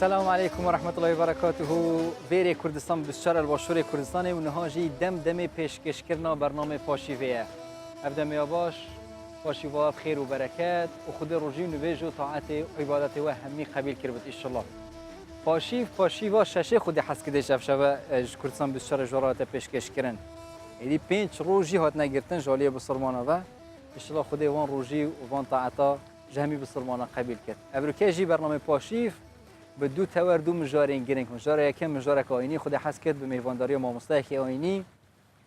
السلام عليكم ورحمة الله وبركاته. ویری کردستان بسیار الباشور کردستان و نهاجی دم پیشکش کردن برنامه پاشیویه. ابدم باش پاشیوه خیر و برکت و خود روزی نویج و طاعت و عبادت و همی قبیل کرد ان شاء الله. پاشیوه شش خود حس کده شب کردستان بسیار جورات پیشکش کردن. یعنی 5 روزی هات نگرتن جالیه بسرمانه و ان شاء الله خود وان روزی و وان طاعتا جهمی بسرمانه قبیل کرد. ابروکیجی برنامه پاشیف به دو تور دو مجارین گرینگ مجاره یکم مجاره آینی خود حس کرد به میوانداری ماموستای آینی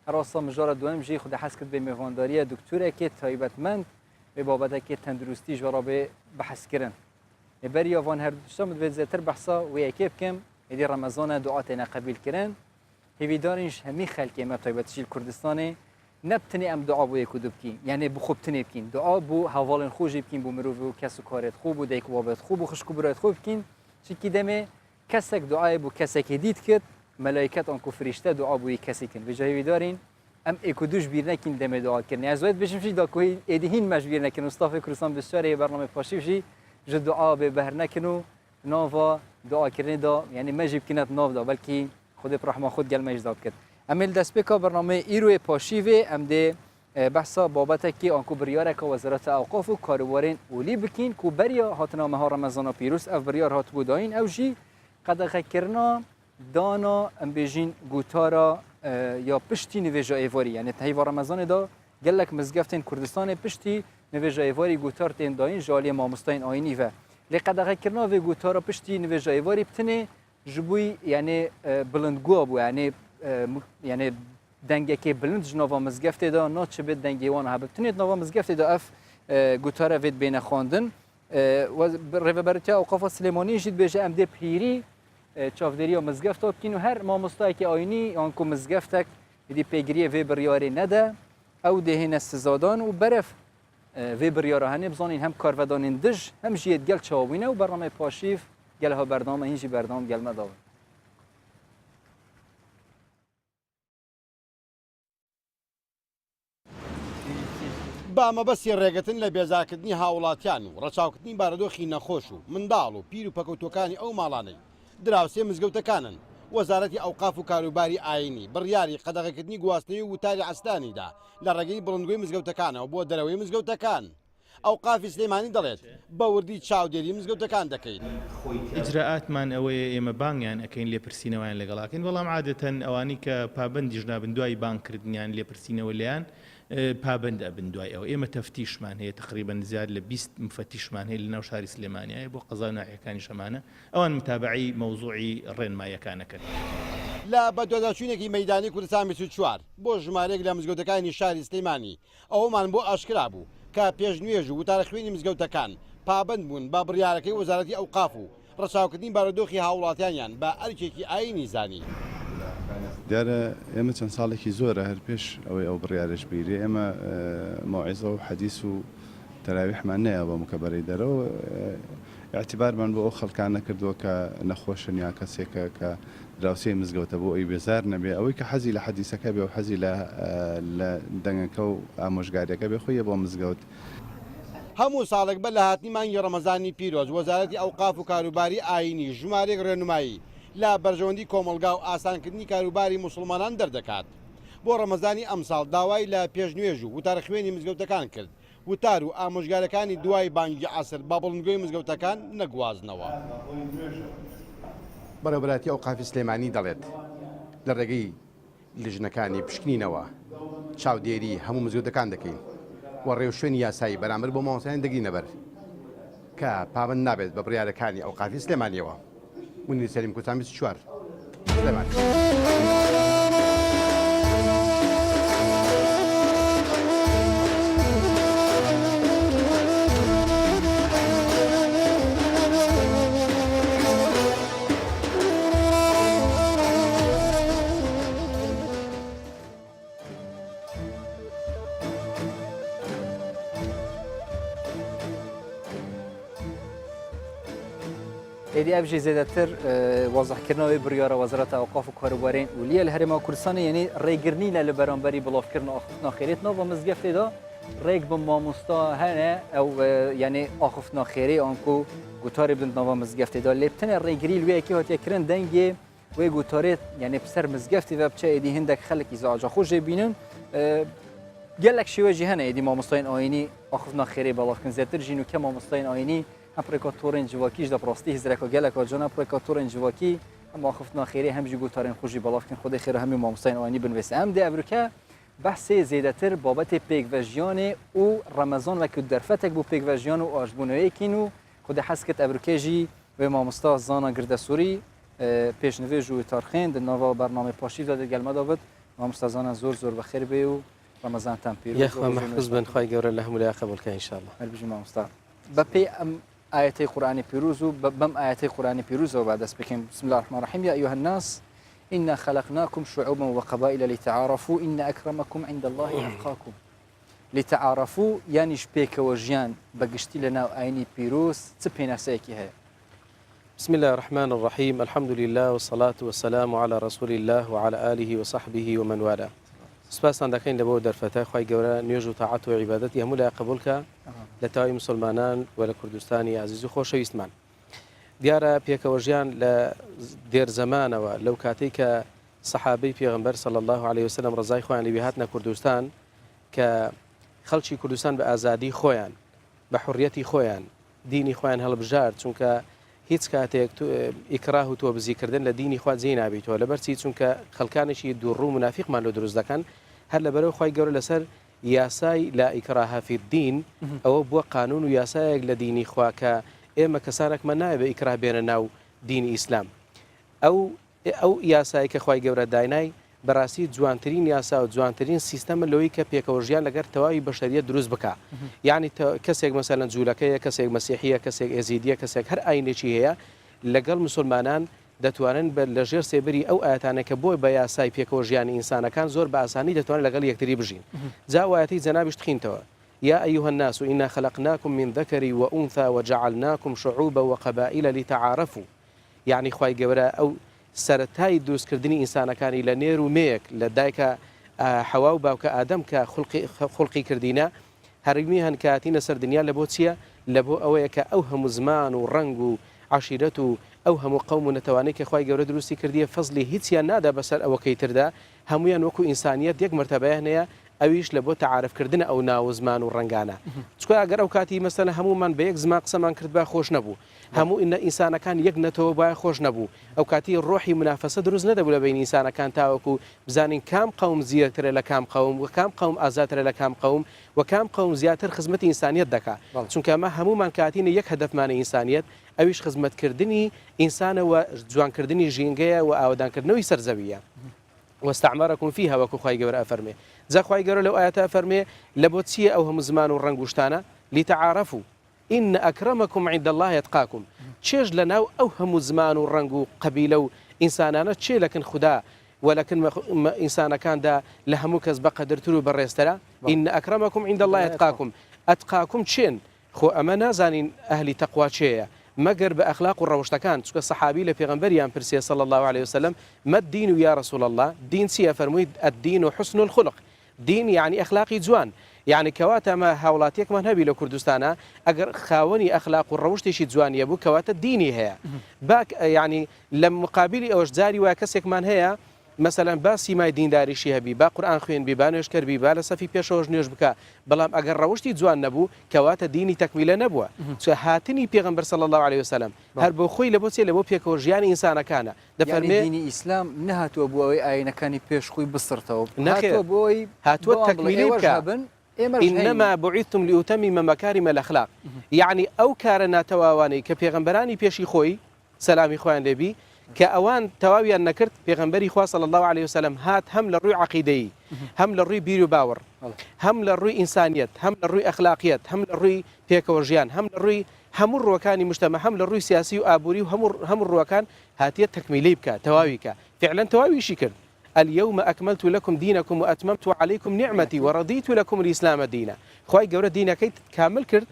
راستا مجاره دوم جی خود حس کرد به میوانداری دکتره که تایبتمند به بابت که تندرستی جورا به بحث کردن بری وان هر دوشتا مدوید زیتر بحثا و یکیب کم ایدی رمضان دعاتنا قبیل کردن هیویدارینش همی خلقی ما تایبتشیل کردستانه نبتنی ام دعا بو یکو بکین یعنی بخوب تنی بکین دعا بو حوالن خوشی بکین بو مرو و کسو کارت خوب و دیک بابت خوب و خوشکو برات خوب بکین چی دمه کسک دعای بو کسک دید کد ملائکت آن کو فرشته دعا بو کسی کن وجهی دارین ام اکودوش بیر نکین دم دعا کردن از وقت بشیم شی دا کوی ادهین مجبور نکن استاف کردستان بسیاری برنامه پاشیفشی ج دعا به بهر نکنو ناوا دعا کردن دا یعنی مجب کنات ناو دا بلکی خود رحمه خود گل مجذاب کرد امل دست بکا برنامه ایرو پاشیوه ام ده بحثا بابت کی آنکو بریاره که وزارت اوقاف و کاروبارین اولی بکین کو بریا هاتنا ماه رمضان پیروز اف بریار هات بوداین او جی قد کرنا دانا ام بیجین گوتارا یا پشتی نویجا ایواری یعنی تهیو رمضان دا گلک مزگفتین کردستان پشتی نویجا ایواری گوتار تین داین جالی ماموستاین آینی و لقد کرنا و گوتارا پشتی نویجا ایواری بتنه جبوی یعنی بلندگو بو یعنی دنگه که بلند جنوا مزگفت دا ناچ به دنگی وان ها بتنید نوا مزگفت دا اف گوتاره وید بین خواندن و رهبرتی اوقاف سلیمانی جید بهش ام ده پیری چافدری و مزگفت بکین و هر ما مستای که آینی آن کو مزگفتک دی پیگری و بریاری نده او دهین استزادان و برف و بریاره هنه بزانین هم کارودانین دج هم جید گل چاوینه و برنامه پاشیف گل ها برنامه هینجی برنامه گل مداوم بامەبەستی ڕێگەتن لە بێزارکردنی هاوڵاتیان و ڕەچاوکردنی بارودۆخی نەخۆش و منداڵ و پیر و پەکەوتوەکانی ئەو ماڵانەی دراوسێ مزگەوتەکانن وەزارەتی ئەوقاف و کاروباری ئاینی بڕیاری قەدەغەکردنی گواستنەوەی وتاری عەستانیدا لە ڕێگەی بڵندگوی مزگەوتەکانەوە بۆ دەرەوەی مزگەوتەکان ئەوقافی سلێمانی دەڵێت بە وردی چاودێری مزگەوتەکان دەکەین ئیجراءاتمان ئەوەیە ئێمە بانگیان ئەەکەین لێپرسینەوەیان لەگەڵاکەین بەڵام عادەتەن ئەوانی کە پابەندی ژنابن دوای بانکردنیان لێپرسینەوە لێیان پابند ئەبن دوای ئەوە ئێمە تەفتیشمان هەیە تقریبا زیاد لە 20 مفتیشمان هەیە لە ناو شاری سلێمانیایە بۆ قەزا و ناحیەکانی شەمانە ئەوان متابعی مەوزوعی ڕێنماییەکانەکەن لە بەدواداچوونێکی مەیدانی کوردستان 24 بۆ ژمارەیەک لە مزگەوتەکانی شاری سلێمانی ئەوەمان بۆ ئاشکرا بوو کە پێشنوێژ و وتارەخوێنی مزگەوتەکان پابند بوون با بڕیارەکەی وەزارەتی ئەوقاف و ڕەچاوکردنی بارودۆخی هاوڵاتیانیان بە ئەرکێکی ئاینی زانی دیارە ئێمە چەند ساڵێکی زۆرە هەر پێش ئەوەی ئەو بڕیارش بیرێ ئێمە مۆعیزە و حەدیث و تەراویحمان نەیە بە مکەبەرەی دەرەوە اعتیبارمان بۆ ئەو خەڵکان نەکردووە کە نەخۆشن یا کەسێکە کە دراوسێی مزگەوتە بۆ ئەوی بێزار نەبێ ئەوەی کە حەزی لە حەدیثەکە بێ و حەزی لە دەنگەکە و ئامۆژگاریەکە بێ خۆیە بۆ مزگەوت هەموو ساڵێک بە لە هاتنی مانگی ڕەمەزانی پیرۆز وەزارەتی ئەوقاف و کاروباری ئاینی ژمارەیەک ڕێنمایی لا بەرژەوەندی کۆمەلگا و ئاسانکردنی کاروباری موسڵمانان دەردەکات بۆ ڕەمەزانی ئەمساڵ داوای لە پێشنوێژ و وتارەخوێنی مزگەوتەکان کرد وتار و ئامۆژگارەکانی دوای بانگی عەسر با بڵندگوی مزگەوتەکان نەگوازنەوە بەڕێوەبەرەتی ئەوقافی سلێمانی دەڵێت لە ڕێگەی لژنەکانی پشکنینەوە چاودێری هەموو مزگەوتەکان دەکەین و ڕێوشوێنی یاسایی بەرامبەر بۆ مامۆستایان دەگرینە بەر کە پابند نابێت بە بڕیارەکانی ئەوقافی سلێمانیەوە منی سەلیم کوردستان 24 سلێمان ایدی ابجی زیادتر واضح کردن بریار وزارت اوقاف و کاروبارین اولیه الهرم کردستان یعنی ریگرنی لبرانبری بلاف کردن ناخیرت نو و مزگفت دا ڕێک بم مامۆستا هەنە ئەو یعنی ئاخفتنا خێری ئەنکو گوتاری بن ناوا مزگەفتێدا لێ بتنە ڕێگری لوەیەکی هاتێکردن دەنگێ وێ گوتارێت یعنی پسەر مزگەفتی بە بچە ئێدی هەندێک خەڵکی زاجا خۆشێ بینن gelek şêwecî hene êdî mamostayên ayînî axivna xêrê balafkin zêtir jîn û ke mamostayên ayînî hem prêkatorên civakî ji de rastî hizreka gelek cana prêkatorên civakî hem axivna xêrê hem jî gutarên xwe jî balafkin xwedê xêr hemî mamostayên ayînî binivêse em dê evrike behsê zêdetir babetê pêkvejiyanê û remezan vekû derfetek bû pêkvejiyan û ajbûneyekîn û xwedê hes kir evrike jî wê mamosta zana girdesûrî pêşnivê ji wê tarxên di nava bername paşîv de gelme David mamosta zana zor zor bexêr bê û رمضان تامبير يا اخوان محفوظ بن خواي قور لهم ولا قبولك ان شاء الله هربجي ما مستعد ببي ام ايتي قراني بيروزو بم ايتي قراني بيروزو وبعد اسبكم بسم الله الرحمن الرحيم يا ايها الناس انا خلقناكم شعوبا وقبائل لتعارفوا ان اكرمكم عند الله اتقاكم لتعارفوا يعني شبيك وجيان بقشتي لنا عيني بيروز تبينا سيكي هي بسم الله الرحمن الرحيم الحمد لله والصلاة والسلام على رسول الله وعلى آله وصحبه ومن والاه سپاسان دەکەین لەبەوە دەرفەتە خی گەورە نوێژ و تاعات و عیبادەتی هەموو لای قبولکە لە تاوی مسلمانان و لە کوردستانی عزیز و خۆشەویستمان دیارە پێکەوە ژیان لە دێر زەمانەوە لەو کاتێک کە سەحابەی پێغەمبەر صلی الله عليه وسلم ڕزای خۆیان لێ هاتنە کوردستان کە خەڵکی کوردستان بە ئازادی خۆیان بە حوڕیەتی خۆیان دینی خۆیان هەڵبژار چونکە هیچ کاتێک ئیکراه و تۆبزیکردن لە دینی خوا جێ نابێتەوە لەبەرچی چونکە خەڵکانێکی دووڕوو منافقمان لە دروست دەکەن هەر لەبەرەوە خی گەورە لەسەر یاسای لا ئیکراها فی الدین ئەوە بووە قانون و یاسایەک لە دینی خوا کە ئێمە کەسانێکمان نایە بە ئیکراه بێنە ناو دینی ئیسلام ئەو یاسایی کە خی گەورە داینای بەڕاستی جوانترین یاسا و جوانترین سیستەمە لەوەی کە پێکەوە ژیان لەگەر تەواوی بەشەریەت دروست بکە یعنی کەسێک مەسەلەن جوولەکەیە کەسێک مەسیحیە کەسێک ئێزیدیە کەسێک هەر ئاینێکی هەیە لەگەڵ مسلمانان دەتوانن لەژێر سێبری ئەو ئاەتانە کە بۆی بە یاسای پێکەوە ژیانی ئینسانەکان زۆر بە ئاسانی دەتوانن لەگەڵ یەکتری بژین جا وایەتی جەنابیش تخینتەوە يا أيها الناس إنا خلقناكم من ذكر وأنثى وجعلناكم شعوبا وقبائل لتعارفوا يعني خواي جورا أو سەرەتای دروستکردنی ئینسانەکانی لە نێر و مەیەک لە دایکە حەوا و باوکە ئادەم کە خوڵقی کردینە هەرمی هەنکاتینە سەر دنیا لە بۆ چییە لە بۆ ئەوەیە کە ئەو هەموو زمان و ڕنگ و عەشیرەت و ئەو هەموو قەوم و نەتەوانەی کە خوای گەورە دروستی کردیە فەزلی هیچیان نادا بەسەر ئەوەکەی تردا هەمویان وەکو ئینسانیەت یەک مرتەبەیان هەیە ئەویش لە بۆ تەعارفکردنە ئەو ناو زمان و ڕنگانە چکە ئەگەر ئەو کاتی مەسەلە هەمومان بە یەک زمان قسەمان کرد با خۆش نەبوو هەموو ئینسانەکان یەک نەتەوە باە خۆش نەبوو ئەو کاتی ڕۆحی منافەسە دروست نەدەبوو لە بین ئینسانەکان تاوەکو بزانین کام قەوم زیاترە لە کام قەوم و کام قەوم ئازاترە لە کام قەوم و کام قەوم زیاتر خزمەتی ئینسانیەت دەکات چونکە ئەمە هەمومان کاتینە یەک هەدەفمانە ئینسانیەت ئەویش خزمەتکردنی ئینسانەوە جوانکردنی ژینگەیە و ئاودانکردنەوەی سەرزەویە واستعمركم فيها وكو خواي جور أفرمي زا خواي جور لو آيات أفرمي لبوتسية أو هم زمان ورنقوشتانا لتعارفوا إن أكرمكم عند الله يتقاكم تشيج لنا أو هم زمان ورنقو قبيلة إنسانانا تشي لكن خدا ولكن إنسان كان دا لهموكز بقدر تلو بالريستلا إن أكرمكم عند الله يتقاكم أتقاكم تشين خو أمانا زانين أهل تقوى تشيه مەگەر بە ئەخلاق و ڕەوشتەکان چکە سەحابی لە پێغەمبەریان پرسیە صلی الله عليه وسلم ما الدين يا رسول الله دین چییە فەرمووی الدين حسن الخلق دین يعني ئەخلاقی جوان يعني کەواتە ئەمە هاوڵاتیەکمان هەبی لە کوردستانە ئەگەر خاوەنی ئەخلاق و ڕەوشتێکی جوانیە بوو کەواتە دینی هەیە باک يعني لە مقابلی ئەوەش جاری وایە کەسێکمان هەیە مثلا با سیمای دینداریشی هەبی با قورئان خوێنبی با نوێژکەربی با لە سەفی پێشەوەش نوێژ بکە بەڵام ئەگەر ڕەوشتی جوان نەبوو کەواتە دینی تەکمیلە نەبووە چونکە هاتنی پێغەمبەر صلی الله عليه وسلم هەر بۆ خۆی لە بۆ چێ لە بۆ پێکەوە ژیانی ئینسانەکانە دەفەرمێ دینی ئیسلام نەهاتووە بۆ ئەوەی ئاینەکانی پێشخۆی بسڕتەوە هاتووە تەکمیلی بکە إنما بعثتم لأتمم مكارم الأخلاق يعني أو كارنا تواواني كبيغمبراني بيشي خوي سلامي خوان لبي كأوان تواويان نكرت بيغمبري خوا صلى الله عليه وسلم هات هم للروي عقيدي هم للروي بيرو باور هم للروي إنسانيت هم للروي أخلاقيات هم للروي بيكوجيان هم للروي هم الروكان مجتمع هم للروي سياسي وآبوري وهم الروكان هاتية تكميلي بك تواويك فعلا تواوي شكر اليوم أكملت لكم دينكم وأتممت عليكم نعمتي ورضيت لكم الإسلام دينا خواهي قورة دينك كامل كرد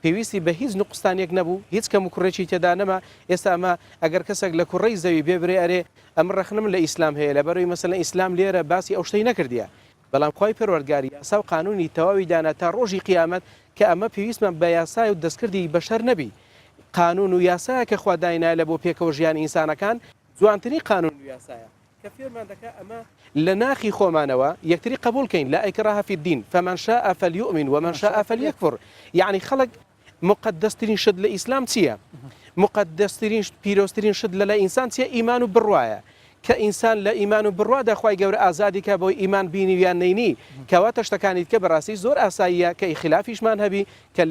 پێویستی بە هیچ نقصستانێک نەبوو هیچ کەم و کوڕێکی تێدا نەما ئێستا ئەمە ئەگەر کەسێک لە کوڕەی زەوی بێبرێ ئەرێ ئەم ڕەخنم لە ئیسلام هەیە لەبەرەوەی مەسەلەن ئیسلام لێرە باسی ئەو شتەی نەکردیە بەڵام خی پەروەردگاری یاسا و قانونی تەواوی دانا تا ڕۆژی قیامەت کە ئەمە پێویستمان بە یاسای و دەستکردی بەشەر نەبی قانون و یاسایە کە خوا داینایە لە بۆ پێکەوە ژیانی ئینسانەکان جوانترین قانون و یاسایە کە فێرمان دەکات ئەمە لە ناخی خۆمانەوە یەکتری قبولکەین لا ئیکراها فی الدین فمن شاء فلیؤمن ومن شاء فلیکفر یعنی خەڵک مقدسترین شت لە ئیسلام چییە مقدسترین پیرۆسترین شت لە ئینسان چیە ئیمان و بڕوایە کە ئینسان لە ئیمان و بڕوادا خی گەورە ئازادی کە بۆی ئیمان بینی ویان نینی کەواتە شتەکانیت کە بەڕاستی زۆر ئاساییە کە خلافیشمان هەبی کە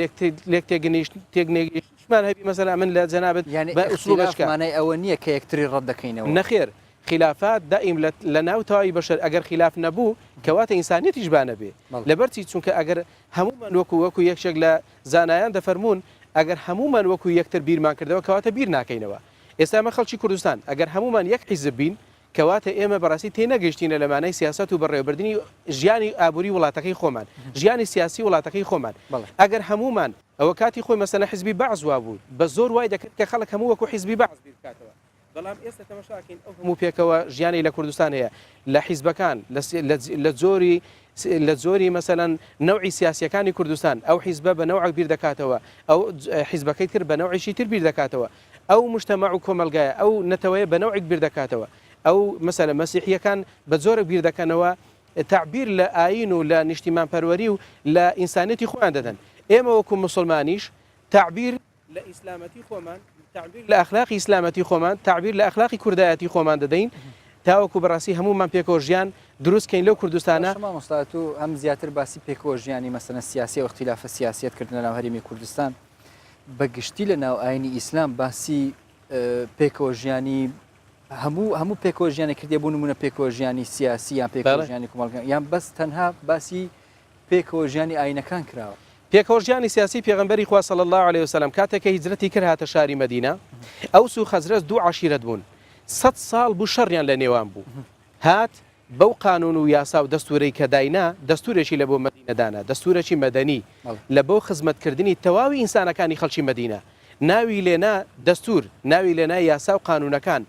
لێک تێگەنیشتمان هەبی مەسەلا من لە جەنابەت بە ئوسلوبەشکانەی ئەوە نییە کە یەکتری ڕەت دەکەینەوە نەخێر خلافات دائیم لە ناو تەواوی بەشەر ئەگەر خلاف نەبوو کەواتە ئینسانیەتیش بانە بێ لەبەرچی چونکە ئەگەر هەمومان وەکو یەکشێک لە زانایان دەفەرمونون ئەگەر هەمومان وەکو یەکتر بیرمان کردەوە کەواتە بیر ناکەینەوە ئێستا ئەمە خەڵکی کوردستان ئەگەر هەمومان یەک حیزب بین کەواتە ئێمە بەڕاستی تێنەگەیشتینە لەمانەی سیاست و بەڕێوەبردننی ژیانی ئابووری وڵاتەکەی خۆمان ژیانی سیاسی وڵاتەکەی خۆمان ئەگەر هەمومان ئەوە کاتی خۆی مەسەلە حیزبی بەعز وا بوو بە زۆر وای دەکرد کە خەڵک هەموو وەکو حیزبی بەعز بیرکاتەوە بەڵام ئێستا تەماشاکەین ئەو هەموو پێکەوە ژیانی لە کوردستان هەیە لە حیزبەکان لە زۆری مەسەلەن نەوعی سیاسیەکانی کوردستان ئەو حیزبە بە نەوعک بیر دەکاتەوە ئەو حیزبەکەی تر بە نەوعیشی تر بیر دەکاتەوە ئەو مجتەمع و کۆمەلگایە ئەو نەتەوەیە بە نەوعێک بیر دەکاتەوە ئەو مەسەلە مەسیحیەکان بە زۆرە بیر دەکەنەوە تعبیر لە ئاین و لە نیشتیمان پەروەری و لە ئینسانێتی خۆیان دەدەن ئێمە وەکو مسلمانیش تعبیر لە ئیسلامەتی خۆمان تعبیر لە ئەخلاقی ئیسلامەتی خۆمان تعبیر لە ئەخلاقی کوردایەتی خۆمان دەدەین تاوەکو بەڕاستی هەمومان پێکەوە ژیان دروستکەین لەو کوردستانە مامۆستا و ئەم زیاتر باسی پێکەوە ژیانی مەسەلەن سیاسی و اختلافە سیاسەتکردن لە ناو هەرێمی کوردستان بەگشتی لە ناو ئاینی ئیسلام باسی پێکەوە ژیانی هەموو پێکەوە ژیانی کردێ بوو نمونە پێکەوە ژیانی سیاسی یان پێکەوە ژیانی کۆمەڵگە یان بەس تەنها باسی پێکەوە ژیانی ئاینەکان کراوە پێکەوە ژیانی سیاسی پێغەمبەری خوا صلی الله علیه وسلم کاتێکە هیجرەتی کرد هاتە شاری مەدینە ئەوس و خەزرەج دوو عەشیرەت بوون 100 ساڵ بوو شەڕیان لە نێوان بوو هات بەو قانون و یاسا و دەستورەی کە داینا دەستورێکی لە بۆ مەدینەدانا دەستورێکی مەدەنی لە بۆ خزمەتکردنی تەواوی ئینسانەکانی خەڵکی مەدینە ناوی لێنا دەستور ناوی لێنا یاسا و قانونەکان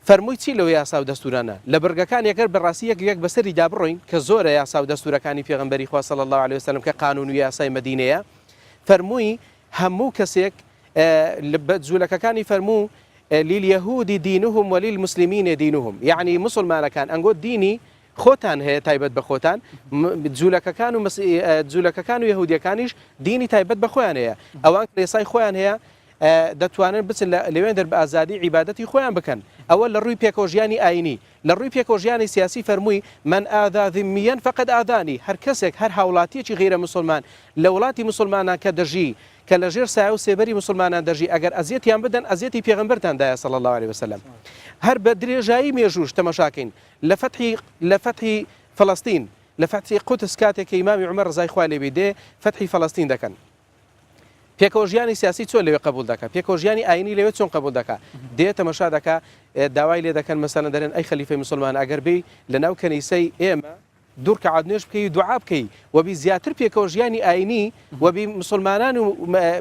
فەرمووی چی لەو یاسا و دەستورانە لە بەرگەکان یەکەر بەڕاستی یەک بەسەری دابڕۆین کە زۆرە یاسا و دەستورەکانی پێغەمبەری خوا صلی الله علیه وسلم کە قانون و یاسای مەدینەیە فەرمووی هەموو کەسێک جوولەکەکانی فەرموو لليهود دينهم وللمسلمين دينهم يعني مسلمانەکان ئەنگۆ دینی خۆتان هەیە تایبەت بە خۆتان جوولەکەکان و یەهودیەکانیش دینی تایبەت بە خۆیان هەیە ئەوان کڵێسای خۆیان هەیە دەتوانن بچن لەوێن دەر بە ئازادی عیبادەتی خۆیان بکەن ئەوە لە ڕووی پێکەوە ژیانی ئاینی لە ڕووی پێکەوە ژیانی سیاسی فەرمووی من ئاذا ذمیەن فقد ئاذانی هەر کەسێک هەر هاوڵاتیەکی غیرە مسلمان لە وڵاتی مسلمانان کە دەژی کە لە ژێر سایە و سێبەری مسلمانان دەژی ئەگەر ئەزیەتیان بدەن ئەزیەتی پێغەمبەرتاندایە صلی الله علیه وسلم هەر بە درێژایی مێژوش تەماشاکەین لە فتحی فەڵەستین لە فتحی قودس کاتێک کە ئیمامی عومەر ڕزای خوا لێ بێ فتحی فەڵەستین دەکەن پێکەوە ژیانی سیاسی چۆن لەوێ قبول دەکات پێکەوە ژیانی ئاینی لەوێ چۆن قبول دەکات دێ تەماشا دەکات داوای لێ دەکەن مەسەلەن دەرێن ئەی خەلیفەی مسلمان ئەگەر بێ لە ناو کەنیسەی ئێمە دوور کە عادنێش بکەی دوعا بکەی وەبی زیاتر پێکەوە ژیانی ئاینی وەبی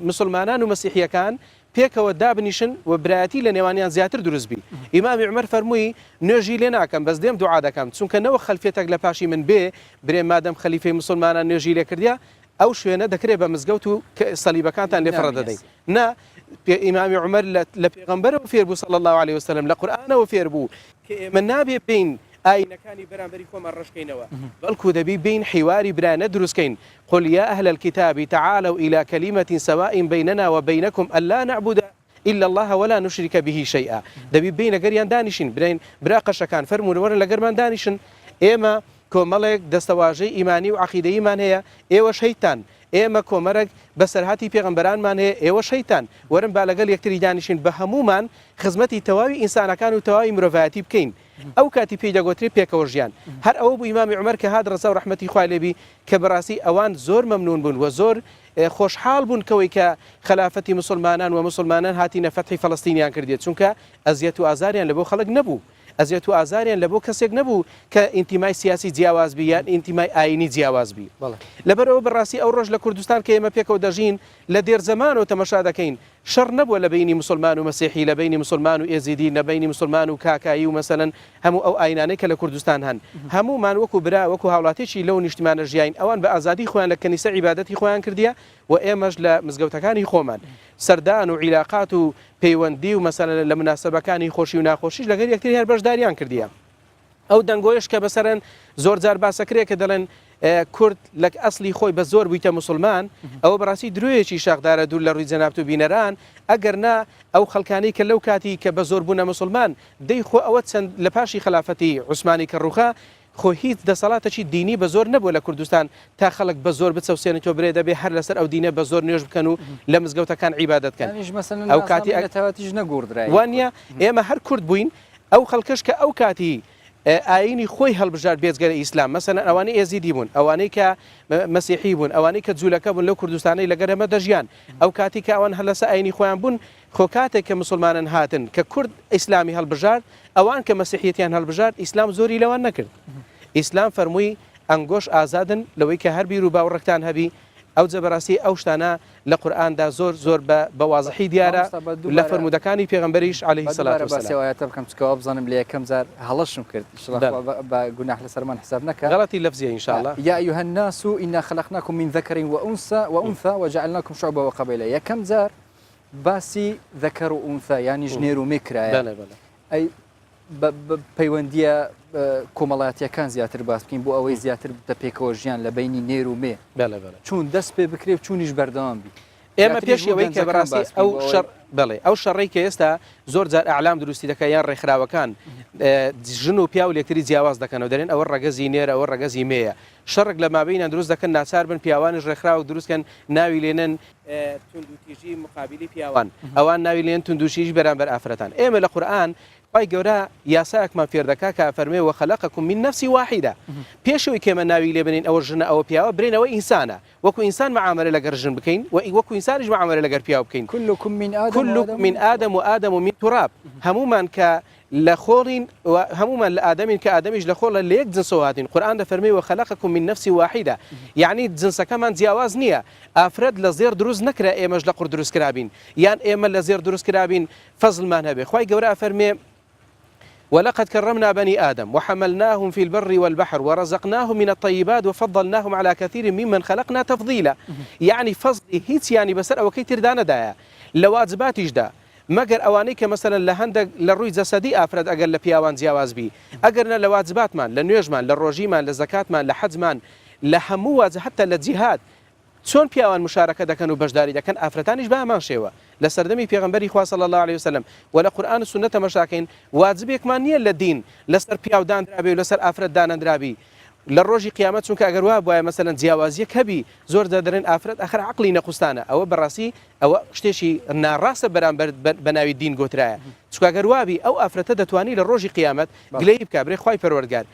مسلمانان و مەسیحیەکان پێکەوە دابنیشن و برایەتی لە نێوانیان زیاتر دروست بی ئیمامی عومەر فەرمووی نوێژی لێ ناکەم بەس دێم دوعا دەکەم چونکە نەوە خەلفێتێک لە پاشی من بێ برێ مادەم خەلیفەی مسلمانان نوێژی لێ کردیا ئەو شوێنە دەکرێت بە مزگەوت و سەلیبەکانتان لێ فڕە دەدەین نا ئیمامی عومەر لە پێغەمبەرەوە فێر بوو صلی الله علیه وسلم لە قورئانەوە فێر بوو کە ئێمە نابێ بین ئاینەکانی بەرامبەری خۆمان ڕشکەینەوە بەڵکو دەبی بین حیواری برانە دروستکەین قل يا أهل الكتاب تعالوا إلى كلمة سواء بيننا وبينكم ألا نعبد إلا الله ولا نشرك به شيئا دەبی بینە گەریان دانیشین برین براقەشەکان فەرموون وەرن لە گەرمان دانیشن ئێمە کۆمەڵێک دەستەواژەی ئیمانی و عەقیدەیمان هەیە ئێوە شەیتان ئێمە کۆمەرەك بەسەرهاتی پێغەمبەرانمان هەیە ئێوە شەیتان وەرن با لەگەڵ یەکتری دانیشین بە هەمومان خزمەتی تەواوی ئینسانەکان و تەواوی مرۆڤایەتی بکەین ئەو کاتی پێی دەگوترێت پێکەوە ژیان هەر ئەوە بوو ئیمامی عومەر کە هات ڕەزا و ڕەحمەتی خوای لێبی کە بەڕاستی ئەوان زۆر مەمنون بوون و زۆر خۆشحاڵ بوون کەوەی کە خلافەتی مسلمانان و مسلمانان هاتینە فەتحی فەڵەستینیان کردێت چونکە ئەزیەت و ئازاریان لە بۆ خەڵک نەبوو ئەزیێت و ئازاریان لە بۆ کەسێک نەبوو کە ئینتیمای سیاسی جیاواز بی یان ئینتیمای ئاینی جیاواز بی لەبەرەوە بەڕاستی ئەو ڕۆژ لە کوردستان کە ئێمە پێکەوە دەژین لە دێر زەمانەوە تەمەشا دەکەین شەڕ نەبووە لە بینی مسلمان و مەسیحی لە بینی مسلمان و ئێزیدی لە بینی مسلمان و کاکایی و مەسەلەن هەموو ئەو ئاینانەی کە لە کوردستان هەن هەمومان وەکو برا وەکو هاوڵاتێکی لەو نیشتیمانە ژیاین ئەوان بە ئازادی خۆیان لە کەنیسە عیبادەتی خۆیان کردیە و ئێمەش لە مزگەوتەکانی خۆمان سەردان و عیلاقات و پەیوەندی و مەسەلەن لە مناسبەکانی خۆشی و ناخۆشیش لەگەر یەکتری هەر بەشداریان کردیە ئەو دەنگۆیش کە بەسەرن زۆر جار باسەکرێت کە دەڵێن کورد لە ئەسلی خۆی بە زۆر بوویتە مسلمان ئەوە بەڕاستی درۆیەکی شاخدارە دوور لە ڕووی جەنابەت و بینەران ئەگەر نا ئەو خەڵکانەی کە لەو کاتی کە بە زۆر بوونە مسلمان دەی خۆ ئەوە چەند لە پاشی خلافەتی عوسمانی کەڕوخا خۆ هیچ دەسەڵاتێکی دینی بە زۆر نەبووە لە کوردستان تا خەڵک بە زۆر بچەوسێنێتەوە برێ دەبێ هەر لەسەر ئەو دینە بە زۆر نوێژ بکەن و لە مزگەوتەکان عیبادەت بکەن ئەو کاتی نەگوردرا وانە ئێمە هەر کورد بووین ئەو خەڵکش کە ئەو کاتی ئاینی خۆی هەڵبژار بێزگەرە ئیسلام مەسەن ئەوانەی ئێزیدی بوون ئەوانەی کە مەسیحی بوون ئەوانەی کە جوولەکە بوون لەو کوردستانەی لەگەر ئەمە دەژیان ئەو کاتی کە ئەوان هەلەسە ئاینی خۆیان بوون خۆ کاتێک کە مسلمانن هاتن کە کورد ئیسلامی هەڵبژار ئەوان کە مەسیحیەتیان هەڵبژار ئیسلام زۆری لەوان نەکرد ئیسلام فەرمووی ئەنگۆش ئازادن لەوەی کە هەر بیر و باوەڕێکتان هەبی ئەو جەبەڕاستی ئەو شتانە لە قورئاندا زۆر زۆر بە وازحی دیارە لە فەرمودەکانی پێغەمبەریش عەلەیهی سەلات وسەلام بکەم چکەوە بزانم لە یەکەم جار هەڵەشم کرد بە گوناح لەسەرمان حساب نەکە غەڵەتی لەفزیە إن شاء الله يا أيها الناس إنا خلقناكم من ذكر وأنثى وجعلناكم شعوبا وقبائل یەکەم جار باسی ذەکەر و ئونثى یانی ژنێر و میکرایە ئەی پەیوەندیە کۆمەڵایەتیەکان زیاتر باس بکەین بۆ ئەوەی زیاتر بتە پێکەوە ژیان لە بینی نێر و مێ چون دەست پێ بکرێ و چونیش بەردەوام بی ئێمە پێشەوەی کە بەڕاستی ئەو شەڕ بڵێ ئەو شەڕی کە ئێستا زۆر جار ئەعلام دروستی دەکە یان ڕێکخراوەکان ژن و پیا و لێکتری جیاواز دەکەنەوە دەرێن ئەوە ڕەگەزی نێرە ئەوە ڕەگەزی مێیە شەڕێک لە مابینیان دروست دەکەن ناچار بن پیاوانش ڕێکخراوە دروستکەن ناوی لێنن توندوتیژی مقابلی پیاوان ئەوان ناوی لێن توندوشیش بەرامبەر ئافرەتان ئێمە لە قورئان خی گەورە یاسایەکمان فێر دەکا کە فەرمێ وەخەلەقەکم من نەفسی واحیدە پێشەوەی کێمە ناوی لێ بنین ئەوە ژنە ئەوە پیاوە برێنەوە ئینسانە وەکو ئینسان معاملە لەگەر ژن بکەین وەکو ئینسانیش معاملە لەگەر پیاو بکەین كلكم من آدم وآدم من تراب هەمومان کە لە خۆڵین هەمومان لە ئادەمین کە ئادەمیش لە خۆڵە لە یەک جنسەوە هاتین قورئان دەفەرمێ وەخەلەقەکم من نەفسی واحیدە یعنی جنسەکەمان جیاواز نییە ئافرەت لە زێر دروست نەکرا ئێمەش لە قوڕ دروست کرابین یان ئێمە لە زێر دروست کرابین فەزڵمان هەبێ خی گەورە فەرمێ ولقد كرمنا بني آدم وحملناهم في البر والبحر ورزقناهم من الطيبات وفضلناهم على كثير ممن خلقنا تفضيلا يعني فضل هيت يعني بسر أو كي تردانا دايا لواجبات جدا مەگەر ئەوانەی کە مەسەلەن لە هەندێک لە ڕووی جەسەدی ئافرەت ئەگەر لە پیاوان جیاواز بی ئەگەرنە لە واجباتمان لە نوێژمان لە ڕۆژیمان لە زەکاتمان لە حەجمان لە هەموو واجب حتى لە جیهاد چۆن پیاوان مشارەکە دەکەن و بەشداری دەکەن ئافرەتانیش بە هەمان شێوە لە سەردەمی پێغەمبەری خوا صلی الله عليه وسلم و لە قورئان و سنەت تەماشاکەین واجبێکمان نییە لە دین لەسەر پیاو دانرابێ و لەسەر ئافرەت دانەندرابی لە ڕۆژی قیامەت چونکە ئەگەر وا بواە مەسەلەن جیاوازیەک هەبی زۆر دەدرێن ئافرەت ئەخر عەقڵی نەخوستانە ئەوە بەڕاستی ئەوە شتێکی ناڕاستە بەرامبەر بە ناوی دین گۆترایە چونکە ئەگەر وابی ئەو ئافرەتە دەتوانی لە ڕۆژی قیامەت گلەی بکە برێ خوای پەروەردگار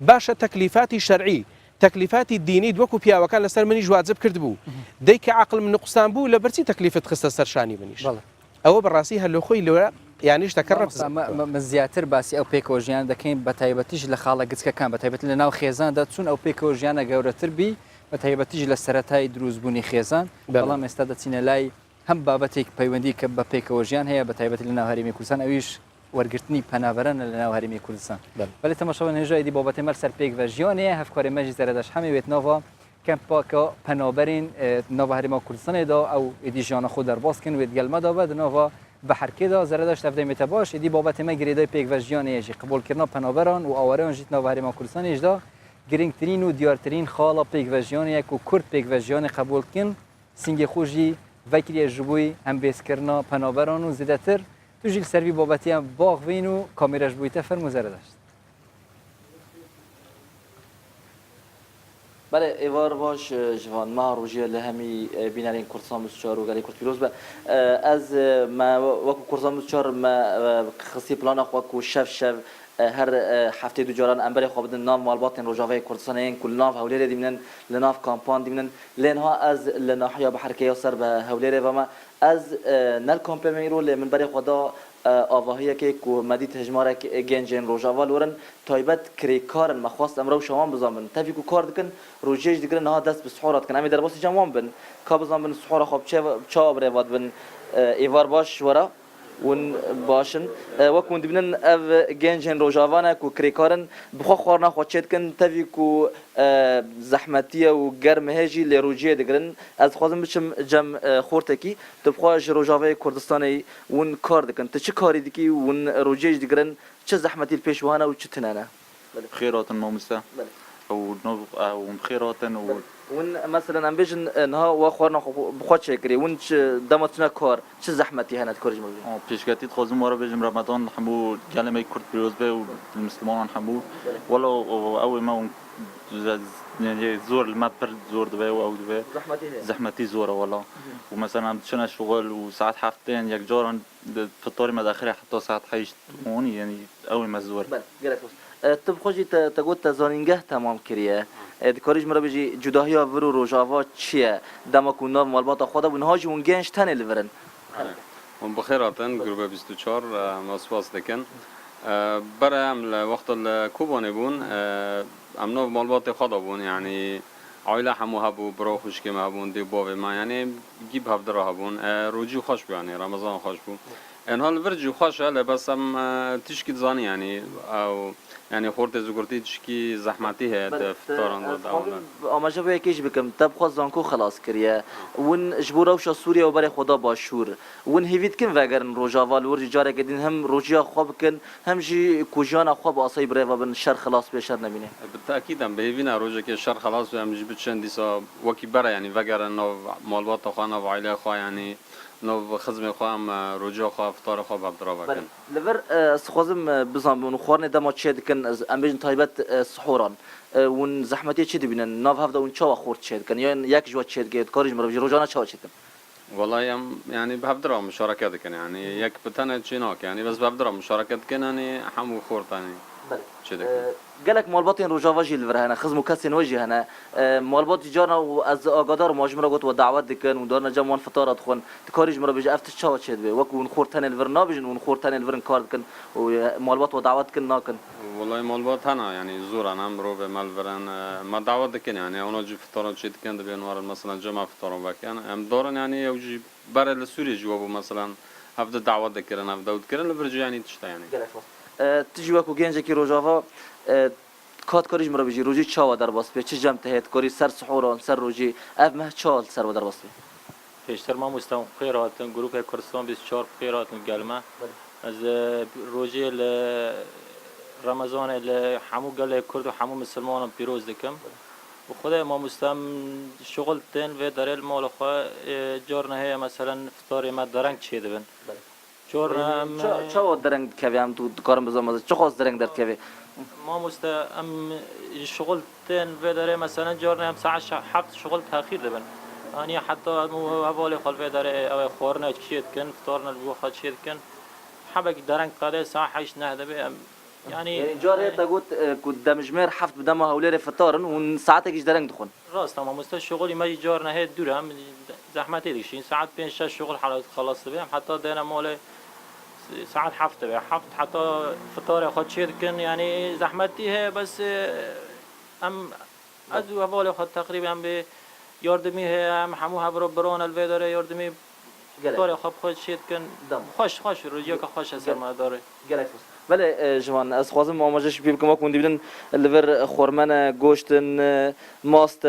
باشە تەکلیفاتی شەرعی تەکلیفاتی دینی وەکو پیاوەکان لەسەر منیش واجب کرد بوو دەیکە عەقڵ من نقصان بوو لە بەرچی تەکلیفت خستە سەرشانی منیش ئەوە بەڕاستی هەر لە خۆی لەوە یانیش تەکەڕ زیاتر باسی ئەو پێکەوە ژیان دەکەین بە تایبەتیش لە خاڵە گچکەکان بە تایبەت لە ناو خێزاندا چون ئەو پێکەوە ژیانە گەورەتر بی بە تایبەتیش لە سەرەتای دروستبوونی خێزان بەڵام ئێستا دەچینە لای هەم بابەتێک پەیوەندی کە بە پێکەوە ژیان هەیە بە تایبەت لە ناو هەرێمی کوردستان ئەویش وەرگرتنی پەنابەرانە لە ناو هەرێمی کوردستان بەڵێ تەماشاوە نێژای دی بابەتی مەر سەر پێکەوە ژیانەیە هەفکارێ مەژی زەردەش هەمێوێت ناوە کەمپاکە پەنابەرین ناو هەرێما کوردستانێدا ئەو ئیدی ژیانە خۆ دەرباسکن وێت گەلمەدا بە ناوە بە حرکێدا زەردەش تەفدەمێتە باش ئیدی بابەتی مە گرێدای پێکەوە ژیانەیەژی قبولکردنا پەنابەران و ئاوارەیان ژیت ناو هەرێما کوردستانیشدا گرنگترین و دیارترین خاڵە پێکەوە ژیانەیەک و کورد پێکەوە ژیانە قبولکردن سینگی خۆشی vekiriye ji bûyî em bêzkirina penaberan û zêdetir tu jî li ser vî babetiyan baxvîn û kamêra ji bûyî te fermû zerdeşt. بله ایوار باش جوان ما روزی لهمی بینارین کردستان مستشار و گلی کرد پیروز به از ما وقت کردستان مستشار ما خصی پلان خو کو شف هر هفته دو جاران انبر خواب بدن نام مالبات روجاوی کردستان این کل نام هولیره دیمن لناف کامپان دیمن لنها از لناحیا بحرکه سر به هولیره و ما از نل کامپیمرو لمن بری خدا آواهی که مدید هجماره گنجین روجاوال ورن تایبت کریکارن مخواست امرو شوام بزامن تفی کو کار دکن روجیج دیگر نه دست به سحورات کن امی در باسی جوان بن کا بزامن سحور خوب چه ابره واد بن ایوار باش ورا ون باشن وكون دبنن اف جنجن روجافانا كو كريكارن بخو خورنا خوچت كن تفي كو زحمتيه و گرم هجي لروجيه دگرن از خوازم بچم جم خورتكي تبخو روجافي كردستاني ون كار دكن تچ كاري دكي ون روجيه دگرن چه زحمتي البيشوانا و چ تنانا خيرات المومسة او بخيرات ون مثلا ام بيجن نها وخورنا بخو چكري ون دمتنا كار چه زحمتي هنات كارج مو پیشگاتی خواستم وارا بجم رمضان حمو کلمه کرد پیروز به و المسلمان حمو ولا اول ما يعني زور ما برد زور دبي او دبي زحمتي زوره والله ومثلا شنا شغل وساعات حافتين يك جورن فطوري مداخلي حتى ساعات حيش هون يعني اول ما زور تبخوجي تقول تزانينجه تمام كريه دكاريج مرا بيجي جداهيا ورو روجاوا چيه دما كنا مالبات خدا ونهاج ونگنج تن لورن هم بخيراتن جروب 24 ماسواس دکن برای هم وقت الكوبانه بون امنو مالبات خدا بون يعني عائله همو هبو برا خوش که هبون دی باوی ما يعني جيب هفدرا هبون روجي خوش بو يعني رمضان خوش بو ان حال ورجو خوش هله بس هم تشكي زاني يعني او يعني خورت زغرتي تشكي زحمتي هي فطارن داونا اما جاب يكيش بكم تبخو زانكو خلاص كريه ون جبوره وش سوريا وبري خدا باشور ون هيفيت كن وگرن روجاوال ور جاره قدين هم روجيا خوب كن هم جي كوجانا خوب اصاي بريفا بن شر خلاص بشر نبينه بالتاكيد هم بهينا روجا كي شر خلاص هم جي بتشن ديسا وكي برا يعني وگرن مالبات خانه و عائله خو يعني نو خدمه خواهم روجا خواه افطار خواه عبدالله وکن لور سخوازم بزن بون خورن دما چه دکن ام بیشن تایبت سحوران ون زحمتی چه دبینن ناف هفته ون چه خورد چه دکن یا یک جواد چه دکن کارج مرا روزانه چه چه دکن والله هم يعني بهبدرا مشاركة دكن يعني يك بتنا تشيناك يعني بس بهبدرا مشاركة دكن يعني حمو خورت يعني بله قالك مالباتين روجا وجه الفرهنا خزمو كاسين وجه هنا مالبات جارنا واز اقدار ماجمرا قلت ودعوات دكن ودارنا جموان فطار ادخون تكاريج مرا بيجي افتش شاو تشد بي وكو نخورتن الفرنا بيجن ونخورتن الفرن كار دكن ومالبات ودعوات كن ناكن والله مالبات هنا يعني زور انا مرو بمالفرن ما دعوات دكن يعني انا جي فطار تشد كن دبي انوار مثلا جمع فطار وكان ام دورن يعني يوجي برا لسوريا جوابو مثلا هفده دعوات دكرن هفده ودكرن لفرجو يعني تشتا يعني تجي وكو گنجکی روجاوا کات کاریش مرا بيجي روجي چاوا در باس به چه جمع تهت کاری سر سحوران سر روجي اف مه چال سر و در باس پیشتر ما مستم خیراتن گروه کردستان 24 خیراتن گلمه از روجي رمضان همو گله کرد و همو مسلمان پیروز دکم و خدا ما مستم شغل تن و در المال خو جار نه مثلا فطار ما درنگ چه دبن چه درنگ کوی هم تو کارم بزنم چه خاص درنگ در کوی ما مستم شغل تن و داره مثلا جار نه هم ساعت 7 شغل تاخیر دبن يعني حتى حوالي خلف داره او خورنا چیت کن فطارنا البو خد چیت کن حبك درنگ قاده ساعت 8 نه دبه يعني جار تا قلت كنت دمجمير حفت بدم هولير فطارن وساعتك ايش درنگ دخون راست ما مست شغلي ما جار نه دور هم زحمتي ديشين ساعات 5 6 شغل خلاص بهم حتى دينا مال ساعات حفته به حفت حتى فطار خد شركن يعني زحمتي هي بس ام ادو حوالي خد تقريبا به يردمي هي هم حموها برون الفيدر يردمي فطار خد شركن خوش روجيا خوش اثر ما داره بله جوان از خوازم آماجش بیم که ما کندی بدن لور خورمن گوشتن ماست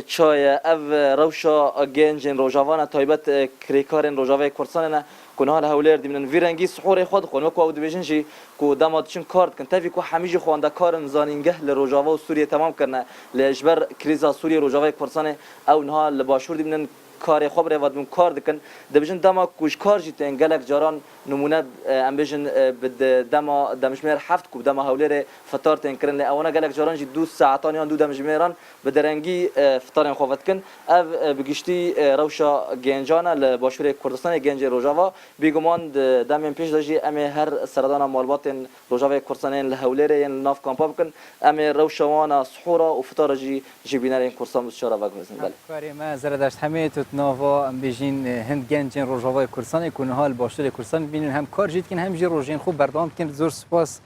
چای او روشا گنجن روجاوان تایبت کریکارن روجاوی کورسان کنها هولر دیمن ویرنگی سحور خود خون و کو دیویژن جی کو دامادشن کارت کن تفی کو همیشه خوانده کارن زانینگه لروجاوا و سوریه تمام کنه لجبر کریزا سوریه روجاوی کورسان او نها لباشور دیمن کار خوب رواد من کار دکن دبیجن دما کوش کار جیتن گلک جاران نمونه ام بیجن بد دما دمشمیر هفت کوب دما هولر فطار تن کرن ل اونا گلک جاران جی 2 ساعتان یا 2 دمشمیران بدرنگی فطار خوفت کن او بگشتی روشا گنجانا ل باشور کردستان گنج روجاوا بیگمان دم پیش داجی ام هر سردان مالبات روجاوا کردستان ل هولر ین ناف کامپ کن ام روشوانا سحورا و فطار جی بینار کردستان بسیار واگوزن بله کاری ما زردشت همه تو ناوا ام بیژین هند گنجین روجاوای کردستان کو نهال باشور کردستان ببینین هم کار جیت کن هم جی روجین خوب بردام کن زور سپاس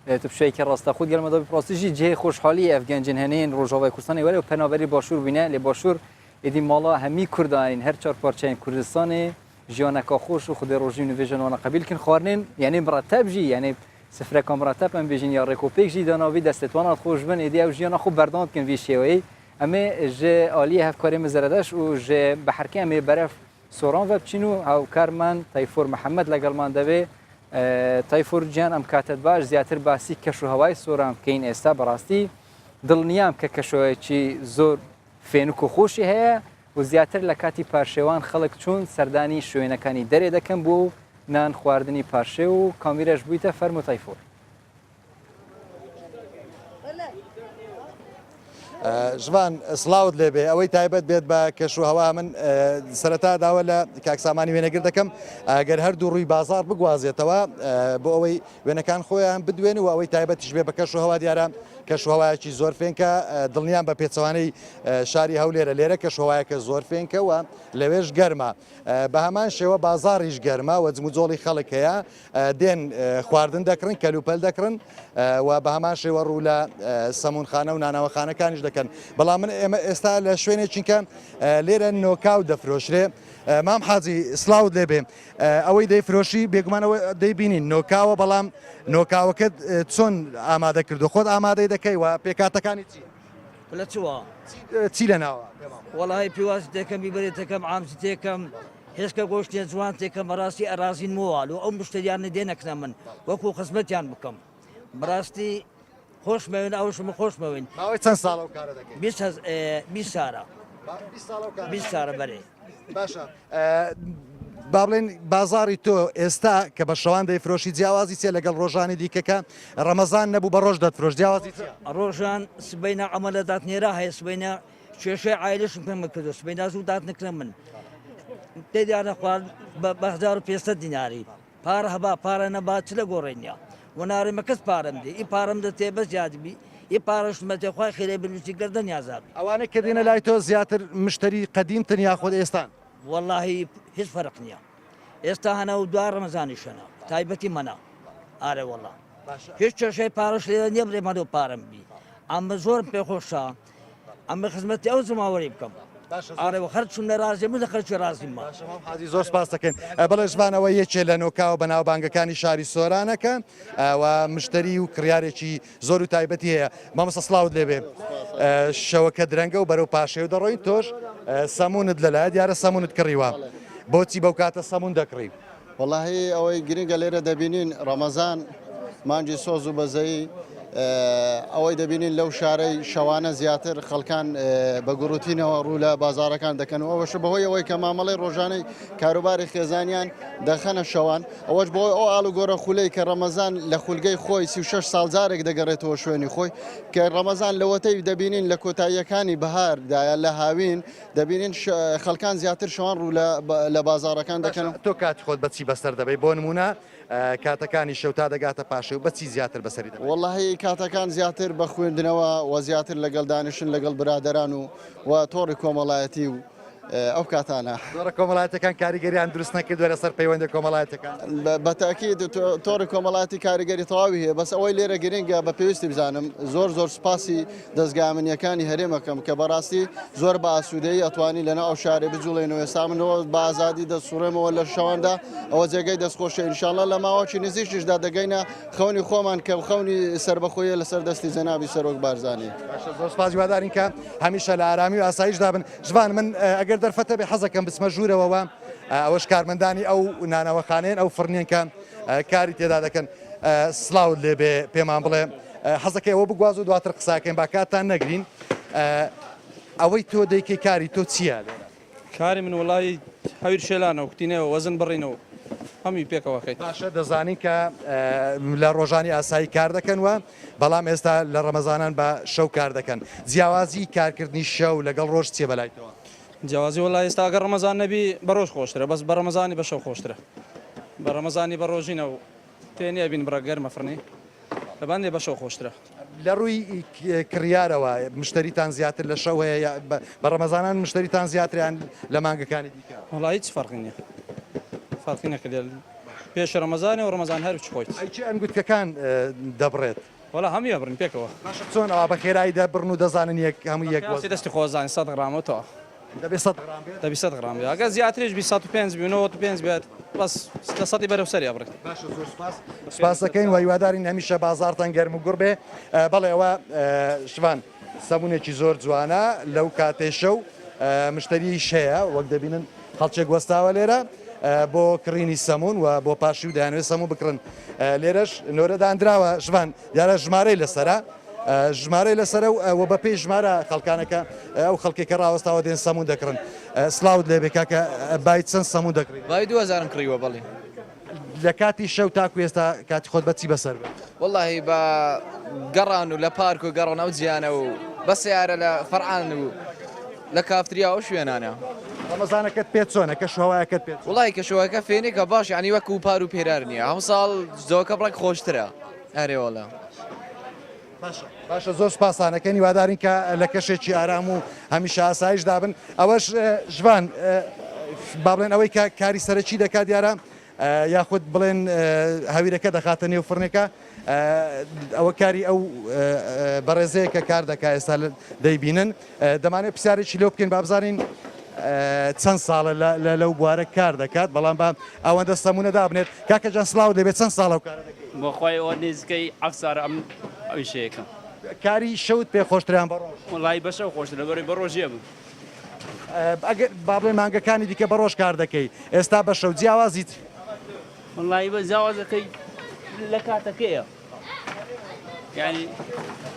تو شوی که راستا خود گلم داد پراستیجی جه خوشحالی اف گنجین هنین روجاوای کردستان ولی پناوری باشور بینه ل باشور ایدی مالا همی کردانین هر چهار پارچه کردستان جیانکا خوش و خود روجین ویژن و قبیل کن خارنین یعنی مرتب جی یعنی سفر کامراتب ام بیژین یا رکوپیک جی داناوی دستتوانات خوش بن ایدی او جیانا خوب بردام کن وی شوی اما جه عالی هفکاری مزردش و جه بحرکه امی برف سوران و بچینو هاو کارمن تایفور محمد لگل من دوی تایفور جان ام کاتد باش زیاتر باسی کشو هوای سوران کین استا براستی دڵنیام کە کەشۆیەکی زۆر فێنک و خۆشی هەیە و زیاتر لە کاتی پارشێوان خەڵک چوون سەردانی شوێنەکانی دەرێ دەکەم بۆ نان خواردنی پارشێ و کامیرەش بوویتە فەرمو تایفۆر. ژوان سلااوت لێبێ ئەوەی تایبەت بێت بە کەشوهەوا من سەرەتا داوە لە کاکسامانی وێنەگر دەکەم ئەگەر هەردوو ڕووی بازار بگوازێتەوە بۆ ئەوەی وێنەکان خۆیان بدوێن و ئەوەی تایبەتیش بێ بە کەشوهەوا دیارە کەشوهەوایەکی زۆر فێنکە دڵنیان بە پێچەوانەی شاری هەولێرە لێرە کەشوهەوایەکە زۆر فێنکەوە لەوێش گەرمە بە هەمان شێوە بازاڕیش گەرمە و جموجۆڵی خەڵک هەیە دێن خواردن دەکڕن کەلوپەل دەکڕن و بە هەمان شێوە ڕوو لە سەمونخانە و نانەوەخانەکانیش دەکەن بەڵام من ئێمە ئێستا لە شوێنێکینکە لێرە نۆکاو دەفرۆشرێ مام حاجی سلااوت لێبێ ئەوەی دەیفرۆشی بێگومانەوە دەیبینین نۆکاوە بەڵام نۆکاوەکەت چۆن ئامادە کردو خۆت ئامادەی دەکەی و پێکاتەکانی چی لە چوە چی لە ناوە وەڵی پیواز دەکەم بیبرێتەکەم ئامسی تێکەم هێشکە گۆشتێ جوان تێکە بەڕاستی ئەرازین مۆوال و ئەو مشتریانە دێنەکەە من وەکو خزمەتیان بکەم بەڕاستی خۆشمەوێن ئەوشم خۆشمەوێن ماوەی چەند ساڵە و کارە دەکەی 20 ساڵە 20 ساڵە بەرێ باشە با بڵێن بازاری تۆ ئێستا کە بە شەوان دەیفرۆشی جیاوازی چێ لەگەڵ ڕۆژانی دیکەکە ڕەمەزان نەبوو بە ڕۆژ دەتفرۆش جیاوازی ڕۆژان سبەینە ئەمەلە داتنێرا هەیە سبەینە کێشەی عیلشم پێمە کردو سبەینا زوو داتنەکرە من تێدیانە خوارد بە 1500 دیناری پارە هەبا پارە نەبا چ لە گۆڕێنیا وەناڕێمە کەس پارەم دێ ئی پارەم دەتێ بە زیادبی ئی پارەشمەتێخوای خێرێ بنووسی گەردە نیازابی ئەوانە کە دێنە لای تۆ زیاتر مشتری قەدیمتن یاخۆ ئێستان واللهی هیچ فەرق نییە ئێستا هەنە و دوای ڕەمەزانی شەنە تایبەتی منە ئارێ وەڵا هیچ کێشەی پارەش لێرە نییە بڵێ مەدە پارەم بی ئەمە زۆرم پێخۆشە ئەمە خزمەتی ئەو زماوەری بکەم ئارێەوە خەرچم لە رازێ من لە خەرچی رازیمە حاجی زۆر سپاس دەکەن بەڵێ ژمانەوە یەکێ لە نۆکاوە بەناوبانگەکانی شاری سۆرانەکە و مشتری و کڕیارێکی زۆر و تایبەتی هەیە مامۆستا سلااوت لێبێ شەوەکە درەنگە و بەرەو پاشێ و دەڕۆین تۆش سەمونت لەلایە دیارە سەمونت کڕیوە بۆچی بەو کاتە سەمون دەکڕی وەڵاهی ئەوەی گرنگە لێرە دەبینین ڕەمەزان مانجی سۆز و بەزەی ئەوەی دەبینین لەو شارەی شەوانە زیاتر خەڵکان بە گوروتینەوە ڕوو لە بازارەکان دەکەن و ئەوەش بەهۆی ئەوەی کە مامەڵی ڕۆژانەی کاروباری خێزانیان دەخەنە شەوان ئەوەش بۆی ئەو ئاڵ و گۆرە خولەی کە ڕەمەزان لە خولگەی خۆی 36 ساڵ جارێک دەگەڕێتەوە شوێنی خۆی کە ڕەمەزان لەوەتەی دەبینین لە کۆتاییەکانی بەهاردایە لە هاوین دەبینین خەڵکان زیاتر شەوان ڕوو لە بازارەکان دەکەن تۆ کات خۆت بەچی بەسەر دەبێت بۆ نمونە کاتەکانی شەوتا دەگاتە پاشێ و بەچی زیاتر بەسەری دەبێت وەڵاهی کاتەکان زیاتر بە خوێندنەوە و زیاتر لەگەڵ دانیشتن لەگەڵ برادەران و تۆڕی کۆمەڵایەتی و ئەو کاتانە زۆرە کۆمەڵایەتەکان کاریگەریان دروست نەکردووە لەسەر پەیوەندی کۆمەڵایەتەکان بەتاکید تۆڕی کۆمەڵاتی کاریگەری تەواوی هەیە بەس ئەوەی لێرە گرنگە بە پێویستی بزانم زۆر سوپاسی دەستگامنیەکانی هەرێمەکەم کە بەڕاستی زۆر بە ئاسوودەیی ئەتوانی لەناو ئەو شارێ بجوڵێنەوە ئێستا منەوە بە ئازادی دەسوڕێمەوە لە شەواندا ئەوە جێگەی دەستخۆشە ئینشاڵڵا لە ماوەکی نزیکیشدا دەگەینە خەونی خۆمان کە خەونی سربەخۆیە لەسەر دەستی جەنابی سەرۆک بارزانانی زۆر سپاس هیوادارین کە هەمیشە لە ئارامی و ئاسایشدا بن ژوان من ئەگەر دەرفەتە بێ حەزەکەم بچمە ژوورەوەوە ئەوەش کارمەندانی ئەو نانەوەخانەیەن ئەو فڕنیان کە کاری تێدا دەکەن سلااوت لێبێ پێمان بڵێ حەزەکەی ئەوە بگواز و دواتر قساکەین با کاتان نەگرین ئەوەی تۆ دەیکەی کاری تۆ چییە کاری من وڵی هەویر شێلانە و کوتینەوە وەزن بڕینەوە هەمی پێکەوەکەیت باشە دەزانین کە لە ڕۆژانی ئاسایی کار دەکەنوە بەڵام ئێستا لە ڕەمەزانان بە شەو کار دەکەن جیاوازی کارکردنی شەو لەگەڵ ڕۆژ چێ بەلایتەوە جیاوازی وڵی ئێستا ئەگەر ڕەمەزان نەبی بە ڕۆژ خۆشترە بەس بە ڕەمەزانی بە شەو خۆشترە بە ڕەمەزانی بە ڕۆژینە و تێنیە بین بڕە گەرمە فڕنی لەباندێ بە شەو خۆشترە لە ڕووی کڕیارەوە مشتریتان زیاتر لە شەو هەیە بە ڕەمەزانان مشتریتان زیاتریان لە مانگەکانی دیکە وڵی هیچ فەرقی نییە فەرقی نەکرد پێش ڕەمەزانێ و ڕەمەزان هەر بچ خۆیت چی ئەنگوتکەکان دەبڕێت وڵا هەمی ئەبرن پێکەوە چۆن ئەوە بە خێرایی دەبڕن و دەزانن یەک هەموو یەک دەستی خۆزانانی 100 گرامەوە دەبێت 100 گرام بێت دەبی 100 گرام بێت ئەگەر زیاتریش 25 بێت بێت بەس لە سەدی بەرەو سەری ئەبرێت باشە زۆر سپاس دەکەین و هیوادارین هەمیشە بازارتان گەرم و گوڕ بێ بەڵێ ئەوە شوان سەمونێکی زۆر جوانە لەو کاتێشە و مشتری شەیە وەک دەبینن خەڵچێک وەستاوە لێرە بۆ کڕینی سەمون و بۆ پاشی و دەیانوێت سەموو بکڕن لێرەش نۆرەدانراوە شوان یارە ژمارەی لەسرە ژمارەی لەسرە و بە پێی ژمارە خەڵکانەکە ئەو خەڵکێکە ڕاوەستاوە دێن سەمون دەکڕن سلااوت لێبێ کاکە بای چەند سەمون دەکڕین بای 2000 کڕیوە بەڵێ لە کاتی شەو تاکو ئێستا کاتی خۆت بەچی بەسەر بێت واللهی بە گەڕان و لە پارک و گەڕۆنە و جیانە و بە سیارە لە فەرعان و لە کافتریا و شوێنانە ڕەمەزانەکەت پێت چۆنە کە شوهەوایەکەت پێت وڵی کە شوەکە فێنێکە باش ینی وەکو و پار و پێرار نییە هەم ساڵ زۆکە بڕێک خۆشترە ئەرێوەڵە باشە زۆر سپاسانەکەن هیوادارین کە لە کەشێکی ئارام و هەمیشە ئاسایش دابن ئەوەش ژوان با بڵێن ئەوەی کە کاری سەرەکی دەکات دیارە یاخود بڵێن هەویرەکە دەخاتە نێو فڕنێکە ئەوە کاری ئەو بەڕێزەیە کە کار دەکات ئێستا دەیبینن دەمانێت پرسیارێکی لێو بکەین بابزانین چەند ساڵە لەو بوارە کار دەکات بەڵام بە ئەوەندە سەمونە دابنێت کاکە جان سلااو دەبێت چەند ساڵە و کار دەکەیت بۆ خۆی ئەوە نزیکەی ئەفسارە ئەم ئەویشەیەەکەم کاری شەوت پێ خۆشتریان بەڕۆژ وڵی بەشە خۆشترە بەڕێ بە ڕۆژیە بوو ئەگەر با بڵێن مانگەکانی دیکە بە ڕۆژ کار دەکەی ئێستا بە شەو جیاوازیت وڵی بە جیاوازەکەی لە کاتەکەیە یعنی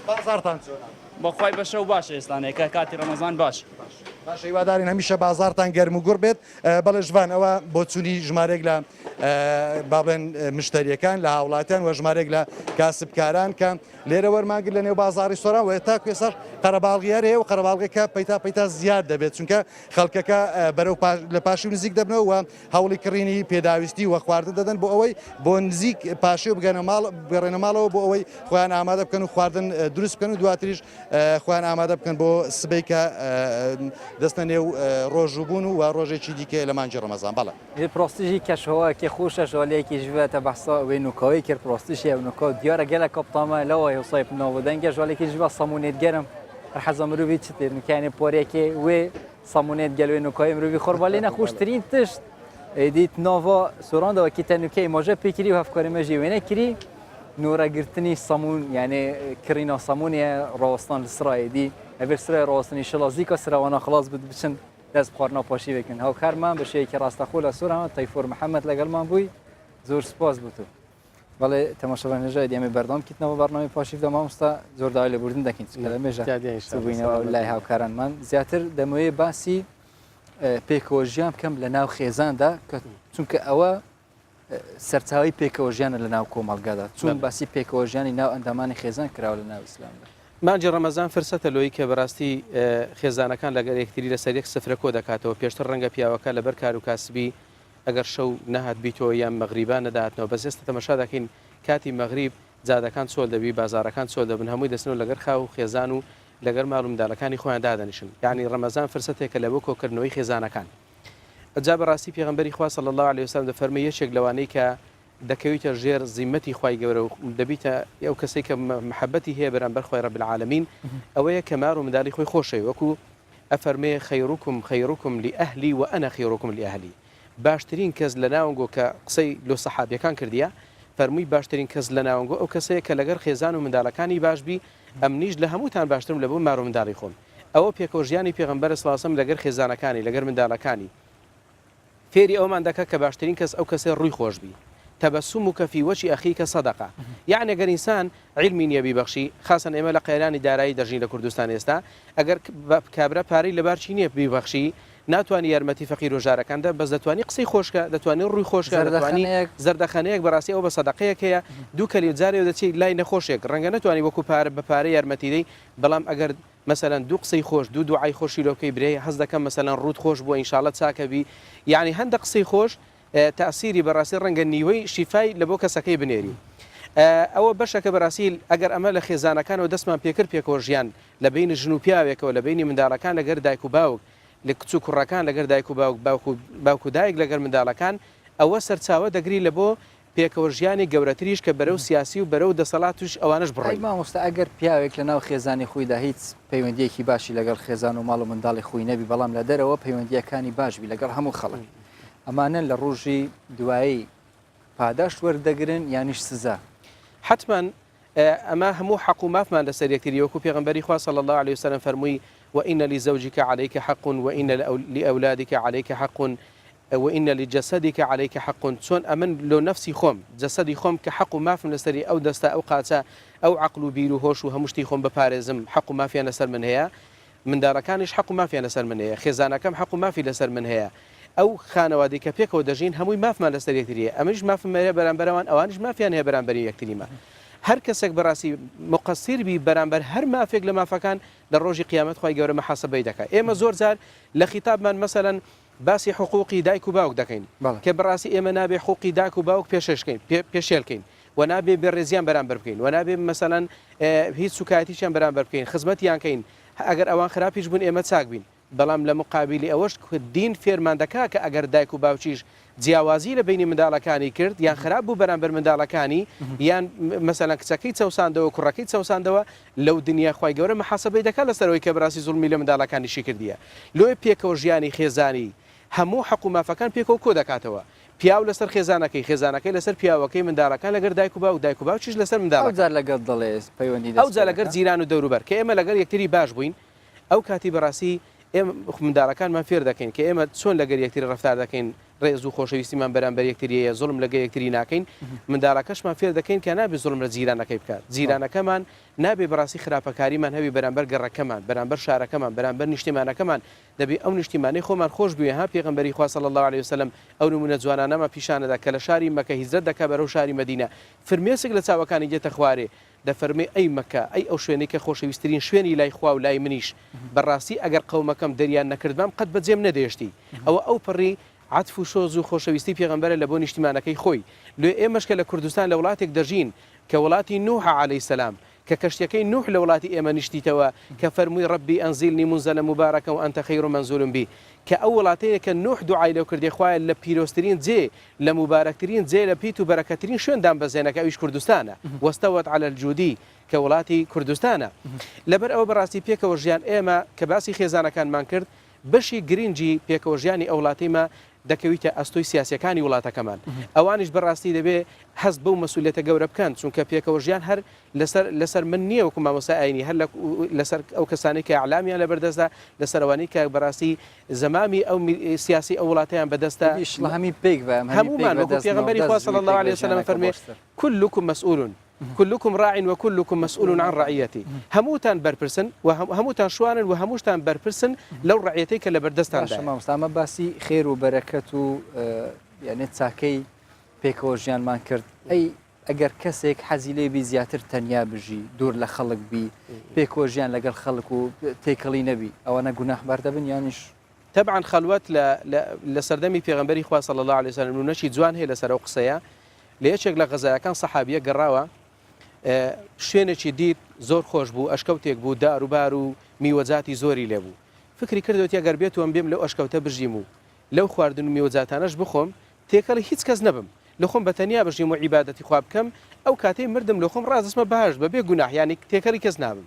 بازارتان چۆنە بەخوای بە شەو باشە ئێستانەیە کە کاتی ڕەمەزان باش باشە هیوادارین هەمیشە بازارتان گەرم و گوڕ بێت بەڵێ ژوان ئەوە بۆ چوونی ژمارێک لە با بڵێن مشتریەکان لە هاوڵاتیان و ژمارێک لە کاسبکاران کە لێرە وەرماگر لە نێو بازاری سۆران و تا کوێسەر قەرەباڵغیار هەیە و قەرەباڵغەکە پەیتا زیاد دەبێت چونکە خەڵکەکە بەرەو لە پاشی و نزیک دەبنەوە و هەوڵی کڕینی پێداویستی و خواردن دەدەن بۆ ئەوەی بۆ نزیک پاشی و بگەڕێنە ماڵەوە بۆ ئەوەی خۆیان ئامادە بکەن و خواردن دروست بکەن و دواتریش خۆیان ئامادە بکەن بۆ سبەی کە دەستە نێو ڕۆژوبوون و ڕۆژێکی دیکە لە مانجی ڕەمەزان بەڵێ پرۆستیژی کەشەوەکی خۆشە ژۆلەیەکی ژوێتە بەحسا ئەوەی نوکەوەی کرد پرۆستیشی ئەو نوکە دیارە گەلە کۆپتامە لەوە هێوسای بنەوە دەنگە ژۆلێکی ژوە سەمونێت گەرم حەزە مرۆڤی چ تێ نوکیانی پۆرێکی وێ سەمونێت گەلوێ نوکای مرۆڤی خۆربالێ نەخۆشترین تشت دیت ناڤە سۆڕاندەوە کیتە نوکەی مۆژە پێکری و هەفکۆرێمەژی وێنە کری نورەگرتنی سەمون یعنی کڕینە سەمونیە ڕاوەستان لە سرایدی ئەبێ سرای ڕاوەستنی شڵازیکە سراوانە خلاص بچن دەست بخواردنەوە پاشی بکەن هاوکارمان بە شەیەکی ڕاستەخۆ لە سوورەوە تەیفۆر محەممەد لەگەڵمان بووی زۆر سپاس بوو بەڵێ تەماشەبانێژای دیێمە بەردام کیتنەوە بەڕنامی پاشیف دە مامۆستا زۆر داوای لەبوردن دەکەین لە مێژە بووینەوە لای هاوکارانمان زیاتر دەمەوێت باسی پێکەوەژیان بکەم لە ناو خێزاندا کە چونکە ئەوە سەرچاوی پێکەوەژیانە لە ناو کۆمەڵگادا چون باسی پێکەوەژیانی ناو ئەندامانی خێزان کراوە لە ناو ئیسلامدا مانجی ڕەمەزان فرسەتە لۆی کە بەڕاستی خێزانەکان لەگەر یەکتری لەسەر یەک سفرە کۆ دەکاتەوە پێشتر ڕەنگە پیاوەکە لەبەر کار و کاسبی ئەگەر شەو نەهات بیتەوە یان مەغریبان نەداتنەوە بەس ئێستا تەمەشا دەکەین کاتی مەغریب جادەکان چۆل دەبی بازارەکان چۆل دەبن هەمووی دەستنەوە لەگەر خاو و خێزان و لەگەر ماڵ و منداڵەکانی خۆیان دادەنیشن یعنی ڕەمەزان فرسەتێکە لە بۆ کۆکردنەوەی خێزانەکان جا بەڕاستی پێغەمبەری خوا صلی الله علیه وسلم دەفەرمێ یەکێک لەوانەی کە دەکەویتە ژێر زیمەتی خوای گەورە و دەبیتە ئەو کەسێک کە محەبەتی هەیە بەرامبەر خوای رەب العالەمین ئەوەیە کە مار و منداڵی خۆی خۆشەوی وەکو ئەفەرمێ خەیڕوکم لئەهلی و ئەنا خەیڕوکم لئەهلی باشترین کەس لە ناوەنگۆ کە قسەی لۆ سەحابیەکان کردیە فەرمووی باشترین کەس لە ناوەنگۆ ئەو کەسەیە کە لەگەر خێزان و منداڵەکانی باشبی ئەم نیش لە هەمووتان باشترم لە بۆ مار و منداڵی خۆم ئەوە پێکەوەژیانی پێغەمبەر سڵاسەم لەگەر خێزانەکانی لەگەر منداڵەکانی فێری ئەومان دەکات کە باشترین کەس ئەو کەسێ ڕووی خۆشبی تبسمك في وجه أخيك صدقة يعني أجر إنسان علمي يبي بخشي خاصة إما لقيراني داري درجين لكردستان يستا أجر كابرا باري لبارشيني ببخشي ناتواني يرمتي فقير وجارة كان ده بس دتواني قصي خوشكا دتواني روي خوشكا دتواني زردخانيك براسي أو بصدقيك هي دوك اللي جاري ودتي لا ينخوشك رنجا نتواني وكو باري يرمتي دي بلام أجر مثلا دو قصي خوش دو دعاء خوشي لو كيبري حز كم مثلا رود خوش بو إن شاء الله تساكبي يعني هند قصي خوش تأثيري براسي رنجا نيوي شفاي لبوك سكي بنيري ئەوە بەشەکە بەڕاستی ئەگەر ئەمە لە خێزانەکانەوە دەستمان پێکرد پێکەوە ژیان لە بینی ژن و پیاوێکەوە لە بینی منداڵەکان لەگەر دایک و باوک لە کچ و کوڕەکان لەگەر دایک و باوک و دایک لەگەر منداڵەکان ئەوە سەرچاوە دەگری لە بۆ پێکەوە ژیانی گەورەتریش کە بەرەو سیاسی و بەرەو دەسەڵاتش ئەوانش بڕی مامۆستا ئەگەر پیاوێک لە ناو خێزانی خۆیدا هیچ پەیوەندیەکی باشی لەگەڵ خێزان و ماڵ و منداڵی خۆی نەبی بەڵام لە دەرەوە پەیوەندیەکانی باشبی لەگەڵ هەموو خەڵک ئەمانە لە ڕۆژی دوایی پاداش وەردەگرن یانیش سزا حتما ئەمە هەموو حەق و مافمان لە سەرەکتری وەکو پێغەمبەری خوا صلی الله عليه وسلم فەرمووی وإن لزوجك عليك حق وإن لأولادك عليك حق وإن لجسدك عليك حق چۆن ئەمن لۆ نفسی خۆم جەسەدی خۆم کە حەق و مافم لەسەری ئەو دەستا ئەو قاچە ئەو عەقڵ و بیر و هۆش و هەموو شتی خۆم بپارێزم حەق و مافیان لەسەر من هەیە منداڵەکانیش حەق و مافیان لەسەر من هەیە خێزانەکەم حەق و مافی لەسەر من هەیە ئەو خانەوادی کە پێکەوە دەژین هەمووی مافمان لەسەر یەکتریە ئەمەش مافم هەیە بەرامبەرەوان ئەوانش مافیان هەیە بەرامبەری یەکتریمە هەر کەسێک بەڕاستی مقصیر بی بەرامبەر هەر مافێک لە مافەکان لە ڕۆژی قیامەت خۆی گەورە مەحاسەبەی دەکات ئێمە زۆر جار لە خیتابمان مەسەلەن باسی حقوقی دایک و باوک دەکەین کە بەڕاستی ئێمە نابێ حقوقی دایک و باوک پێشێلکەین و نابێ بێڕێزیان بەرامبەر بکەین و نابێ مەسەلەن هیچ سوکایەتیشیان بەرامبەر بکەین خزمەتیان کەین ئەگەر ئەوان خراپیش بوون ئێمە چاک بین بەڵام لە مقابلی ئەوەش دین فێرمان دەکا کە ئەگەر دایک و باوکیش جیاوازی لە بینی منداڵەکانی کرد یان خراپ بوو بەرامبەر منداڵەکانی یان مەسەلەن کچەکەی چەساندەوە کوڕەکەی چەساندەوە لەو دنیا خی گەورە مەحاسەبەی دەکات لەسەرەوەی کە بەڕاستی زوڵمی لە منداڵەکانیشی کردیە لۆی پێکەوە ژیانی خێزانی هەموو حەق و مافەکان پێکەوە کۆ دەکاتەوە پیاو لەسەر خێزانەکەی لەسەر پیاوەکەی منداڵەکان لەگەر دایک و باوک و چیش لەسەر منداڵ جار لەگەڵ دەڵێ پەیوەندی ئەو جا لەگەر جیران و دەوروبەر کە ئێمە لەگەر یەکتری باش بووین ئەو کاتی بەڕاستی ئێمە منداڵەکانمان فێر دەکەین کە ئێمە چۆن لەگەر یەکتری ڕەفتار دەکەین ڕێز و خۆشەویستیمان بەرامبەر یەکتریە زوڵم لەگە یەکتری ناکەین منداڵەکەشمان فێر دەکەین کە نابێ زوڵم لە جیرانەکەی بکات جیرانەکەمان نابێ بەڕاستی خراپەکاریمان هەوی بەرامبەر گەڕەکەمان بەرامبەر شارەکەمان بەرامبەر نیشتیمانەکەمان دەبێ ئەو نیشتیمانەی خۆمان خۆش بوێ ها پێغەمبەری خوا صلی الله عليه وسلم ئەو نمونە جوانانەمە پیشانەدا کە لە شاری مەکە هیجرەت دەکا بەرەو شاری مەدینە فرمێسێک لە چاوەکانی دێتە خوارێ دەفەرمێ ئەی مەکە ئەی ئەو شوێنەی کە خۆشەویستترین شوێنی لای خوا و لای منیش بەڕاستی ئەگەر قەومەکەم دەریان نەکردبام قەت بەجێم نەدێشتی ئەو پەڕی عەتف و شۆز و خۆشەویستی پێغەمبەرە لە بۆ نیشتیمانەکەی خۆی لێ ئێمەش کە لە کوردستان لە وڵاتێک دەژین کە وڵاتی نوح عەلەیهی سەلام کە کەشتەکەی نوح لە وڵاتی ئێمە نیشتیتەوە کە فەرمووی ڕەبی ئەنزیلنی منزەلە مبارەکە و ئەنتە خەیر منزول بی کە ئەو وڵاتەیە کە نوح دوعای لەو کردی خوایە لە پیرۆستترین جێ لە مبارەکترین جێ لە پیت و بەرەکەترین شوێندان بەزێنەکە ئەویش کوردستانە وەستەوەت عەلە الجودی کە وڵاتی کوردستانە لەبەر ئەوە بەڕاستی پێکەوە ژیان ئێمە کە باسی خێزانەکانمان کرد بەشی گرنگی پێکەوە ژیانی ئەو وڵاتیمە دەکەویتە ئەستۆی سیاسەکانی وڵاتەکەمان ئەوانش بەڕاستی دەبێ حەز بەو مەسئولیەتە گەورە بکەن چونکە پێکەوە ژیان هەر لەسەر من نییە وەکو مامۆستا ئاینی هەر لەسەر ئەو کەسانی کە ئەعلامیان لەبەردەستدا لەسەرەوانی کە بەڕاستی زەمامی ئەو سیاسی ئەو وڵاتیان بەدەستە هەمی پێک هەمومان وەکو پێغەمبەری خوا صلی الله عليه وسلم فەرمێ كلكم مسؤول كلكم راع وكلكم مسؤول عن رعيته هموتان برپرسن و هموتان شوانن و هموشتان برپرسن لو رعيتي کە لە بەردەستان ئەمە باسی خێر و بەرەکەت و یعنی چاکەی پێکەوە ژیانمان کرد ئەی ئەگەر کەسێک حەزی لێبی زیاتر تەنیا بژی دوور لە خەڵک بی پێکەوە ژیان لەگەڵ خەڵک و تێکەڵی نەبی ئەوانە گوناحبار دەبن یانیش طبعا خەلوەت لە سەردەمی پێغەمبەری خوا صلی الله عليه وسلم نونەشی جوان هەیە لەسەر ئەو قسەیە لە یەکێک لە غەزایەکان سەحابیە گەڕاوە شوێنێکی دیت زۆر خۆش بوو ئەشکەوتێک بوو داروبار و میوەجاتی زۆری لێبوو فکری کردوێت ئەگەر بێتوەم بێم لەو ئەشکەوتە بژیم و لەو خواردن و میوەجاتانەش بخۆم تێکەڵی هیچ کەس نەبم لە خۆم بەتەنیا بژیم و عیبادەتی خوا بکەم ئەو کاتەی مردم لە خۆم ڕازسمە بەهەشت بەبێ گوناح یانی تێکەڵی کەس نابم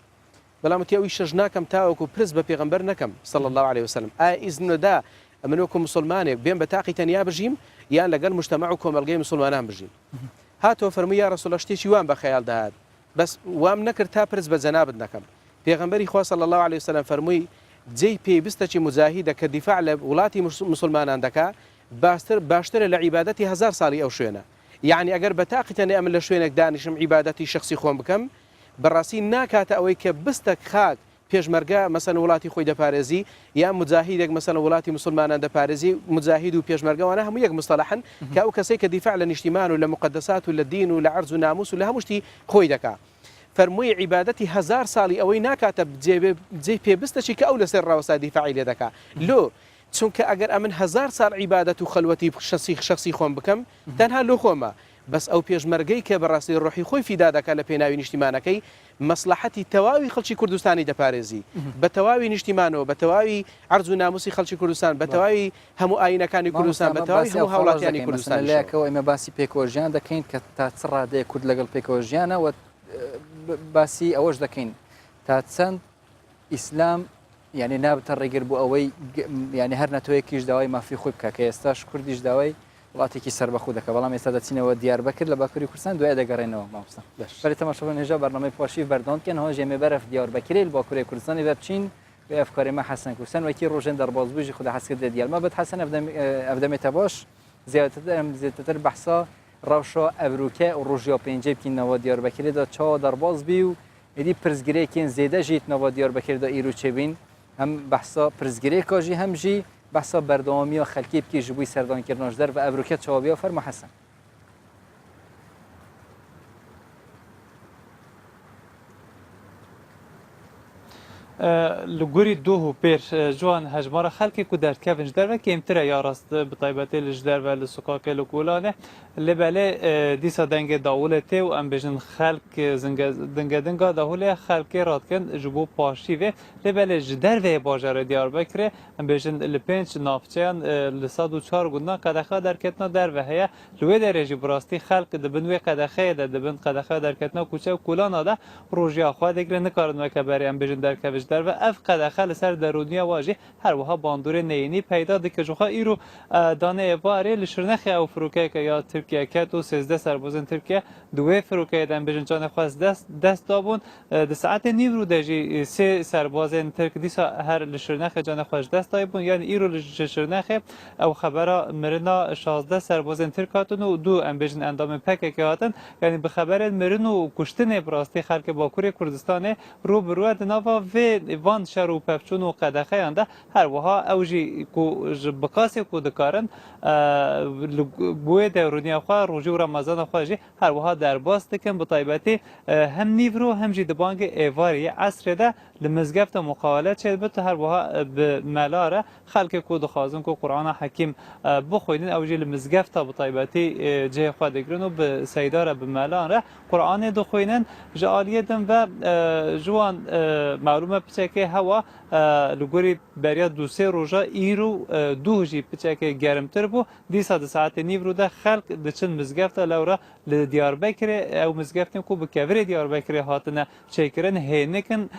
بەڵام ئەوی شەژ ناکەم تاوەکو پرس بە پێغەمبەر نەکەم صلی الله عليه وسلم ئایا ئیزنەدا ئەمن وەکو مسلمانێک بێم بە تاقی تەنیا بژیم یان لەگەڵ مجتەمع و کۆمەلگەی مسلمانان بژیم هاتەوە فەرمووی یا ڕەسوڵ شتێکی وان بە خەیاڵ داهات بەس وام نەکرد تا پرس بە جەنابت نەکەم پێغەمبەری خوا صلی الله عليه وسلم فەرمووی جێی پێویستەی مجاهیدە کە دیفاع لە وڵاتی مسلمانان دەکا باشترە لە عیبادەتی 1000 ساڵی ئەو شوێنە یعنی ئەگەر بە تاقی تەنێ ئەمن لە شوێنێک دانیشم عیبادەتی شخصی خۆم بکەم بەڕاستی ناکاتە ئەوەی کە بستە خاک پێشمەرگە مەسەن وڵاتی خۆی دەپارێزی یان مجاهیدێک مەسەن وڵاتی مسلمانان دەپارێزی مجاهید و پێشمەرگەوانە هەموو یەک مستەلاحن کە ئەو کەسێک کە دیفاع لە نیشتیمان و لە مقدسات و لە دین و لە عەرز و ناموس و لە هەمووشتی خۆی دەکا فەرمووی عیبادەتی 1000 ساڵی ئەوەی ناکاتە جێ پێبستەی کە ئەو لەسەر ڕاوەسا دیفاعی لێ دەکا لۆ چونکە ئەگەر ئەمن 1000 ساڵ عیبادەت و خەلوەتی شخصی خۆم بکەم تەنها لۆ خۆمە بەس ئەو پێشمەرگەی کە بەڕاستی ڕۆحی خۆی فیدا دەکات لە پێناوی نیشتیمانەکەی مەسلحەتی تەواوی خەڵکی کوردستانی دەپارێزی بە تەواوی نیشتیمانەوە بە تەواوی عەرز و ناموسی خەڵکی کوردستان بە تەواوی هەموو ئاینەکانی کوردستان بە تەواوی هەموو هاوڵاتیانی کوردستان لەکەوە ئێمە باسی پێکۆژیان دەکەین کە تا چ ڕادەیە کورد لەگەڵ پێکۆژیانەوە باسی ئەوەش دەکەین تا چەند ئیسلام یعنی نابتە ڕێگر بوو ئەوەی یعنی هەر نەتۆیەکیش داوای مافی خۆی بکە کە ئێستاش کوردیش داوای وڵاتێکی سەربەخۆ دەکە بەڵام ئێستا دەچینەوە دیاربەکر لە باکووری کوردستان دوای دەگەڕێنەوە مامۆستا بەری تەماشاکاران هێژا بەرنامەی پاشی بەردەوامکەن هەوە ژێمێ بەرەف دیاربەکرێ لە باکووری کوردستانی بە بچین بە ئەفکارێمە حەسەن کوردستان وەکی ڕۆژێن دەربازبووژی خوددا حەز کرد دیارمە بەت حەسەن ئەفدەمێتە باش زیاتر بەحسا ڕەوشە ئەڤروکە و ڕۆژیا پێنجێ بکینەوە دیاربەکرێدا چاوە دەرباز بی و ئیدی پرزگرێکێن زێدە ژیتنەوە دیاربەکرێدا ئیرو چێبین هەم بەحسا پرزگرێکاژی هەمژی بەسا بەردەوامی و خەلکی بکی ji بووی سەردانکردنەوەش دەر بە ئەڤروکە چاوابیە و فەرمە حەسەن li gorî doh û pêr ji wan hejmara xelkê ku derdkevin ji derve kêmtir e ya rast bi taybetê li ji derve li sokakê li kolanê li belê dîsa dengê dawûlê tê û em bêjin xelk dinga dahûlê xelkê radkin ji bo paşî vê li belê ji derveyê bajarê Diyarbekirê em bêjin li pênc navçeyan li sad û çar gundan qedexa derketina derve heye li wê derê jî bi rastî xelk dibin wê qedexeyê de dibin qedexa derketina kûçe kulana de rojiya xwe digirin nikarin weke berê em bêjin derkevij derve ev qedexe li ser derûniya wa jî her wiha bandorê neyînî peyda dike ji xwe îro daneyê barê li şirnexê ew firokeyeke ya Tirkiye ket û sêzdeh serbozên Tirkiye di wê firokeyê de em bêjin canê xwe dest dabûn di saetê nîvrû de jî sê serbazên Tirk dîsa her li şirnexê canê xwe ji dest dayibûn yani îro li şirnexê ew xebera mirina 16 serbozên Tirk hatin û du em bêjin endamên PKK hatin yani bi xeberên mirin û kuştinê bi rastî xelkê Bakurê Kurdistanê rû bi rû di nava vê van şer û pevçûn û qedexeyan de her wiha ew jî ku ji bikasê ku dikarin bu wê derûniya xwe rojî û remezana xwe jî her wiha derbas dikin bi taybetî hem nîvro hem jî di bangê êvariyê esrê de li mizgefta muqawelet çêdibit her wiha bi melara xelkê ku dixwazin ku Qur'ana hekîm bixwînin ew jî li mizgefta bi taybetî cihê xwe digirin û bi seydara bi melan re Qur'anê dixwînin ji aliyê din ve ji wan malûme piçekê hewa li gorî beriya du sê roja îro duh jî piçekê germtir bû dîsa di saetê nîvrû de xelk diçin mizgefta lewra li Diyarbekirê ew mizgeftên ku bi kevirê Diyarbekirê hatine çêkirin hênikin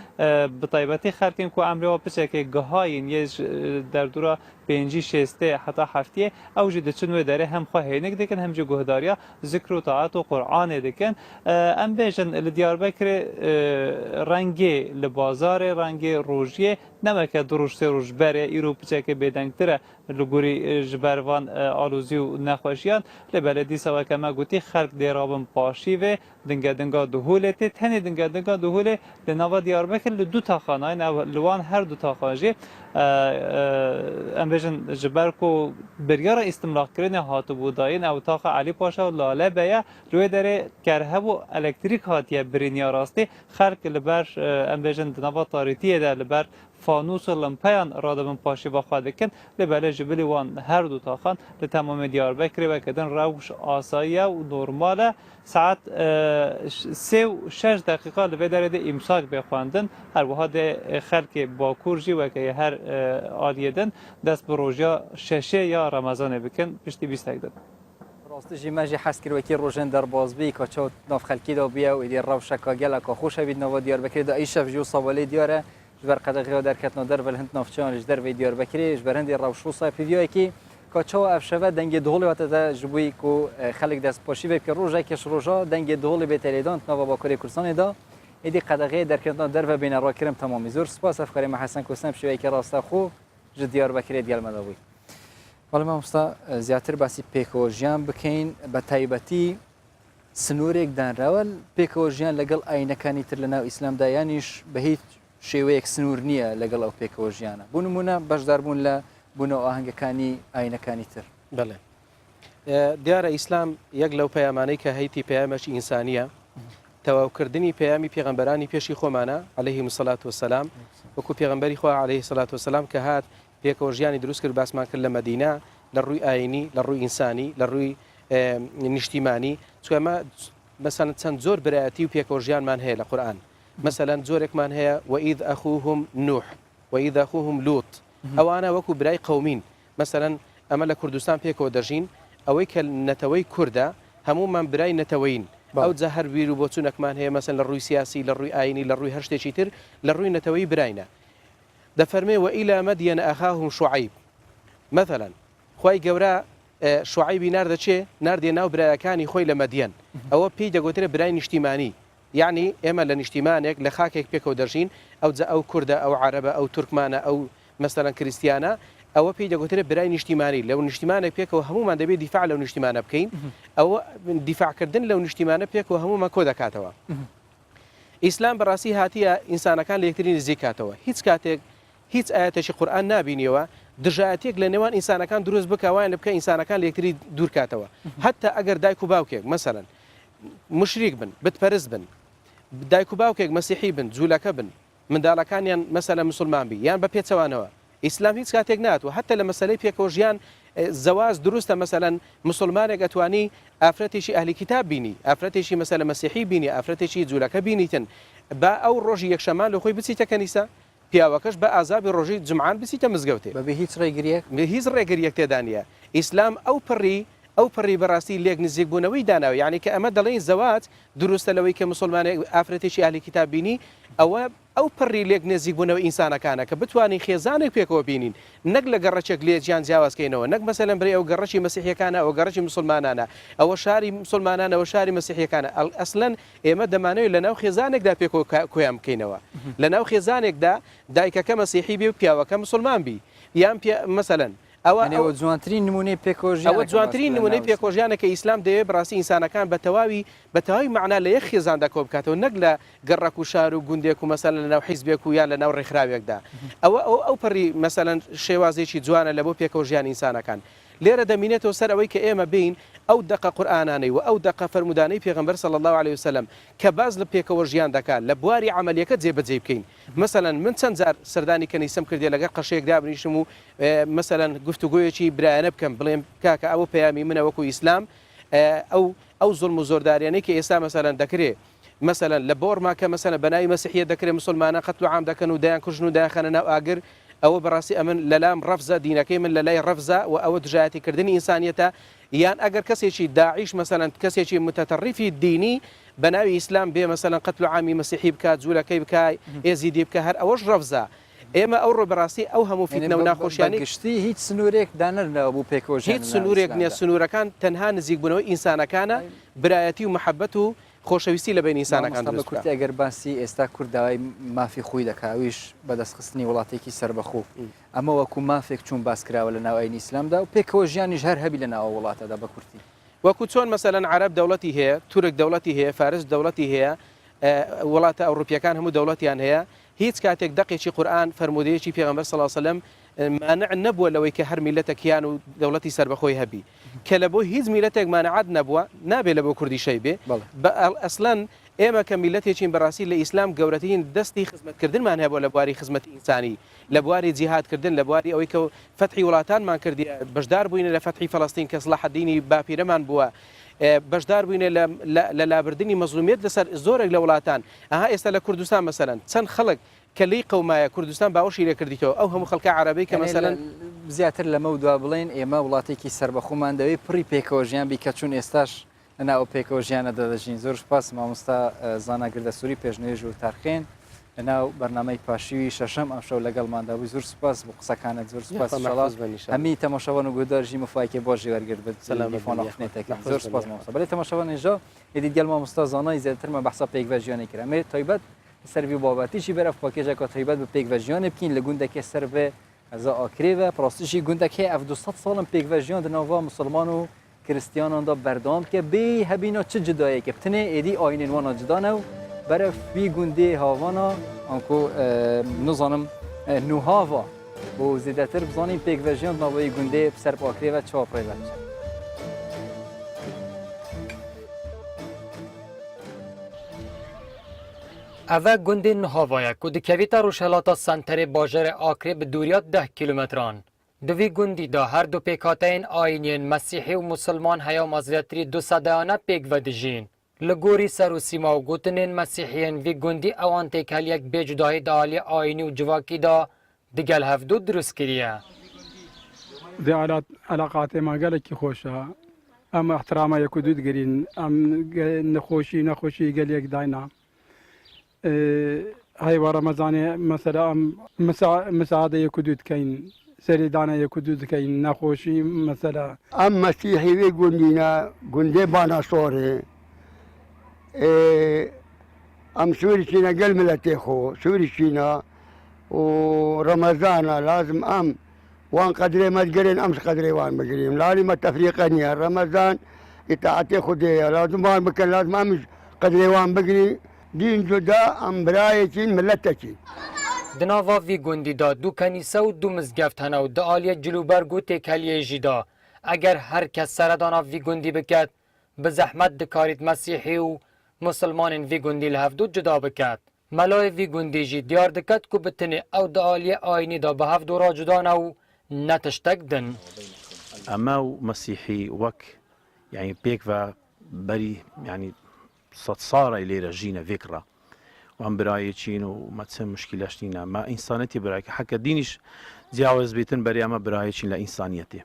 bi taybetî xelkên ku emrê wa piçekê gihayîn yê derdora pêncî şêstê heta heftiyê ew jî diçin wê derê hem xwe hênik dikin hem jî guhdariya zikr û taat û Qur'anê dikin em bêjin li Diyarbekirê rengê li bazarê rengê rojiyê nemeke du roj sê roj berê îro piçekê bêdengtir e li gorî ji ber van alozî û nexweşiyan li belê dîsa weke me gotî xelk dê rabin paşî vê dinge dihûlê tê tenê dinge dihûlê li nava Diyarbekir li du taxanayên ew li wan her du taxan jî em bêjin ji ber ku biryara îstimrakirinê hatibû dayîn ew taxa Elî Paşa û Lale Beye li wê derê kerhev û elektrîk hatiye birîniya rastî xelk li ber em bêjin di nava tarîtiyê de li ber fanûs û limpeyan radibin paşîva xwe dikin li belê ji bilî wan her du taxan li temamê Diyarbekirê vekedin rewş asayiye û normal e saet sê û şeş deqîqa li vê derê de îmsak bê xwendin her wiha dê xelkê Bakur jî wekeye her aliyê din dest bi roja şeşê ya Remezanê bikin piştî bîstek din. Rastî jî me jî hez kir wekî rojên derbazbî ka çaw nav xelkî da biye û êdî rewşeka geleka xweş e bî nava Diyarbekirê de îşev jî sawalê diyar e ji ber qedexeya derketina derve li hind navçeyan ji dervê Diyarbekirê ji ber hindê rewşûsa pîviyayekî ka çawa ev şeve dengê diholê hate de ji bo ku xelek destpaşî vê bike rojekê roja dengê diholê bê telêdan nava Bakurê Kurdistanê da êdî qedexeyê derketina derve bêne rakirim temamî zor spas ev karê me Hesen Kosten şiveyekî rasta xwe ji Diyarbekirê diyar me da bûy. Valla mamosta ziyatır basî pêkîjiyan bikeyin bi taybetî sinûrek dan rewel pêkîjiyan legal aynekanî tir li nav îslamda yanîş bi hîç şêweyek sinûr niye legal ew pêkîjiyana. Bu nimûne beşdarbûn le bûna ahengekanî aynekanî tir. Belê. Diyara İslam yek lew peyamanî ke heytî peyameş însaniye tewawkirdinî peyamî pêxemberanî pêşî xomana aleyhimussalatu vesselam wekû pêxemberî xwe aleyhissalatu vesselam ke hat pêkîjiyanî drûst kir basman kir li Medîne li rûyê ayînî li rûyê însanî li rûyê niştîmanî چکەمە مثلا چەند زۆر برایەتی و پێکەوەژیانمان هەیە لە قورآن مثلا زۆرێکمان هەیە وئید ئەخوهم نوح وئید ئەخوهم لوط ئەوانە وەکو برای قەومین مثلا ئەمە لە کوردستان پێکەوە دەژین ئەوەی کە نەتەوەی کووردە هەمومان برای نەتەوەین ئەو جا هەر بیر و بۆچوونەکمان هەیە مەسەن لە ڕووی سیاسی لە ڕووی ئاینی لە ڕووی هەر شتێکی تر لە ڕووی نەتەوەی براینە دەفەرمێ وئیلا مەدیەن ئەخاهم شوعیب مثلا خوای گەورە شوعیبی ناردە چێ ناردێ ناو برایەکانی خۆی لە مەدیەن ئەوە پێی دەگوترێ برای نیشتیمانی یعنی ئێمە لە نیشتیمانێک لە خاکێک پێکەوە دەژین ئەو جا ئەو کووردە ئەو عەرەبە ئەو تورکمانە ئەو مەسەلەن کریستیانە ئەوە پێی دەگوترێ برای نیشتیمانی لەو نیشتیمانێک پێکەوە هەمومان دەبێت دیفاع لەو نیشتیمانە بکەین ئەوە دیفاعکردن لەو نیشتیمانە پێکەوە هەمومان کۆ دەکاتەوە ئیسلام بەڕاستی هاتیە ئینسانەکان لە یەکتری نزیک کاتەوە هیچ کاتێک هیچ ئاەتێکی قورئان نابینیەوە دژایەتێک لە نێوان ئینسانەکان دروست بکەوایان لە بکە ئینسانەکان لە یەکتری دوور کاتەوە هەتا ئەگەر دایک و باوکێک مەسەلەن مشریک بن بتپەرست بن دایک و باوکێک مەسیحی بن جوولەکە بن منداڵەکانیان مەسەلە مسلمان بی یان بە پێچەوانەوە ئیسلام هیچ کاتێک ناتوە هەتا لە مەسەلەی پێکەوە ژیان زەواز دروستە مەسەلەن مسلمانێک ئەتوانی ئافرەتێکی ئەهلی کتاب بینی ئافرەتێکی مەسەلە مەسیحی بینی ئافرەتێکی جوولەکە بینیتن با ئەو ڕۆژی یەکشەمان لە خۆی بچیتە کەنیسە پیاوەکەش بە ئازابی ڕۆژی جمعان بچیتە مزگەوتێ بەبێ هیچ ڕێگریەک هیچ ڕێگریەک تێدا نیە ئیسلام ئەو پڕی بەڕاستی لێک نزیک بوونەوەی داناوە یعنی کە ئەمە دەڵێن زەواج دروستە لەوەی کە مسلمانێک ئافرەتێکی ئاهلی کتاب بینی ئەو پڕی لێک نزیک بوونەوە ئینسانەکانە کە بتوانین خێزانێک پێکەوە بینین نەک لە گەڕەچێک لێجیان جیاوازکەینەوە نەک مەسەلەن بڕێ ئەو گەڕەشی مەسیحیەکانە ئەو گەڕەشی مسلمانانە ئەوە شاری مسلمانانەوە شاری مەسیحیەکانە ئەسلەن ئێمە دەمانەوێت لە ناو خێزانێکدا پێکەوە کۆیان بکەینەوە لە ناو خێزانێکدا دایکەکە مەسیحی بێ و پیاوەکە مسلمان بی یان مەسەلەن ئەوە جوانترین نمونەی پێکۆژیان ئەوە جوانترین نمونەی پێکۆژیانە کە ئیسلام دەوێت بەڕاستی ئینسانەکان بە تەواوی معنا لە یەک خێزاندا کۆ بکاتەوە نەک لە گەڕەک و شار و گوندێک و مەسەلەن لە ناو حیزبێک و یان لە ناو ڕێکخراوێکدا ئەو پەڕی مەسەلەن شێوازێکی جوانە لە بۆ پێکەوەژیان ئینسانەکان لێرە دەمینێتەوە سەر ئەوەی کە ئێمە بین ئەو دقە قورئانانەی و ئەو دقە فەرمودانەی پێغەمبەر صلی الله عليه وسلم کە باز لە پێکەوەژیان دەکات لە بواری عملیەکە جێبەجێ بکەین مەسەلەن من چەند جار سەردانی کەنیسەم کردێ لەگەڵ قەشەیەکدا بنیشم و مەسەلەن گفتوگۆیەکی برایانە بکەم بڵێم کاکە ئەوە پەیامی منە وەکو ئیسلام ئەو زوڵم و زۆرداریانەی کە ئێستا مەسەلەن دەکرێت مەسەلەن لە بۆڕما کە مەسەلەن بەناوی مەسیحیە دەکرێت مسلمانە قەتڵ و عام دەکەن و دایان کوژن و دایان خەنە ناو ئاگر ئەوە بەڕاستی ئەمن لەلام ڕەفزە دینەکەی من لە لای ڕەفزە و ئەوە دژایەتیکردنی ئینسانیەتە یان ئەگەر کەسێکی داعیش مەسەلەن کەسێکی متەتەڕیفی دینی بەناوی ئیسلام بێ مەسەلەن قەتڵ و عامی مەسیحی بکات جوولەکەی بکای ئێزیدی بکە هەر ئەوەش ڕەفزە ئێمە ئەو ڕۆ بەڕاستی ئەو هەموو فیتنە و ناخۆشیانی گشتی هیچ سنوورێک دانەرنەوە بوو پێکۆژیان هیچ سنوورێک نییە سنوورەکان تەنها نزیک بوونەوەی ئینسانەکانە برایەتی و محەبەت و خۆشەویستی لە بین ئینسانەکان بە کورتی ئەگەر باسی ئێستا کورداوای مافی خۆی دەکاویش بەدەستخستنی وڵاتێکی سربەخۆ ئەمە وەکو مافێک چوون باسکراوە لە ناو ئاینی ئیسلامدا و پێکەوە ژیانیش هەر هەبی لە ناوە وڵاتەدا بە کورتی وەکو چۆن مەسەلەن عەرەب دەوڵەتی هەیە تورک دەوڵەتی هەیە فارس دەوڵەتی هەیە وڵاتە ئەوروپیەکان هەموو دەوڵەتیان هەیە هیچ کاتێک دەقێکی قورئان فەرمودەیەکی پێغەمبەر صلی الله علیه وسلم مانع نەبووە لەوەی کە هەر میلەتێکیان و دەوڵەتی سربەخۆی هەبی کە لە بۆ هیچ میلەتێک مانعات نەبووە نابێت لە بۆ کوردی شەی بێ ئەسڵەن ئێمە کە میلەتێکین بەڕاستی لە ئیسلام گەورەترین دەستی خزمەتکردنمان هەیە بۆ لە بواری خزمەتی ئینسانی لە بواری جیهادکردن لە بواری ئەوەی کە فەتحی وڵاتانمان کردی بەشدار بووینە لە فەتحی فەڵەستین کە سڵاح الدینی باپیرەمان بووە بەشدار بووینە لە لابردنی مەزلومیت لەسەر زۆرێک لە وڵاتان ئەها ئێستا لە کوردستان مەسەلەن چەند خەڵک کە لی قەومایە کوردستان باوەشی لێ کردیتەوە ئەو هەموو خەڵکە عەرەبی کە مەسەلەن زیاتر لەمە و دوا بڵێن ئێمە وڵاتێکی سربەخۆمان دەوێت پڕی پێکەوە ژیان بی کە چوون ئێستاش لەناو پێکەوە ژیانە دەدەژین زۆر سپاس مامۆستا زاناگردە سووری پێشنێژ و تارخێن لەناو بەرنامەی پاشیوی شەشەم ئەم شەو لەگەڵماندا بووی زۆر سپاس بۆ قسەکانت زۆر سپاس هەمی تەماشاوان و گودارژی مفایکێ بۆژی وەرگرت بەسەلامفۆنێتێکی زۆر سپاس مامۆستا بەڵێ تەماشاوان ێژە ێدی دیال مامۆستا زانای زیاترمە بەحسا پێکەوە ژیانی کرد ئەمێ تایبەت سەروی بابەتیشی بەرەف پاکێژە کە تایبەت بە پێکەوە ژیانە بکەین لە گوندێکی سەر بێ ئەزا ئاکرێوە پڕاستیشی گوندەکەی ئەف 200 ساڵم پێکەوە ژیان دناوا مسلمان و کریستیاناندا بەردەوام کە بێ هەبینا چ جدایەکە بتنێ ئێدی ئاینên wana cidane و beref vî gundê havana anku nizanim nûhava û zêdetir bizanîn pêkvejiyan navayê gundê ser pakirê ve çaprê ve Ev gundên nihavaya ku dikevîta rûşhelata senterê bajarê Akrê bi dûriya 10 kîlometran. دوی گوندی دا هر دو پیکاتین آینین مسیحی و مسلمان هیا مزرتری دو صدایانه پیک و دجین. لگوری سر و سیما و گوتنین مسیحیین وی گوندی اوان تکل یک بجداهی دا آلی آینی و جواکی دا دگل هفدو درست کریه. دی علاقات ما گلکی خوشه. ام احترام یک حدود گرین. ام نخوشی گل یک داینا. هاي ورمضان مثلا مساعدة يكدود كاين سريدانا يكدود كاين نخوشي مثلا مسيحي وي قندينا قندي بانا صوري سوري شينا قل ملتيخو سوري شينا ورمضان لازم وان قدري ما تقرين امس قدري وان بقرين لالي ما تفريقني رمضان اتعاتي خدي لازم وان بكن لازم امس قدري وان بقري دین جدا امبرایتین ملتکی. دناوا وی گوندی دا دو کنیسه و دو مزگفت هنه و دا آلیه جلوبرگ و تکلیه جیدا. اگر هر کس سردانا وی گوندی بکد به زحمت دکارید مسیحی و مسلمان وی گوندی لحفدو جدا بکد. ملای وی گوندی جی دیار دکد که بتنه او دا آلیه آینی دا به هفدو را جدا نو نتشتک دن. اما و مسیحی وک یعنی پیک و بری یعنی صار إلى رجينا فكرة وهم براي تشين وما تسمى مشكلة شتينا ما إنسانيتي براي حكى دينش جاوز بيتن بري أما براي تشين لإنسانيتي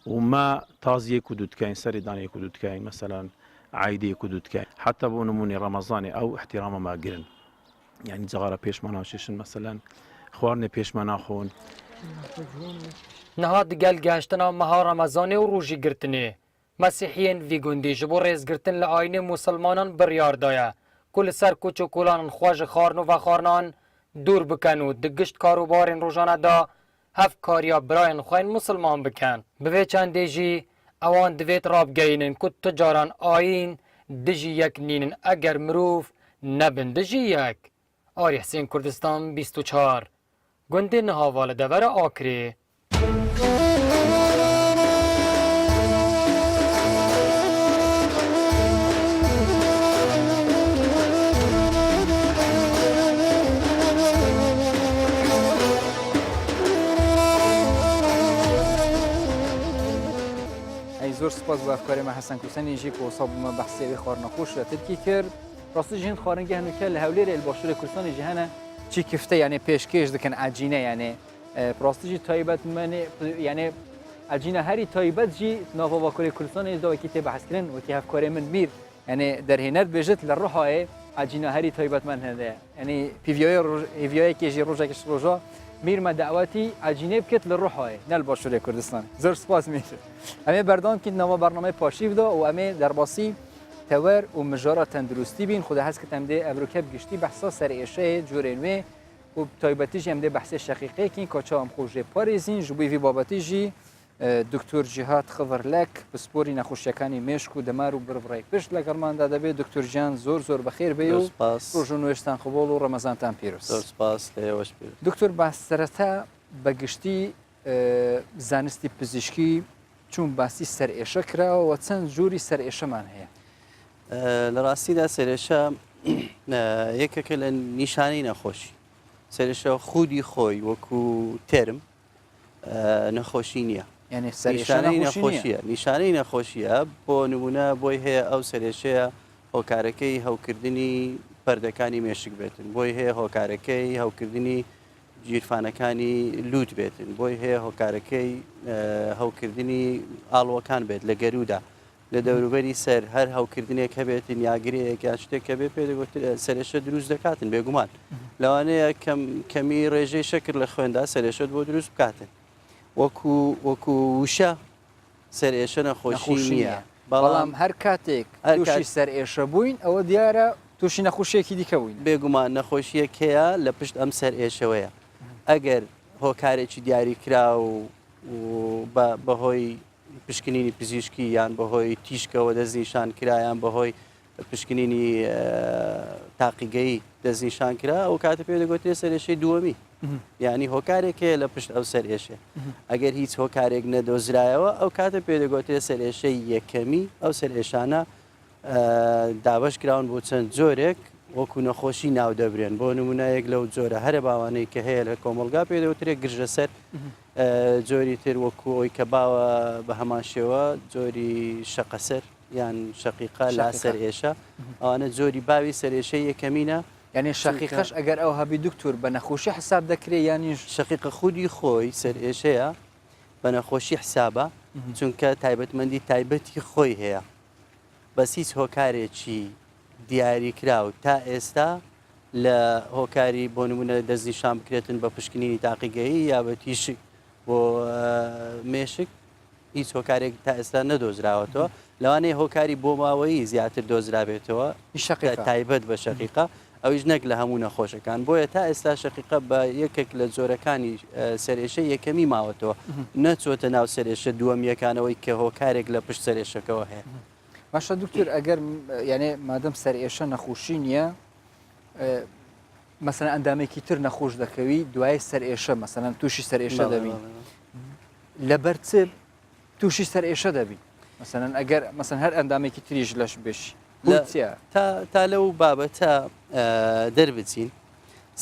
وما تازيه كدود كاين سرداني كدود كاين مثلا عايدي كدود كاين حتى بونموني رمضاني أو احترام ما قرن يعني زغارة بيش ما ناشيشن مثلا خوارني بيش ما ناخون نهاد قال جاشتنا مها رمضاني وروجي قرتني مسیحیین وی گوندی جبو ریز گرتن لآینه مسلمانان بریار دایا. کل سر کوچ و کلان خواج خارنو و خارنان دور بکنو دگشت کاروبارین روزانه دا هف کاریا براین خواین مسلمان بکن. به چند دیجی اوان دویت راب گینن کد تجاران آین دجی یک نینن اگر مروف نبن دجی یک. آری حسین کردستان 24 گنده نهاوال دور آکری. زور سپاس با افکار ما حسن کوسنی جی که اصاب ما بحثی خار نخوش را ترکی کرد راستی جهان خارنگی هنو که لحولی ریل باشور کردستان جهانه چی کفته یعنی پیشکش دکن عجینه یعنی راستی جی تایبت من یعنی عجینه هری تایبت جی ناوا واکور کردستان دا وکی تی بحث کردن وکی افکار من میر یعنی در هنر بجت لروحه عجینه هری تایبت من هنده یعنی پیویای که جی روزا کش روزا میر ما دعوتی عجینه بکت لروحه نل باشور کردستان زور سپاس میشه امی بردام که نوا برنامه پاشیو دا و امی در باسی تور و مجارا تندرستی بین خود هست که تمده ابروکب گشتی بحثا سر ایشه جورنوی و تایبتیش همده بحث شقیقه که کچا هم خوشه پاریزین جبوی وی بابتی جی دکتر جهاد خبرلک بسپوری نخوشیکانی مشکو دمارو برفرای پشت لگرمان داده بی دکتر جان زور بخیر بیو روزو نوشتن قبول و رمضان تان پیروز زور سپاس لیوش پیروز دکتر بحث سرتا بگشتی زانستی پزشکی چون باسی سر ایشه کرا و چند جوری سر ایشه من هیا لراستی دا سر ایشه یکه لە نیشانەی نەخۆشی سەرشە خودی خۆی وەکو ترم نەخۆشی نییە نیشانەی نەخۆشیە بۆ نمونە بۆی هەیە ئەو سەرێشەیە هۆکارەکەی هەوکردنی پەردەکانی مێشک بێتن بۆی هەیە هۆکارەکەی هەوکردنی گیرفانەکانی لوت بێتن بۆی هەیە هۆکارەکەی هەوکردنی ئاڵوەکان بێت لە گەرودا لە دەوروبەری سەر هەر هەوکردنێک هەبێتن یاگرەیەک یا شتێک کە بێ پێدەگوتر سەرێشە دروست دەکاتن بێگومان لەوانەیە کەمی ڕێژەی شەکر لە خوێندا سەرێشت بۆ دروست بکاتن وەکو وشە سەرێشە نەخۆشی نییە بەڵام هەر کاتێک تووشی سەر ئێشە بووین ئەوە دیارە تووشی نەخۆشیەکی دیکە بووین بێگومان نەخۆشیەک هەیە لە پشت ئەم سەر ئێشەوەیە ئەگەر هۆکارێکی دیاری کرا و بەهۆی پشکنینی پزیشکی یان بەهۆی تیشکەوە دەستنیشان کرایان بەهۆی پشکنینی تاقیگەی دەستنیشان کرا ئەو کاتە پێ دەگوترێت سەرێشەی دووەمی یعنی هۆکارێک هەیە لە پشت ئەو سەر ئێشێ ئەگەر هیچ هۆکارێک نەدۆزرایەوە ئەو کاتە پێ دەگوترێت سەرێشەی یەکەمی ئەو سەر ئێشانە دابش کراون بۆ چەند جۆرێک وەکو نەخۆشی ناو دەبرێن بۆ نمونایەک لەو جۆرە هەرە باوانەی کە هەیە لە کۆمەلگا پێ دەوترێت گرژە سەر جۆری تر وەکو ئەوی کە باوە بە هەمان شێوە جۆری شەقەسەر یان شەقیقا لا سەر ئێشە ئەوانە جۆری باوی سەرێشەی یەکەمینە یعنی شەقیقەش ئەگەر ئەو هەبی دکتور بە نەخۆشی حساب دەکرێت یانی شەقیقە خودی خۆی سەر ئێشەیە بە نەخۆشی حسابە چونکە تایبەتمەندی تایبەتی خۆی هەیە بەس هیچ هۆکارێکی دیاریکرا و تا ئێستا لە هۆکاری بۆ نمونە دەستنیشان بکرێتن بە پشکنینی تاقیگەیی یا بە تیشک بۆ مێشک هیچ هۆکارێک تا ئێستا نەدۆزراوەتەوە لەوانەیە هۆکاری بۆ ماوەیی زیاتر دۆزرابێتەوە تایبەت بە شەقیقە ئەویش نەک لە هەموو نەخۆشەکان بۆیە تا ئێستا شەقیقە بە یەکێک لە جۆرەکانی سەرێشە یەکەمی ماوەتەوە نەچۆتە ناو سەرێشە دووەمیەکانەوەی کە هۆکارێک لە پشت سەرێشەکەەوە هەیە باشە دکتور ئەگەر یعنی مادەم سەرێشە نەخۆشی نییە مەسەن ئەندامێکی تر نەخۆش دەکەوی دوای سەرێشە مەسەن تووشی سەرێشە دەبی لەبەر چ تووشی سەرێشە دەبی مەسەن ئەگەر مەسەن هەر ئەندامێکی تریش لەش بێشی تا لەو بابەتە دەربچین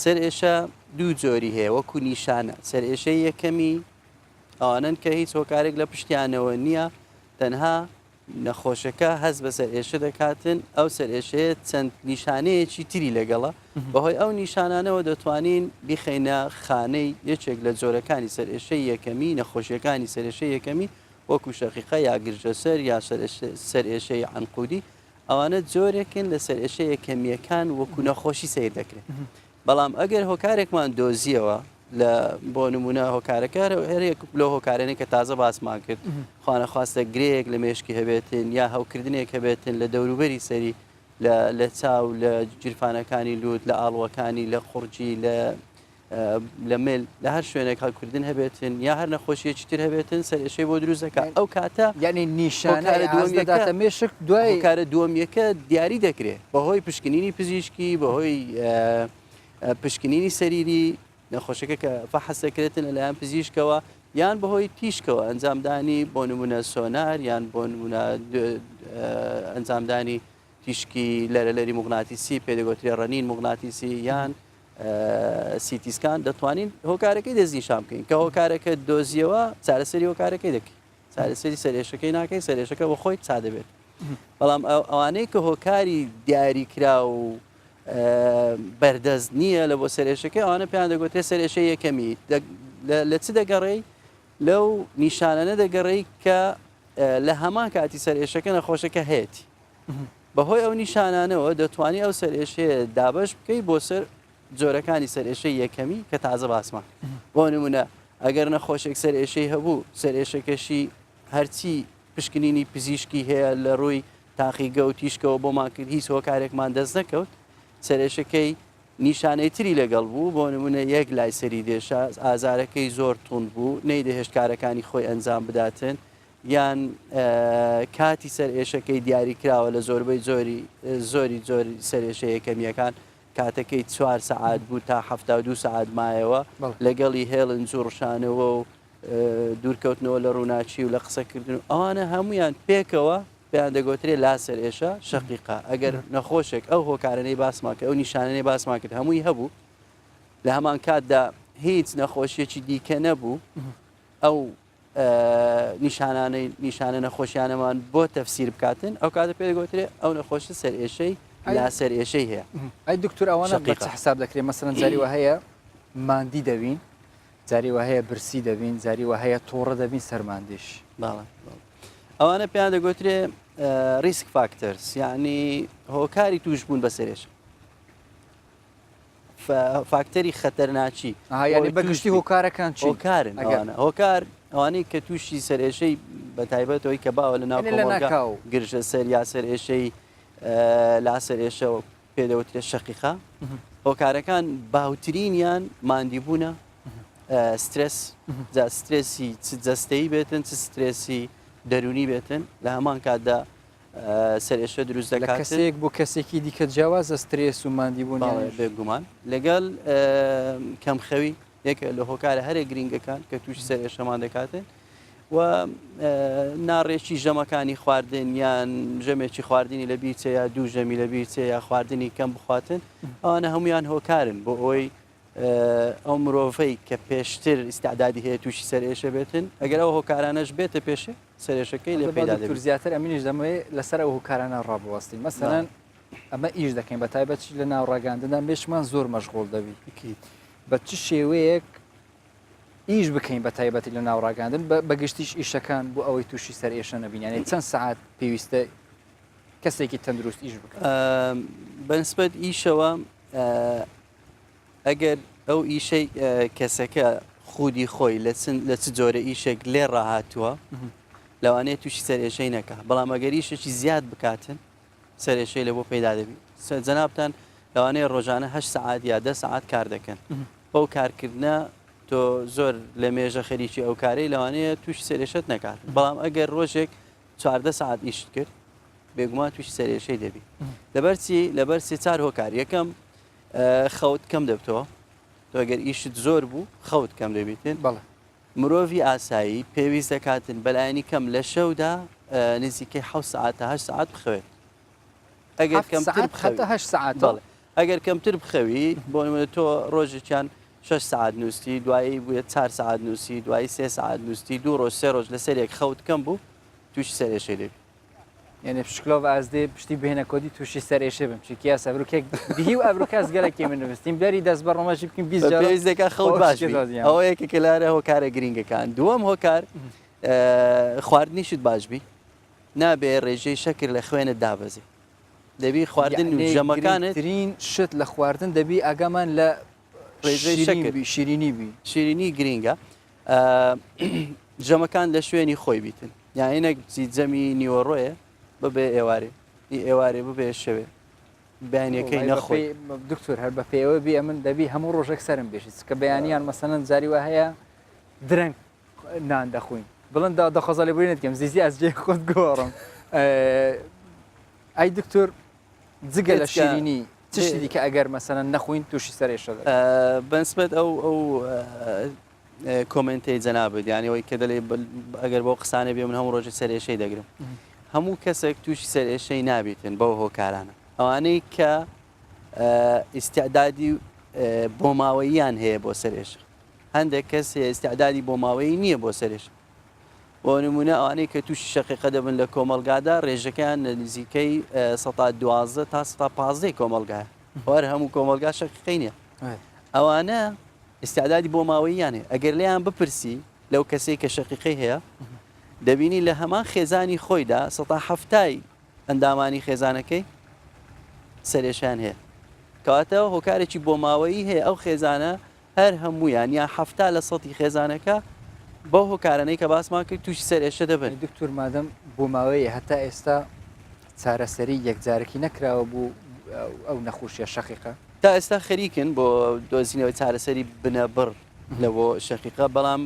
سەرێشە دوو جۆری هەیە وەکو نیشانە سەرێشەی یەکەمی ئەوانن کە هیچ هۆکارێک لە پشتیانەوە نییە تەنها نەخۆشەکە هەست بە سەرێشە دەکاتن ئەو سەرێشەیە چەند نیشانەیەکی تری لەگەڵە بەهۆی ئەو نیشانانەوە دەتوانین بیخەینە خانەی یەکێک لە جۆرەکانی سەرێشەی یەکەمی نەخۆشیەکانی سەرێشەی یەکەمی وەکو شەقیقە یا گرژەسەر یا سەرێشەی عنقودی ئەوانە جۆرێکن لە سەرێشە یەکەمیەکان وەکو نەخۆشی سیر دەکرێت بەڵام ئەگەر هۆکارێکمان دۆزیەوە لە بۆ نمونە هۆکارەکە هەرێک لە هۆکارێنێک کە تازە باسمان کرد خوانەخواستە گرێک لە مێشکی هەبێتن یا هەوکردنێک هەبێتن لە دەوروبەری سەری لە چاو لە جیرفانەکانی لوت لە ئاڵوەکانی لە قورجی لە مل لە هەر شوێنێک هەڵکردن هەبێتن یا هەر نەخۆشیەکی تر هەبێتن سەرێشەی بۆ دروست دەکات ئەو کاتە یعنی نیشانە دووەمیەکە مێشک دوای هۆکارە دووەمیەکە دیاری دەکرێت بەهۆی پشکنینی پزیشکی بەهۆی پشکنینی سەریری نەخۆشەکە کە فەحەس دەکرێتن لەلایەن پزیشکەوە یان بەهۆی تیشکەوە ئەنجامدانی بۆ نمونە سۆنار یان بۆ نمونە ئەنجامدانی تیشکی لەرەلەری موغناتیسی پێدەگوترێ ڕەنین موغناتیسی یان سیتیسکان دەتوانین هۆکارەکەی دەستنیشان بکەین کە هۆکارەکە دۆزیەوە چارەسەری هۆکارەکەی دەکەین چارەسەری سەرێشەکەی ناکەی سەرێشەکە بە خۆی چا دەبێت بەڵام ئەوانەی کە هۆکاری دیاریکرا و بەردەست نییە لە بۆ سەرێشەکە ئەوانە پێیان دەگوترێت سەرێشەی یەکەمی لە چ دەگەڕێی لەو نیشانانە دەگەڕێی کە لە هەمان کاتی سەرێشەکە نەخۆشەکە هەیەی بەهۆی ئەو نیشانانەوە دەتوانانی ئەو سەرێشەیە دابش بکەی بۆ سەر جۆرەکانی سەرێشەی یەکەمی کە تازە باسمان بۆ نمونە ئەگەر نەخۆشێک سەرێشەی هەبوو سەرێشەکەشی هەرچی پشکنینی پزیشکی هەیە لە ڕووی تاقیگە و تیشکەوە بۆمان کرد هیچ هۆکارێکمان دەست نەکەوت سەرێشەکەی نیشانەی تری لەگەڵ بوو بۆ نمونە یەک لای سەری دێشە ئازارەکەی زۆر تون بوو نەیدەهێشت کارەکانی خۆی ئەنجام بداتن یان کاتی سەرێشەکەی دیاریکراوە لە زۆربەی زۆری سەرێشە یەکەمیەکان کاتەکەی 4 سەعات بوو تا 72 سەعات مایەوە لەگەڵی هێڵنج و ڕشانەوە و دوورکەوتنەوە لە ڕووناچی و لە قسەکردن و ئەوانە هەمویان پێکەوە پێیان دەگوترێت لا سەرێشە شەقیقە ئەگەر نەخۆشێک ئەو هۆکارانەی باسماکە ئەو نیشانانەی باسمان کرد هەمووی هەبوو لە هەمان کاتدا هیچ نەخۆشیەکی دیکە نەبوو ئەو نیشانە نەخۆشیانەمان بۆ تەفسیر بکاتن ئەو کاتە پێ دەگوترێت ئەو نەخۆشی سەرێشەی لا سەرێشەی هەیە ئەی دکتور ئەوانە بەچ حساب دەکرێت مەسەرەن جاریوە هەیە ماندی دەبین جاریوە هەیە برسی دەبین جاریوە هەیە تۆڕە دەبین سەرماندیش باڵێ ئەوانە پێیان دەگوترێت ریسک فاکتەرس یعنی هۆکاری توش بوون بە سەرێش فاکتەری خەتەرناچی ینی بەگشتی هۆکارەکان هۆکارن هۆکار ئەوانەی کە تووشی سەرێشەی بە تایبەتەوەی کە باوە لە ناو گرژە سەر یا سەرێشەی لا سەرێشە پێدەوترێت شەقیقە هۆکارەکان باوترینیان ماندیبوونە سترس سترێسی چ جەستەیی بێتن چ سترێسی دەرونی بێتن لە هەمان کاتدا سەرێشە دروست دەکات کەسێک بۆ کەسێکی دیکە جیاوازە سترێس و ماندیبوون بێگومان لەگەڵ کەمخەوی یەکە لە هۆکارە هەرێک گرنگەکان کە تووشی سەرێشەمان دەکاتن و ناڕێکی ژەمەکانی خواردن یان ژەمێکی خواردنی لە بیرچێ یا دوو ژەمی لە بیرچێ یا خواردنی کەم بخواتن ئەوانە هەمویان هۆکارن بۆ ئەوەی ئەو مرۆڤەی کە پێشتر ئیسعدادی هەیە تووشی سەرێشە بێتن ئەگەر ئەو هۆکارانەش بێتە پێشێ سەرێشەکەی لێ پێدا دکتور زیاتر ئەمینیش دەمەوێت لەسەر ئەو هۆکارانە ڕابوەستین مەسەرەن ئەمە ئیش دەکەین بە تایبەت لە ناو ڕاگەاندندا بێشمان زۆر مەشغۆڵ دەبی بە چ شێوەیەک ئیش بکەین بە تایبەتی لە ناو ڕاگەاندن بەگشتیش ئیشەکان بۆ ئەوەی تووشی سەرێشە نەبین یانێ چەند سەعات پێویستە کەسێکی تەندروست ئیش بکەن بەنسبەت ئیشەوە ئەگەر ئەو ئیشەی کەسەکە خودی خۆی لە چ جۆرە ئیشێک لێ ڕاهاتووە لەوانەیە تووشی سەرێشەی نەکە بەڵام ئەگەر ئیشێکی زیاد بکاتن سەرێشەی لە بۆ پەیدا دەبی جەنابتان لەوانەیە ڕۆژانە 8 سعات یا 10 سعات کار دەکەن بەو کارکردنە تۆ زۆر لە مێژە خەریکی ئەو کارەی لەوانەیە تووشی سەرێشت نەکات بەڵام ئەگەر ڕۆژێک 14 سعات ئیشت کرد بێگومان تووشی سەرێشەی دەبی لەبەرچی چار هۆکار یەکەم خەوت کەم دەبتەوە تۆ ئەگەر ئیشت زۆر بوو خەوت کەم دەبیتن بەڵێ مرۆڤی ئاسایی پێویست دەکاتن بەلایانی کەم لە شەودا نزیکەی 7 سعات تا 8 سعات بخەوێت ئەگەر کەمتر حتا 8 سعات بەڵێ ئەگەر کەمتر بخەوی بۆ تۆ ڕۆژێکیان 6 سعات نووسی دوایی بووە 4 سعات نووسی دوایی 3 سعات نووسی 2 ڕۆژ 3 ڕۆژ لەسەر یەک خەوت کەم بوو تووشی سەرێشەی دەبی یعنی پشکلۆڤ ئازدێ پشتی بهێنە کۆدی تووشی سەرێشە بم چکییا سەبروکێک بهی و ئەبروکاس گەلێکی من نووسیم دەری دەست بە ڕۆمەژی بکەین 20 جار پێویست دەکات خەوت باش ئەوە یەکێکە لارە هۆکارە گرینگەکان دووەم هۆکار خواردنیشت باش بی نابێ ڕێژەی شەکر لە خوێنت دابەزی دەبی خواردن و ژەمەکانت ترین شت لە خواردن دەبی ئەگەمان لە ڕێژەی شەکر شیرینی بی شیرینی گرینگە ژەمەکان لە شوێنی خۆی بیتن یانینەک جەمی نیوەڕۆیە ببێ ئێوارێ ببێ شەوێ بەیانەکەی نەخۆی دکتۆر هەر بە پێوە بی ئەمن دەبی هەموو ڕۆژێک سرم بێشیت کە بەیانیان مەسەنەن جاری وە هەیە درەنگ نان دەخوین بڵند دەخۆزە لێ بووینت کەم زیزی ئەس جێ خۆت گۆڕم ئەی دکتۆر جگە لە شیرینی چشتی دیکە ئەگەر مەسەنەن نەخوین تووشی سەرێشە بەنسبەت ئەو کۆمنتەی جەنابێت یانیەوەی کە دەڵێ ئەگەر بۆ قسانە بێ من هەموو ڕۆژی سەرێشەی دەگرم هەموو کەسێک تووشی سەرێشەی نابێتن بەو هۆکارانە ئەوانەی کە ئیسعدادی بۆ ماوەییان هەیە بۆ سەرێشە هەندێک کەس ئیسعدادی بۆ ماوەیی نییە بۆ سەرێشە بۆ نمونە ئەوانەی کە تووشی شەقیقە دەبن لە کۆمەلگادا ڕێژەکەیان نزیکەی 12 تا 15 کۆمەلگایە وەر هەموو کۆمەلگا شەقیقەی نییە ئەوانە ئیسعدادی بۆ ماوەییان هەیە ئەگەر لێیان بپرسی لەو کەسەی کە شەقیقەی هەیە دەبینی لە هەمان خێزانی خۆیدا 7 ئەندامانی خێزانەکەی سەرێشان هەیە کەواتەوە هۆکارێکی بۆ ماوەیی هەیە ئەو خێزانە هەر هەموویان یا 7 لە 100 خێزانەکە بەو هۆکارانەی کە باسمان کرد تووشی سەرێشە دەبن دکتور مادەم بۆ ماوەیە هەتا ئێستا چارەسەری یەکجارێکی نەکراوە بوو ئەو نەخۆشیە شەقیقە تا ئێستا خەریکن بۆ دۆزینەوەی چارەسەری بنە بڕ لە بۆ شەقیقە بەڵام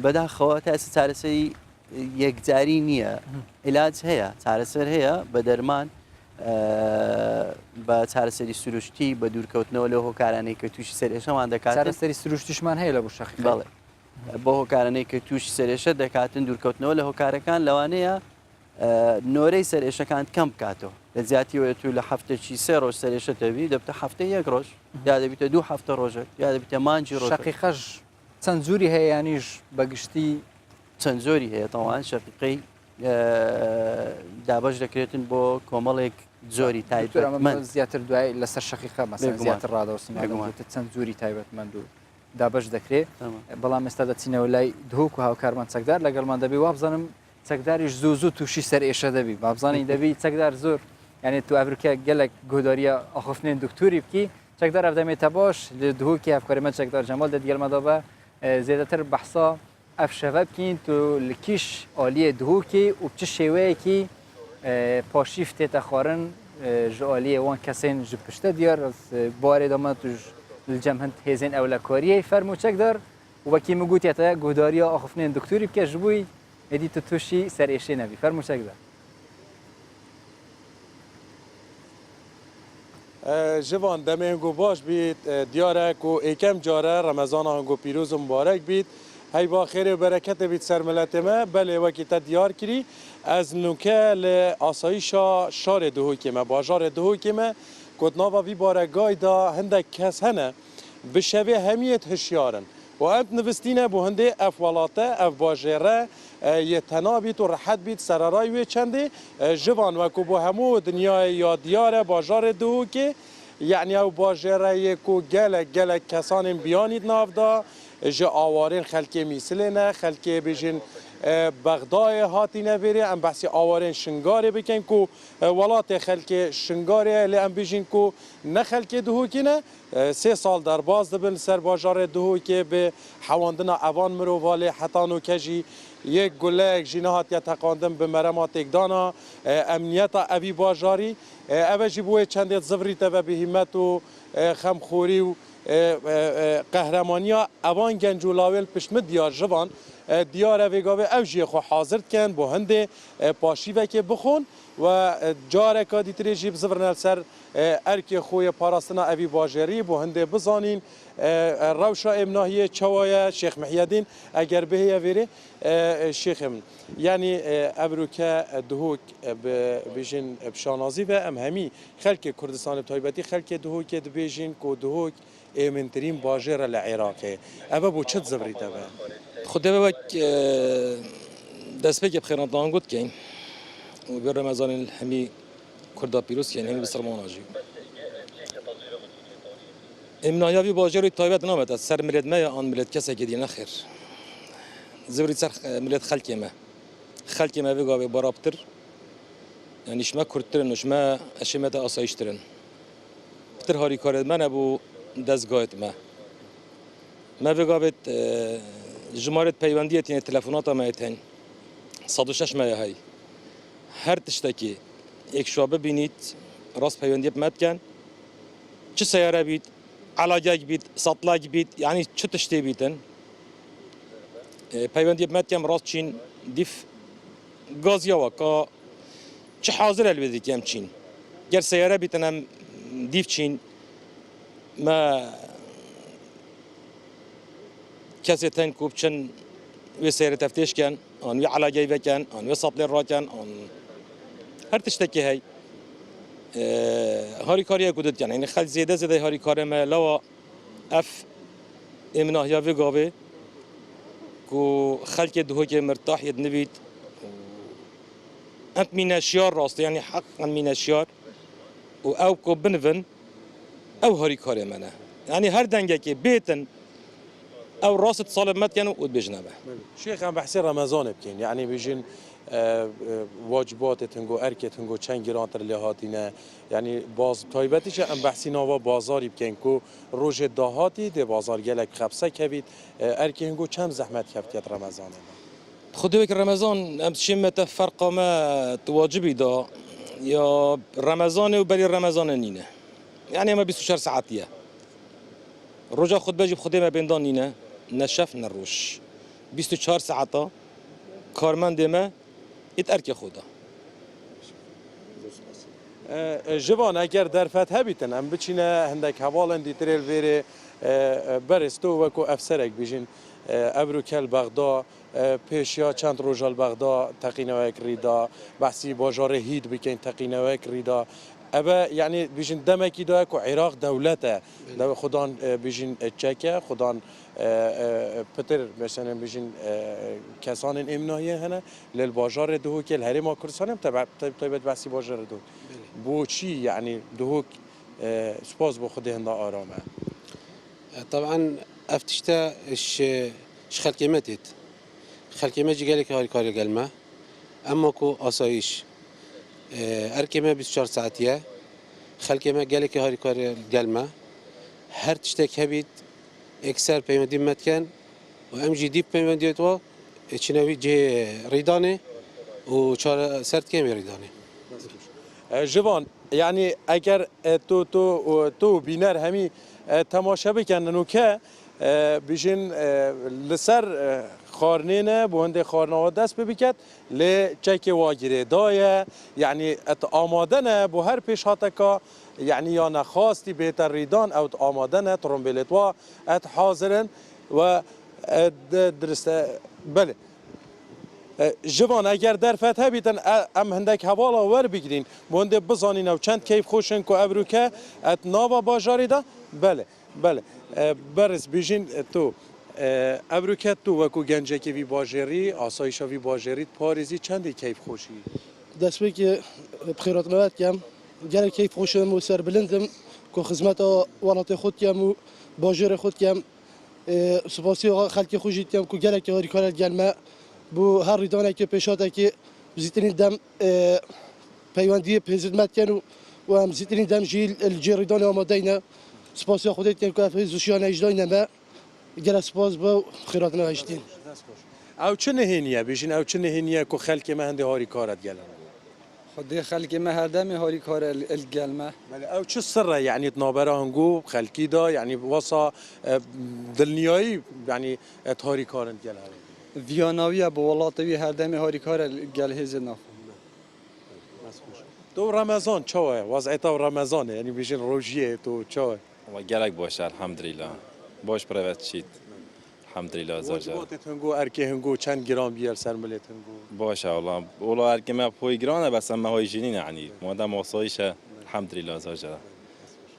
بەداخەوە تا ئێستا چارەسەری یەکجاری نییە عیلاج هەیە چارەسەر هەیە بە دەرمان بە چارەسەری سروشتی بە دوورکەوتنەوە لە هۆکارانەی کە تووشی سەرێشەمان دەکات چارەسەری سروشتیشمان هەیە لە بۆ شەقیقە بەڵێ بۆ هۆکارانەی کە تووشی سەرێشە دەکاتن دوورکەوتنەوە لە هۆکارەکان لەوانەیە نۆرەی سەرێشەکان کەم بکاتەوە لە زیاتیەوە تو لە هەفتەی 3 ڕۆژ سەرێشە دەبی دەبتە هەفتەی 1 ڕۆژ یا دەبیتە 2 هەفتە ڕۆژێک یا دەبیتە مانجی ڕۆژ شەقیقەش چەند زوری هەیە یانیش بەگشتی چەند زۆری هەیە تەواوان شەقیقەی دابەش دەکرێتن بۆ کۆمەڵێک زۆری تایبەتمەند زیاتر دوای لەسەر شەقیقە مەسەن زیاتر ڕادەوەسیمەگومێتە چەند زوری تایبەتمەند و دابەش دەکرێت بەڵام ئێستا دەچینەوە لای دهۆک و هاوکارمان چەکدار لەگەڵمان دەبێ وابزانم چەکداریش زوو تووشی سەر ئێشە دەبی بابزانانی دەبی چەکدار زۆر یعنی تو ئەڤرکە گەلک گۆداریە ئەخفنێن دکتوری بکی چەکدار ئەفدەمێتە باش لە دهۆکی هەفکارمە چەکدار جەمال دەدگەلمەدەبە زێدەتر بەحسا ئەف شەڤە بکەین تو لە کیش ئالیە دهۆکی و بچ شێوەیەکی پاشیف تێتە خواردن ji aliyê wan kesên ji pişte diyar barê dama tu li cem hind hêzên ewlekariyê fermû çekdar û wekî min gotiye te guhdariya axiftinên doktorî bike ji bo êdî tu tuşî serêşê nebî fermû çekdar Jivan demên ku baş bît diyare ku êkem care Remezana ku pîroz û mübarek bît heyva xêrê bereketê bît ser miletê me belê wekî te diyar kirî ez nûke li asayîşa şarê Duhokê me bajarê Duhokê me کتناوا وی بارگای دا هندک کس هنه بشوی همیت هشیارن و ات نوستینه بو هنده اف ولاته اف باجره یه تنابیت و راحت بیت سرارای وی چنده جوان وکو بو همو دنیای یا دیار باجار دو که یعنی او باجره یکو گلک کسان بیانید نافدا جا آوارین خلکی میسلینه خلکی بیجین بغدای هاتی نبیره ام بحثی آوارین شنگاری بکن کو ولات خلکی شنگاری لی ام بیجین کو نه خلکی دهوکی نه 3 سال در باز دبن سر باجار دهوکی به حواندنا اوان مرووالی حتانو کجی یک گله جناحات یا تقاندم به مرمات اقدانا امنیت اوی باجاری اوجی بوی چند زفری تا به همت و خمخوری و قهرمانیا اوان گنجولاویل پشمت دیار جوان دیار ویگاوی اوجی خو حاضر کن با هنده پاشی وکه بخون و جاره که دیتری جیب زفرنال سر ارکی خوی پاراستنا اوی باجری با هنده بزانین روشا امناهی چوایه شیخ محیدین اگر بهیه ویره شیخم یعنی ابروکه دهوک بیجین بشانازی و ام همی خلک کردستان تایبتی خلک دهوک دبیجین کو دهوک ایمنترین باجر العراقی اوه بو چت زبریده به خود بابک دست بگه بخیران دانگود کن و بر رمضان همی کردا پیروز کن همی بسرمان آجی امنایاوی باجر تایبت نامد سر ملت ما آن ملت کسی که دی نخیر زبرید سر ملت خلکی ما بگاوی برابتر یعنی شما کردترن و شما اشمت آسایشترن بتر هاری کارد من ابو دستگاهت ما بگاوید جمارت پیوندیت یعنی تلفنات ما ایتن 106 ما هی هر تشتکی یک شعبه بینید راست پیوندیت مد کن چه سیاره بید علاجه بید سطلاج بید یعنی چه تشتی بیتن پیوندیت مد کن راست چین دیف گازیا و که چه حاضر الویدی کم چین گر سیاره بیتنم دیف چین ما کسی تن کوب چن و سیر تفتیش کن آن و علاجه بکن آن و سطل را کن آن هر تشتکی هی هاری کاری کدت کن یعنی خل زیاده هاری کار ما لوا اف امناهیا و گاوه کو خلک دهوک مرتاح ید نبید انت مینشیار راست یعنی حق مینشیار و او کو بنفن او هاری کار منه یعنی هر دنگه که بیتن او راست صالب مت كانوا وبجنبه شيخ عم بحسي رمضان بكين يعني بيجين واجبات تنگو ارکه تنگو چند گرانتر لهاتینه یعنی باز تایبتیش ام بحثی نوا بازاری بکن کو روز دهاتی ده بازار گلک خبسه کبید ارکه هنگو چند زحمت کفتیت رمضانه خود بك رمضان ام شمت فرق ما تواجبي دا يا رمضان وبري رمضان نينه يعني ما 24 ساعتيه رجا خود بجيب خود ما بين دانينه نشف نروش 24 ساعته کارمند ما اترک خدا جوان اگر در فتح بیتن ام بچینه هندک حوالن دیتریل ویره برستو وکو افسرک بیجین ابرو کل بغدا پیشیا چند روزال بغدا تقینوک ریدا بحثی باجار هید بکن تقینوک ریدا ابا يعني بيجين دمكي داك وعراق دولته لو خدان بيجين تشيكا خدان بتر مثلا بيجين كسان امنايه هنا للباجار دهوك الهرم كردستان تبع طيبه بحثي باجار دهوك بو شي يعني دهوك سباز بو خده هندا آرامه طبعا افتشتا اش خلقيمتت خلقيمه جيلك هاي كاري قلمه اما كو اسايش ارکمه 24 ساعتیه خلکمه گلی که هاری کار گلمه هر تشتک هبید اکثر پیوندی متکن و ام جی دیپ پیوندی تو چنوی جه ریدانه و چهار سرد کمی ریدانه جوان یعنی اگر تو بینر همی تماشا بکنن که بیشین لسر خارنینه بونده خارنوا دست ببکت ل چک واگیره دایه یعنی ات آمادنه بو هر پیش هاتکا یعنی یا نخواستی بهتر ریدان او آمادنه ترومبیلتوا ات حاضرن و درسته بله جوان اگر درفت هبیتن ام هندک حوالا ور بگیرین بونده بزانین او چند کیف خوشن کو ابروکه ات ناوا باجاری دا بله برس بیجین تو ابروکه تو وکو گنجه که وی باجری آسایشا وی باجری پاریزی چندی کیف خوشی دست که بخیرات نوات کم گره کیف خوشم و سر بلندم که خدمت ولات خود کم و باجر خود کم سپاسی خلک خوشید کم که گره که هاری کارت گلمه بو هر ریدانه که پیشاته که زیترین دم پیوندی پزدمت کن و هم زیترین دم جیل الجریدان آماده اینه سپاسی خودت کن که افریز وشیانه اجدای نمه گره سپاس با خیرات نواشتین او چه نهینیه بیشین او چه نهینیه که خلک ما هنده هاری کارت گلمه خدي خلقي ما هذا ما هوري كار القلمة او چه سره يعني تنابره هنگو خلقي دا يعني وصا دلنياي يعني تهاري كارن گل فياناوية بولاتوي هذا ما هوري كار القل هزنا تو رمضان چوه وضعیتا رمضان يعني بيجين روجيه تو چوه وقالك باش الحمد لله باش بريفت شيت الحمد لله زوجة واجبات هنگو اركي هنگو چند جرام بيال سر ملت هنگو باشه والله اركي ما بوي جرانه بس اما هاي جنين يعني ما دام وصايشه الحمد لله زوجة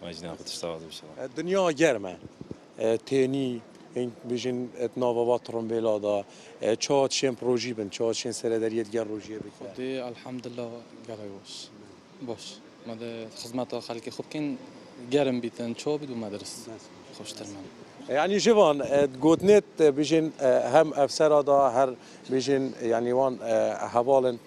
ما جينا خد اشتغل بشرا الدنيا گرمه تاني این بیشین اتناوا ترم بلادا چهار شیم پروژی بن چهار شیم سر دریت گر روجیه بکن. خدي الحمد لله قالي باش ماذا خدمات خلقي خوب كين جرم بيتن شو بدو مدرسة خوش تمام يعني جوان قوتنت بيجين هم افسر دا هر بيجين يعني وان حوالن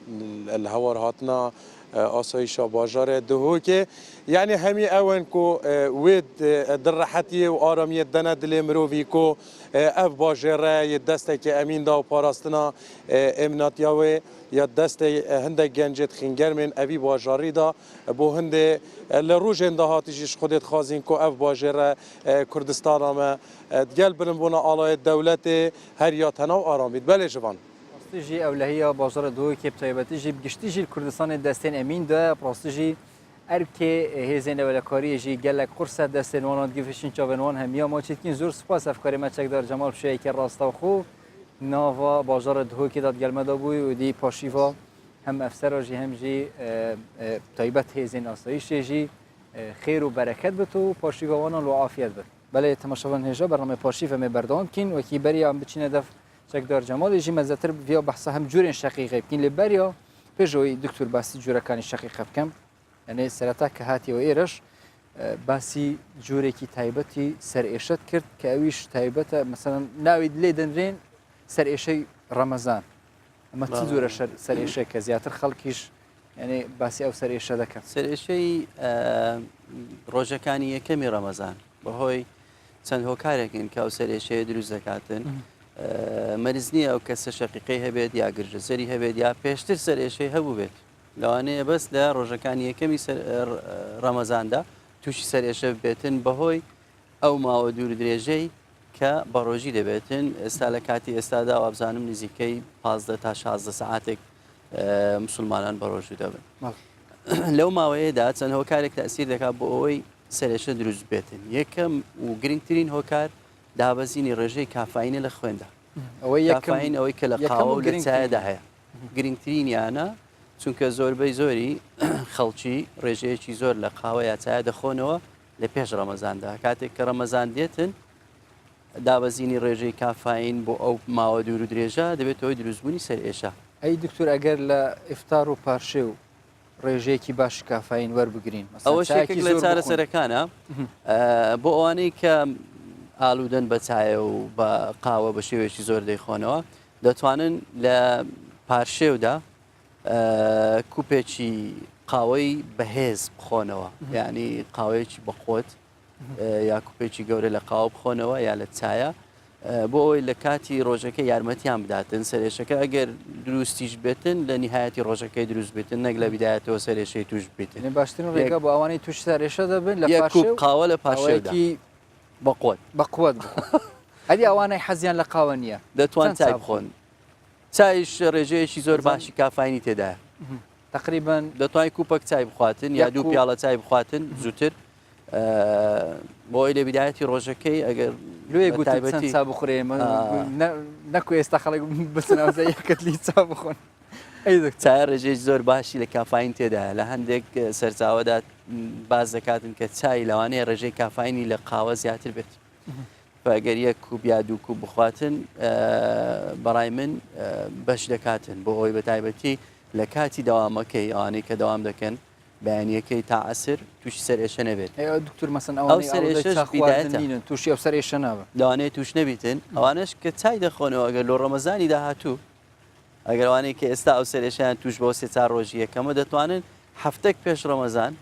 الهوار هاتنا آسایشا باجار دهو که یعنی همی اون کو وید در راحتی و آرامیت دنه دل مروی کو اف باجره ی دسته که امین دا و پاراستنا امناتیاوی یا دست هنده گنجت خینگر من اوی باجاری دا بو هنده لروج هنده هاتیش خودت خازین کو اف باجره کردستان ما دگل برن بونا آلای دولت هر یا تناو آرامید بله جوان پراستیجی اولهیا بازار دو که بتایبتیجی بگشتیجی کردستان دستین امین ده پراستیجی ارکه هزینه ولکاری جی گلک قرص دستین وانات گیفشین چاونوان همیا ما چیتکین زور سپاس افکاری مچکدار جمال شوی که راستا خو ناوا بازار دو که داد گلمه دا بوی و دی پاشیوا هم افسر جی هم جی تایبت هزین آسایش جی خیر و برکت بتو پاشیوا وانان و عافیت بت بله تماشاوان هجا برنامه پاشیفه می بردام کین و کی بری هم بچینه دف چکدار جمال جی مزتر بیا بحث هم جورین شقیقه کین لبریا بجوی دکتور باسی جوره کانی شقیقه کم یعنی سرتا که هاتی و ایرش باسی جوره کی تایبتی سر اشت کرد که اویش تایبت مثلا ناوید لیدن رین سر اشی رمضان اما چی جوره سر اشی که زیاتر خلکیش یعنی باسی او سر اشت دکن سر اشی روزکانی کمی رمضان بهوی چند هوکارکین که او سر اشی دروز دکاتن مەرزنیە ئەو کەسە شەقیقەی هەبێت یا گرژەسەری هەبێت یا پێشتر سەرێشەی هەبوو بێت لەوانەیە بەس لە ڕۆژەکانی یەکەمی ڕەمەزاندا تووشی سەرێشە بێتن بەهۆی ئەو ماوە دوور درێژەی کە بەڕۆژی دەبێتن ئێستا لە کاتی ئێستادا و ئەبزانم نزیکەی 15 تا 16 ساعاتێک مسلمانان بەڕۆژوو دەبن لەو ماوەیەدا چەند هۆکارێک تەسیر دەکات بۆ ئەوەی سەرێشە دروست بێتن یەکەم و گرنگترین هۆکار دابەزینی ڕێژەی کافاینە لە خوێندا کافاین ئەوەی کە لە قاوە و لە چایەدا هەیە گرنگترینیانە چونکە زۆربەی زۆری خەڵکی ڕێژەیەکی زۆر لە قاوە یا چایە دەخۆنەوە لە پێش ڕەمەزاندا کاتێک کە ڕەمەزان دێتن دابەزینی ڕێژەی کافاین بۆ ئەو ماوە دوور و درێژە دەبێت ئەوەی دروستبوونی سەر ئێشە ئەی دکتۆر ئەگەر لە ئیفتار و پارشێ و ڕێژەیەکی باش کافاین وەربگرین ئەوە شێکێک لە چارەسەرەکانە بۆ ئەوانەی کە ئالودەن بە چایە و بە قاوە بە شێوێکی زۆر دەیخۆنەوە دەتوانن لە پارشێودا کوپێکی قاوەی بەهێز بخۆنەوە یعنی قاوەیەکی بەخۆت یا کوپێکی گەورە لە قاوە بخۆنەوە یا لە چایە بۆ ئەوەی لە کاتی ڕۆژەکە یارمەتیان بداتن سەرێشەکە ئەگەر دروستیش بێتن لە نهایەتی ڕۆژەکەی دروست بێتن نەک لە بیدایەتەوە سەرێشەی توش بێتن باشترین ڕێگە بۆ ئەوانەی توش سەرێشە دەبن لە قاوە لە پاشێودا بەقوت بەقوت هەدی ئەوانەی حەزیان لە قاوە نییە دەتوان چای بخۆن چایش ڕێژەیەکی زۆر باشی کافاینی تێدایە تقریبا دەتوانین کوپەک چای بخواتن یا دوو پیاڵە چای بخواتن زووتر بۆ ئەوەی لە بیدایەتی ڕۆژەکەی ئەگەر لێ گوتایبەتی چا بخورێ نەکو ئێستا خەڵک بچنەوە یەکت لی چا بخۆن. چای ڕێژێک زۆر باشی لە کافین تێدایە لە هەندێک سەرچاوەدا باز دەکاتن کە چای لەوانەیە ڕێژەی کافینی لە قاوە زیاتر بێت. ئەگەر یەک کوب یا دوو کوب بخواتن بەڕای من بەش دەکاتن بۆ ئەوی بەتایبەتی لە کاتی دەوامەکەی ئەوانەی کە دەوام دەکەن بەیانیەکەی تا عەسر تووشی سەرێشە نەبێت. دکتور مەسەن ئەوانەی تووشی ئەو سەرێشە نابە. لەوانەیە توش نەبیتن ئەوانش کە چای دەخۆنەوە ئەگەر لۆ ڕەمەزانی داهاتوو ئەگەروانەی کە ئێستا ئەو سەرێشیان توش بۆ سێ چار ڕۆژی یەکەمە دەتوانن هەفتەك پێش ڕەمەزان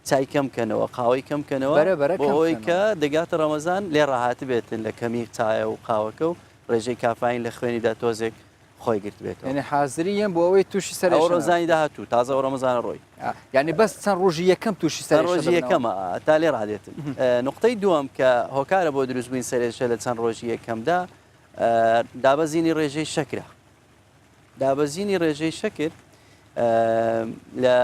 چای کەم کەنەوە قاوەی کەم کەنەوە بۆ ئەوەی کە دەگاتە ڕەمەزان لێ ڕاهات بێتن لە کەمی چایە و قاوەکە و ڕێژەی کافین لە خوێنیدا تۆزێک خۆی گرت بێت. یعنی حازریان بۆ ئەوەی تووشی سەرێشە ڕۆزانی داهاتوو تازە ئەو ڕەمەزانە ڕۆی. یعنی بەس چەند ڕۆژی یەکەم تووشی سەر ڕۆژی یەکەمە تا لێ ڕادێتن. نقطەی دووەم کە هۆکارە بۆ دروستبووین سەرێشە لە چەند ڕۆژی یەکەمدا دابەزینی ڕێژەی شەکرە. دابەزینی ڕێژەی شەکر لە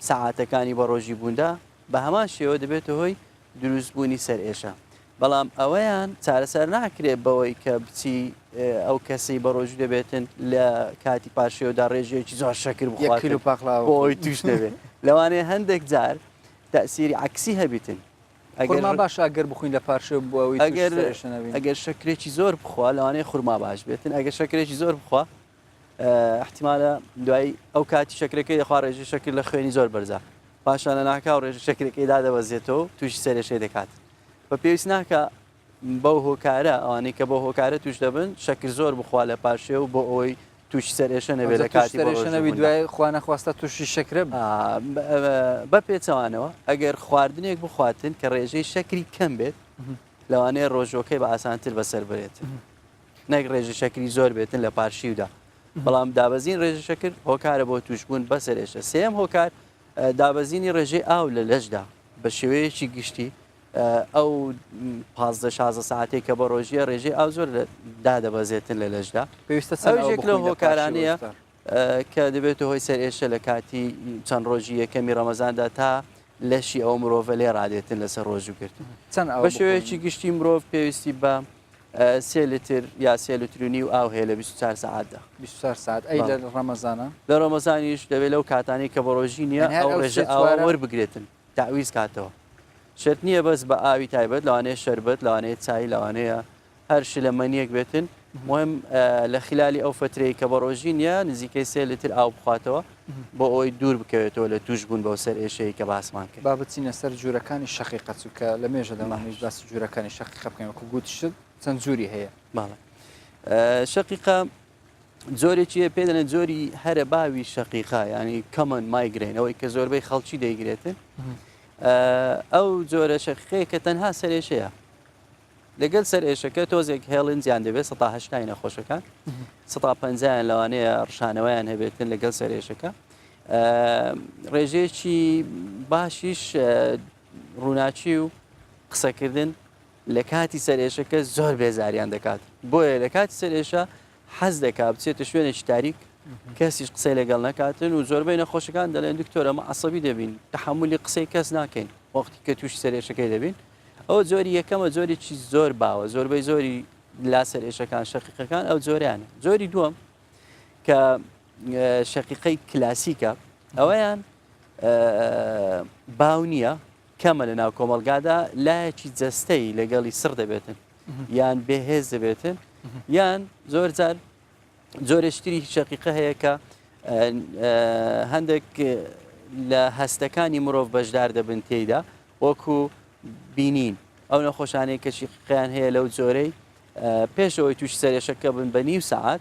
سەعاتەکانی بە ڕۆژی بووندا بە هەمان شێوە دەبێتە هۆی دروستبوونی سەرئێشە. بەڵام ئەوەیان چارەسەر ناکرێت بەوەی کە بچی ئەو کەسی بە ڕۆژوو دەبێتن لە کاتی پاشێوەدا ڕێژەیەکی زۆر شەکر بخواتن بۆی توش دەبێت. لەوانەیە هەندێک جار تەسیری عکسی هەبیتن. خورما باش ئەگەر بخوین لە پاشێ بۆ ئەوەی ئەگەر شەکرێکی زۆر بخوا لەوانەیە خورما باش بێتن ئەگەر شەکرێکی زۆر بخوا احتیمالە دوای ئەو کاتی شەکرەکەی دەخوا ڕێژەی شەکر لە خوێنی زۆر بەرزە پاشانە ناکا و ڕێژە شەکرەکەی دادەبەزێتەوە تووشی سەرێشەی دەکات. بە پێویست ناکە بەو هۆکارە ئەوانەی کە بۆ هۆکارە توش دەبن شەکر زۆر بخوا لە پاشێ و بۆ ئەوەی تووشی سەرێشە نەبێت لە کاتی سەرێشەنەوی دوای خوا نەخواستە تووشی شەکرە بە پێچەوانەوە ئەگەر خواردنێک بخواتن کە ڕێژەی شەکری کەم بێت لەوانەیە ڕۆژۆکەی بە ئاسانتر بەسەر بێتن نەک ڕێژە شەکری زۆر بێتن لە پاشیودا. بەڵام دابەزین ڕێژە شەکر هۆکارە بۆ توشبوون بە سەرێشە. سێم هۆکار دابەزینی ڕێژەی ئاو لە لەشدا بە شێوەیەکی گشتی ئەو 15 ساعتێک کە بە ڕۆژیە ڕێژەی ئاو زۆر دادەبەزێتن لە لەشدا. ئەوژێک لە هۆکارانەیە کە دەبێتە هۆی سەرێشە لە کاتی چەند ڕۆژی یەکەمی ڕەمەزاندا تا لەشی ئەو مرۆڤە لێ ڕادێتن لەسەر ڕۆژوگرتن. بە شێوەیەکی گشتی مرۆڤ پێویستی بە 3 لتر یا 3 لترونی و ئاو هەیە لە 24 ساعتدا 24 ساعت ئەی لە ڕەمەزانە لە ڕەمەزانیش دەبێت لەو کاتانی کە بە ڕۆژی نییە ئەو ڕێژە ئاوا وەربگرێتن تعویز کاتەوە. شرت نییە بەس بە ئاوی تایبەت لەوانەیە شەربەت لەوانەیە چای لەوانەیە هەرش لە مەنیەک بێتن مهم لە خلالی ئەو فترەی کە بە ڕۆژی نییە نزیکەی 3 لتر ئاو بخواتەوە بۆ ئەوی دوور بکەوێتەوە لە توش بوون بەو سەر ئێشەیە کە باسمان کرد. با بچینە سەر جوورەکانی شەقیقە چووکە لە مێژە دەمانیش باسی جوورەکانی شەقیقە بکەین وەکو گوتشت چەند جووری هەیە. باڵێ شەقیقە زۆرێکیە پێ دەڵێن زۆری هەرە باوی شەقیقە ینی کەمن مایگرین ئەوەی کە زۆربەی خەڵکی دەیگرێتن ئەو جۆرە شەقیقەیە کە تەنها سەرێشەیە لەگەڵ سەرێشەکە تۆزێک هێڵن زیان دەبێت 180 نەخۆشەکان 150 لەوانەیە ڕشانەوەیان هەبێتن لەگەڵ سەرێشەکە. ڕێژەیەکی باشیش ڕووناچی و قسەکردن لە کاتی سەرێشەکە زۆر بێزاریان دەکات. بۆیە لە کاتی سەرێشە حەز دەکات بچێتە شوێنێکی تاریک کەسیش قسەی لەگەڵ نەکاتن و زۆربەی نەخۆشەکان دەڵێن دکتۆرە ئەمە عەسەبی دەبین تەحمولی قسەی کەس ناکەین وەختی کە تووشی سەرێشەکەی دەبین. ئەو زۆری یەکەمە زۆرێکی زۆر باوە زۆربەی زۆری لا سەرێشەکان شەقیقەکان ئەو زۆریانە. زۆری دووەم کە شەقیقەی کلاسیکە ئەوەیان باو نییە کەمە لە ناو کۆمەلگادا لایەکی جەستەی لەگەڵی سڕ دەبێتن یان بێهێز دەبێتن یان زۆر جار زۆرشتری شەقیقە هەیە کە هەندێک لە هەستەکانی مرۆڤ بەشدار دەبن تێیدا وەکو بینین ئەو نەخۆشانەیە کە شەقیقەیان هەیە لەو جۆرەی پێشەوەی توش سەرێشەکە بن بە نیو سەعات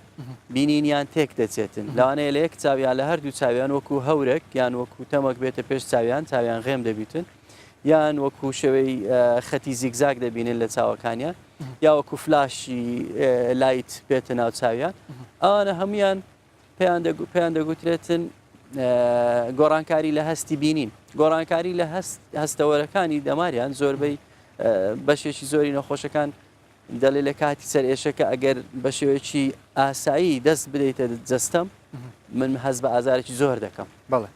بینینیان تێک دەچێتن لەوانەیە لە یەک چاویان لە هەردوو چاویان وەکو هەورێک یان وەکو تەمەک بێتە پێش چاویان غێم دەبیتن یان وەکو شێوەی خەتی زیگزاگ دەبینن لە چاوەکانیان یا وەکو فلاشی لایت بێتە ناو چاویان ئەوانە هەمویان پێیان دەگوترێتن گۆڕانکاری لە هەستی بینین. گۆڕانکاری لە هەستەوەرەکانی دەماریان زۆربەی بەشێکی زۆری نەخۆشەکان دەڵێ لە کاتی سەر ئێشەکە ئەگەر بە شێوەیەکی ئاسایی دەست بدەیتە جەستەم من هەز بە ئازارێکی زۆر دەکەم. بەڵێ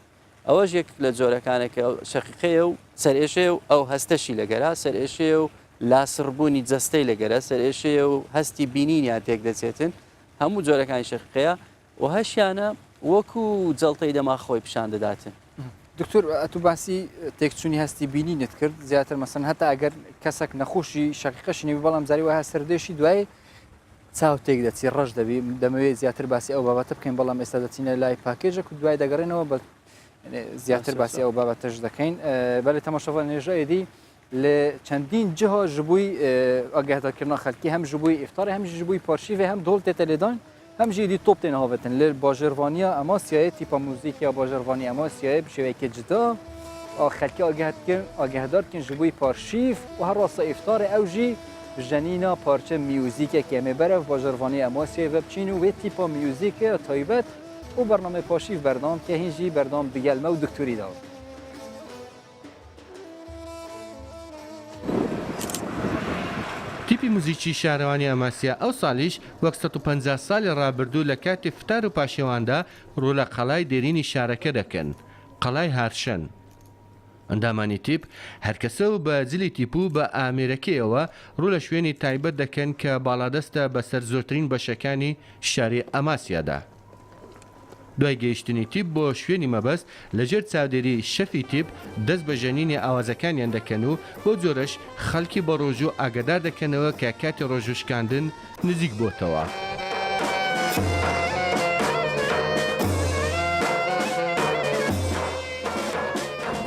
ئەوەش یەک لە جۆرەکانێکە شەقیقەیە و سەرێشەیە و ئەو هەستەشی لەگەرا سەرێشەیە و لاسڕبوونی جەستەی لەگەرە سەرێشەیە و هەستی بینینیان تێک دەچێتن هەموو جۆرەکانی شەقیقەیە و هەشیانە وەکو جەڵتەی دەما خۆی پیشان دەداتن. دکتۆر ئەتو باسی تێکچوونی هەستی بینینت کرد زیاتر مەسەن هەتا ئەگەر کەسێک نەخۆشی شەقیقەشی نەبی بەڵام زاری وایە سەردێشی دوای چاو تێک دەچی ڕەش دەبی دەمەوێت زیاتر باسی ئەو بابەتە بکەین بەڵام ئێستا دەچینە لای پاکێژێک و دوای دەگەڕێنەوە بە زیاتر باسی ئەو بابەتەش دەکەین بەڵێ تەماشاوە نێژەیەدی لە چەندین جهۆ ji بووی ئاگاهدارکردنا خەلکی هەم ji بووی ئیفطار هەم ji بووی پارشیڤ هەم دۆڵ تێتە لێدان هەم jî êdî top têne havetin li bajarvaniya Amasyayê tîpa mûzîkiya bajarvanî Amasyayê bi şêwekê cida xelkê agahdar kirin ji bûî parşîv û her rasta îftarê ew jî jenîna parçe mûzîkekê em ê berev bajarvanî Amasyayê ve biçîn û vê tîpa mûzîkê taybet û bername paşîv berdam ke hîn jî berdam bigelme û doktorî da. تیپی موزیکی شارەوانی ئەماسیا ئەو ساڵیش وەک 150 ساڵی ڕابردوو لە کاتی فتار و پاشێواندا ڕوو لە قەڵای دێرینی شارەکە دەکەن قەڵای هارشەن. ئەندامانی تیپ هەرکەسە و بە جلی تیپ و بە ئامێرەکەیەوە ڕوو لە شوێنی تایبەت دەکەن کە باڵادەستە بەسەر زۆرترین بەشەکانی شاری ئەماسیادا. دوای گەیشتنی تیپ بۆ شوێنی مەبەست لەژێر چاودێری شەفی تیپ دەست بە ژەنینی ئاوازەکانیان دەکەن و بۆ جۆرەش خەڵکی بە ڕۆژوو ئاگادار دەکەنەوە کە کاتی ڕۆژوشکاندن نزیک بۆتەوە.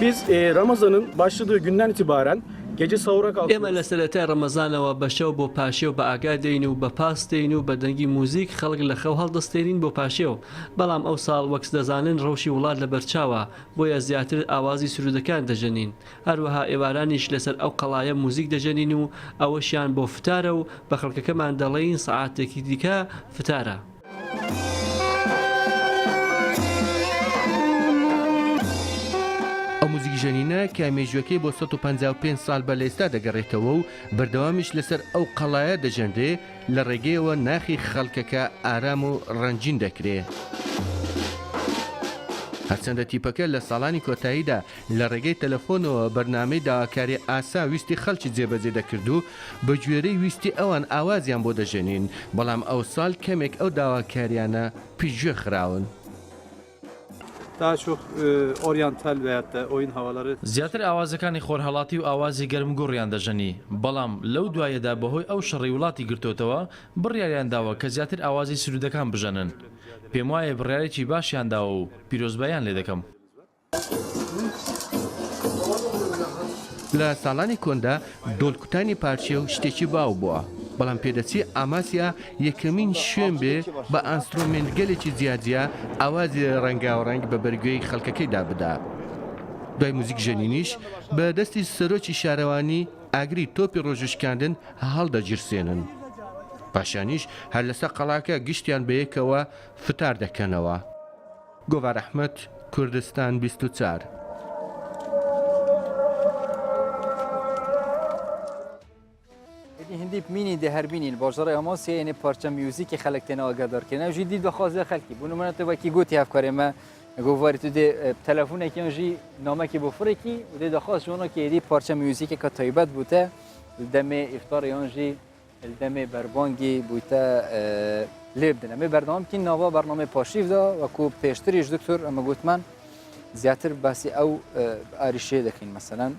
Biz Ramazan'ın başladığı günden itibaren gece sahura kalkıyoruz. ئێمە لە سەرەتای ڕەمەزانەوە بە شەو بۆ پاشێو بە ئاگا دەین و بە پاس دەین و بە دەنگی موزیک خەڵک لە خەو هەڵدەستێنین بۆ پاشێو بەڵام ئەو ساڵ وەکس دەزانن ڕەوشی وڵات لە بەرچاوە بۆیە زیاتر ئاوازی سرودەکان دەژەنین هەروەها ئێوارانیش لەسەر ئەو قەڵایە موزیک دەژەنین و ئەوەشیان بۆ فتارە و بە خەڵکەکەمان دەڵێین سەعاتێکی دیکە فتارە. ئەو موزیک ژەنینە کە مێژوەکەی بۆ 155 ساڵ بە لێستا دەگەڕێتەوە و بەردەوامیش لەسەر ئەو قەڵایە دەژەندێ لە ڕێگەیەوە ناخی خەڵکەکە ئارام و ڕەنجین دەکرێ. هەرچەندە تیپەکە لە ساڵانی کۆتاییدا لە ڕێگەی تەلەفۆنەوە بەرنامەی داواکاری ئاسا ویستی خەڵکی جێبەجێ دەکرد و بە گوێرەی ویستی ئەوان ئاوازیان بۆ دەژێنین بەڵام ئەو ساڵ کەمێک ئەو داواکاریانە پیشگوێ خراون. Daha çok oryantal veyahut da oyun havaları زیاتر ئاوازەکانی خۆرهەڵاتی و ئاوازی گەرم گوڕیان دەژەنی بەڵام لەو دوایەدا بەهۆی ئەو شەڕی وڵاتی گرتوتەوە بڕیاریان داوە کە زیاتر ئاوازی سرودەکان بژەنن پێم وایە بڕیارێکی باشیان داوە و پیرۆزبایان لێ دەکەم. لە ساڵانی کۆندا دۆڵکوتانی پارچێ و شتێکی باو بووە بەڵام پێدەچی ئاماسیا یەکەمین شوێن بێ بە ئانسترومنتگەلێکی جیاجیا ئاوازی ڕەنگاوڕەنگ بە بەرگوێی خەڵکەکەیدا بدا. دوای موزیک ژەنینیش بە دەستی سەرۆکی شارەوانی ئاگری تۆپی ڕۆژوشکاندن هەڵدەگیرسێنن. پاشانیش هەر لەسەر قەڵاکە گشتیان بەیەکەوە فتار دەکەنەوە. گۆڤار ئەحمەد کوردستان 24 هندی بمینی ده هر بینین باجرای ئەماسیا یعنی پارچە میوزیکی خەڵک تێنە ئاگادارکردن ئەو ژی دی بەخوازە خەڵکی بوو نمونەتە وەکی گوتی هەفکارێ مە گۆڤاری تو دێ تەلەفۆنێکیان ژی نامەکی بۆ فڕێکی و دێ دەخواست ژۆنەکە ێدی پارچە میوزیکێکە تایبەت بووتە دەمێ ئیفتاریان ژی دەمێ بەربانگی بووتە لێ بدن ئەمێ بەردەوام بکەین ناوا بەرنامەی پاشیڤدا وەکو پێشتریش دکتۆر ئەمە گوتمان زیاتر باسی ئەو ئاریشێ دەکەین مەسەلەن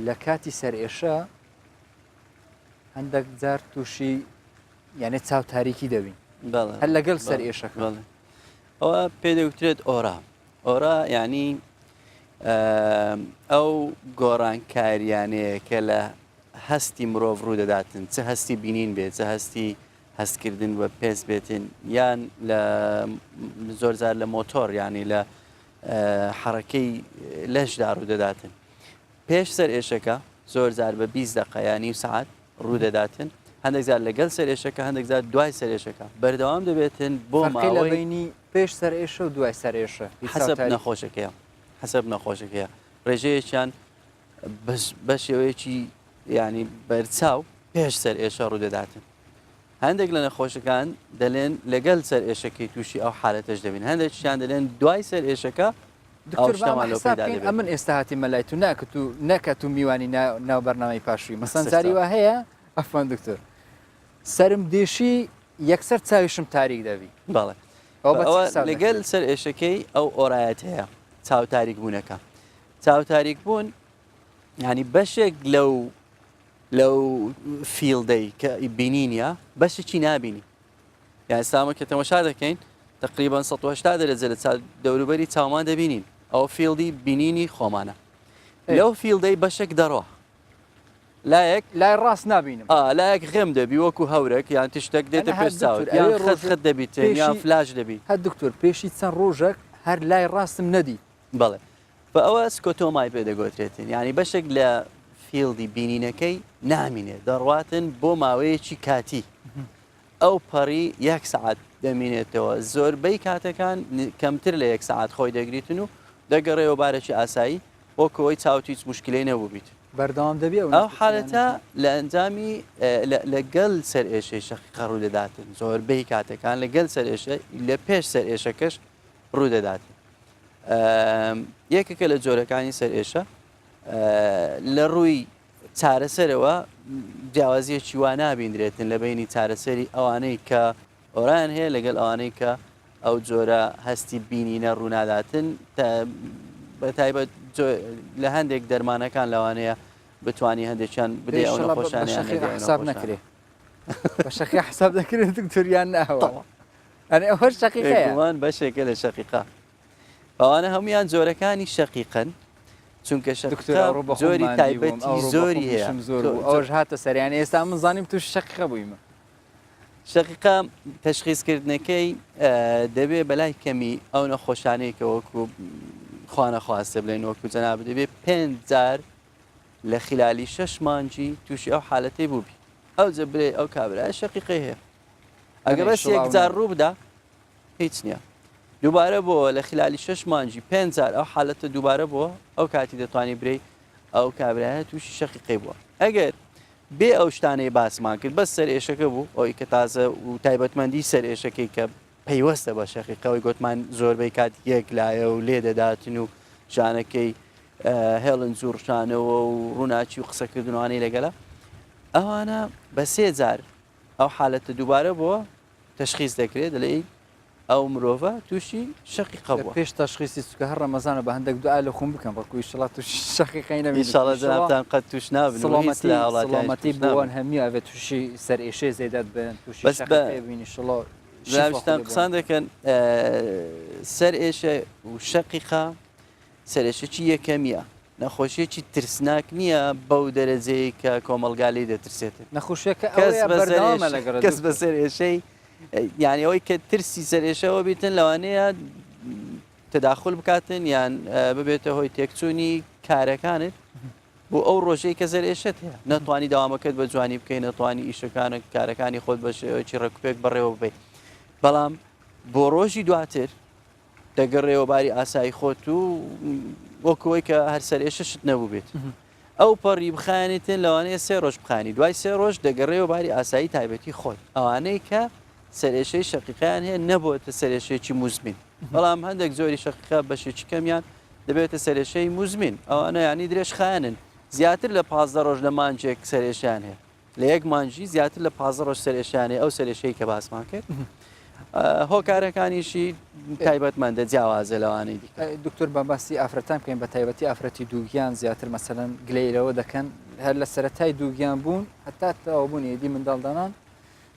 لە کاتی سەرئێشە هەندێک جار تووشی یعنی چاو تاریکی دەبین هەر لەگەڵ سەر ئێشەکە ئەوە پێدەوترێت ئۆرا ئۆرا یعنی ئەو گۆڕانکاریانەیە کە لە هەستی مرۆڤ ڕوو دەداتن چه هەستی بینین بێت چه هەستی هەستکردن بە پێس بێتن یان لە زۆرجار لە مۆتۆر ینی لە حەڕەکەی لەشدا ڕوو دەداتن پێش سەر ئێشەکە زۆرجار بە 20 دقەیانی و سعات ڕوو دەداتن هەندێک زار لەگەڵ سەرێشەکە هەندێک زار دوای سەرێشەکە بەردەوام دەبێتن بۆ ماوەی پێش سەرئێشە و دوای سەرئێشە حەسەب نەخۆشەکەیە حەسەب نەخۆشەکەیە ڕێژەیەکیان بە شێوەیەکی ینی بەرچاو پێش سەرئێشە ڕوو دەداتن هەندێک لە نەخۆشەکان دەڵێن لەگەڵ سەرئێشەکەی تووشی ئەو حالەتەش دەبین هەندێکیان دەڵێن دوای سەرئێشەکە من ئێستا هاتی مەلای تو نەکە تو میوانی ناو بەرنامەی پاشووی مەسەن زاری وا هەیە ئەفان دکتۆر سرم دێشی یەکسەر چاویشم تاریک دەبی بەڵێ لەگەل سەر ئێشەکەی ئەو ئۆرایەت هەیە چاو تاریک بوونەکە چاو تاریک بوون ینی بەشێک لەو فیلدەی کە بینینە بەشێکی نابینی یان ئێستامە کە تەماشا دەکەین تقریبان 180 دەرەجە لە دەوروبەری چاومان دەبینین ئەو فیلدی بینینی خۆمانە لەو فیلدەی بەشێک دەڕۆ لایەک لای ڕاست نبینم لایەک غێم دەبی وەکو هەورێک یان تشتێک دێتە پێش چاوت یان خەت دەبیت یان فلاش دەبی هەر دکتۆر پێشی چەند ڕۆژێک هەر لای ڕاستم نەدی بەڵێ بە ئەوە سکۆتۆمای پێدەگوترێتن ینی بەشێک لە فیلدی بینینەکەی نامینێت دەڕواتن بۆ ماوەیەکی کاتی ئەو پەڕی 1 سعات دەمینێتەوە زۆربەی کاتەکان کەمتر لە 1 سعات خۆی دەگریتن و دەگەڕێەوە بارێکی ئاسایی وەکەوەی چاوت هیچ مشکلەی نەبوو بیت بەردەوام دەبێ ئەو حالەتە لە ئەنجامی لەگەڵ سەر ئێشەی شەقیقە ڕوو دەداتن زۆربەی کاتەکان لەگەڵ سەر ئێشە لە پێش سەر ئێشەکەش ڕوو دەداتن یەکێکە لە جۆرەکانی سەر ئێشە لە ڕووی چارەسەرەوە جیاوازیەکی وا نابیندرێتن لە بینی چارەسەری ئەوانەی کە ئۆران هەیە لەگەڵ ئەوانەی کە ئەو جۆرە هەستی بینینە ڕووناداتن بەتایبەت لە هەندێک دەرمانەکان لەوانەیە بتوانانی هەندێکیان بدێ ئەو نەخۆشیان حساب نەکرێ بە شەقی حساب دەکرێت دکتۆریان ناوە ئەوە شەقیقەیەوان بەشێکە لە شەقیقا ئەوانە هەمویان جۆرەکانی شەقیقن چونکە زۆری تایبەتی زۆری هەیە ئەوش هاتە سەریان ئێستا من زانیم توش شەقیقە بوویمە شەقیقا تەشخیصکردنەکەی دەبێ بەلای کەمی ئەو نەخۆشانەیەکە وەکو خوانەخواستە بڵێن وەکو جەناب دەبێت 5,000 لە خلالی 6 مانجی تووشی ئەو حالەتەی بووبی ئەو جەبرێ ئەو کابرای شەقیقەی هەیە ئەگە بەس 1,000 ڕوو بدا هیچ نییە دووبارە بۆ لە خلالی 6 مانجی 5,000 ئەو حالەتە دووبارە بووە ئەو کاتی دەتوانانی برەی ئەو کابرایە تووشی شەقیقەی بووە ئەگەر بێ ئەو شتانەی باسمان کرد بەس سەر ئێشەکە بوو ئەوی کە تازە و تایبەتمەندی سەر ئێشەکەی کە پەیوەستە بە شەقیقەوەی گوتمان زۆربەی کات یەک لایە و لێ دەداتن و ژانەکەی هێڵن زوڕشانەوە و ڕووناچی و قسەکردنوانی لەگەڵە ئەوانە بە 3,000 ئەو حالەتە دووبارە بووە تەشخیص دەکرێت دەڵێ ئەو مرۆڤە تووشی شەقیقە بووە پێش تەشخیصی چکە هەر ڕەمەزانە بە هەندێک دوعا لە خۆم بکەم بەڵکوی شڵات تووشی شەقیقەی نەبێت ئینشاڵڵا جەنابتان قەت توش نابن سەڵامەتی بۆوان هەمی ئەوێت تووشی سەر ئێشەی زێدات بن تووشی شەقیقەی بینی شڵۆ شتان قسان دەکەن سەر ئێشە و شەقیقا سەرێشەکی یەکەمیە نەخۆشیەکی ترسناک نییە بەو دەرەجەی کە کۆمەلگالی دەترسێتن نەخۆشیەکە کەس بەسەر ئێشەی یعنی ئەوەی کە ترسی سەر ئێشەوە بیتن لەوانەیە تداخل بکاتن یان ببێتە هۆی تێکچوونی کارەکانت بۆ ئەو ڕۆژەی کە سەر ئێشت هەیە نەتوانی داوامەکەت بە جوانی بکەین نەتوانی ئیشەکانە کارەکانی خۆت بە شێوەیەکی ڕێکوپێک بەڕێوە بێت بەڵام بۆ ڕۆژی دواتر دەگەڕێەوە باری ئاسایی خۆت و وەکەوەی کە هەر سەر ئێشەشت نەبوو بێت ئەو پەڕی بخانێتن لەوانەیە 3 ڕۆژ بخانی دوای 3 ڕۆژ دەگەڕێەوە باری ئاسایی تایبەتی خۆت ئەوانەی کە سەرێشەی شەقیقیان هەیە نەبووەتە سەرێشەیەکی موزمین بەڵام هەندێک زۆری شەقیقا بەشێکی کەمیان دەبێتە سەرێشەی موزمین ئەوانە ینی درێژ خایەنن زیاتر لە 15 ڕۆژ لە مانجێک سەرێشیان هەیە لە یەک مانجی زیاتر لە 15 ڕۆژ سەرێشیانێ ئەو سەرێشەی کە باسمان کرد هۆکارەکانیشی تایبەتمەندە جیاوازە لەوانەی دیکە دکتۆر بەباسی ئافرەتان بکەین بە تایبەتی ئافرەتی دووگیان زیاتر مەسەلەن گلەیرەوە دەکەن هەر لە سەرەتای دووگیان بوون هەتا تەواوبوون یدی منداڵدانان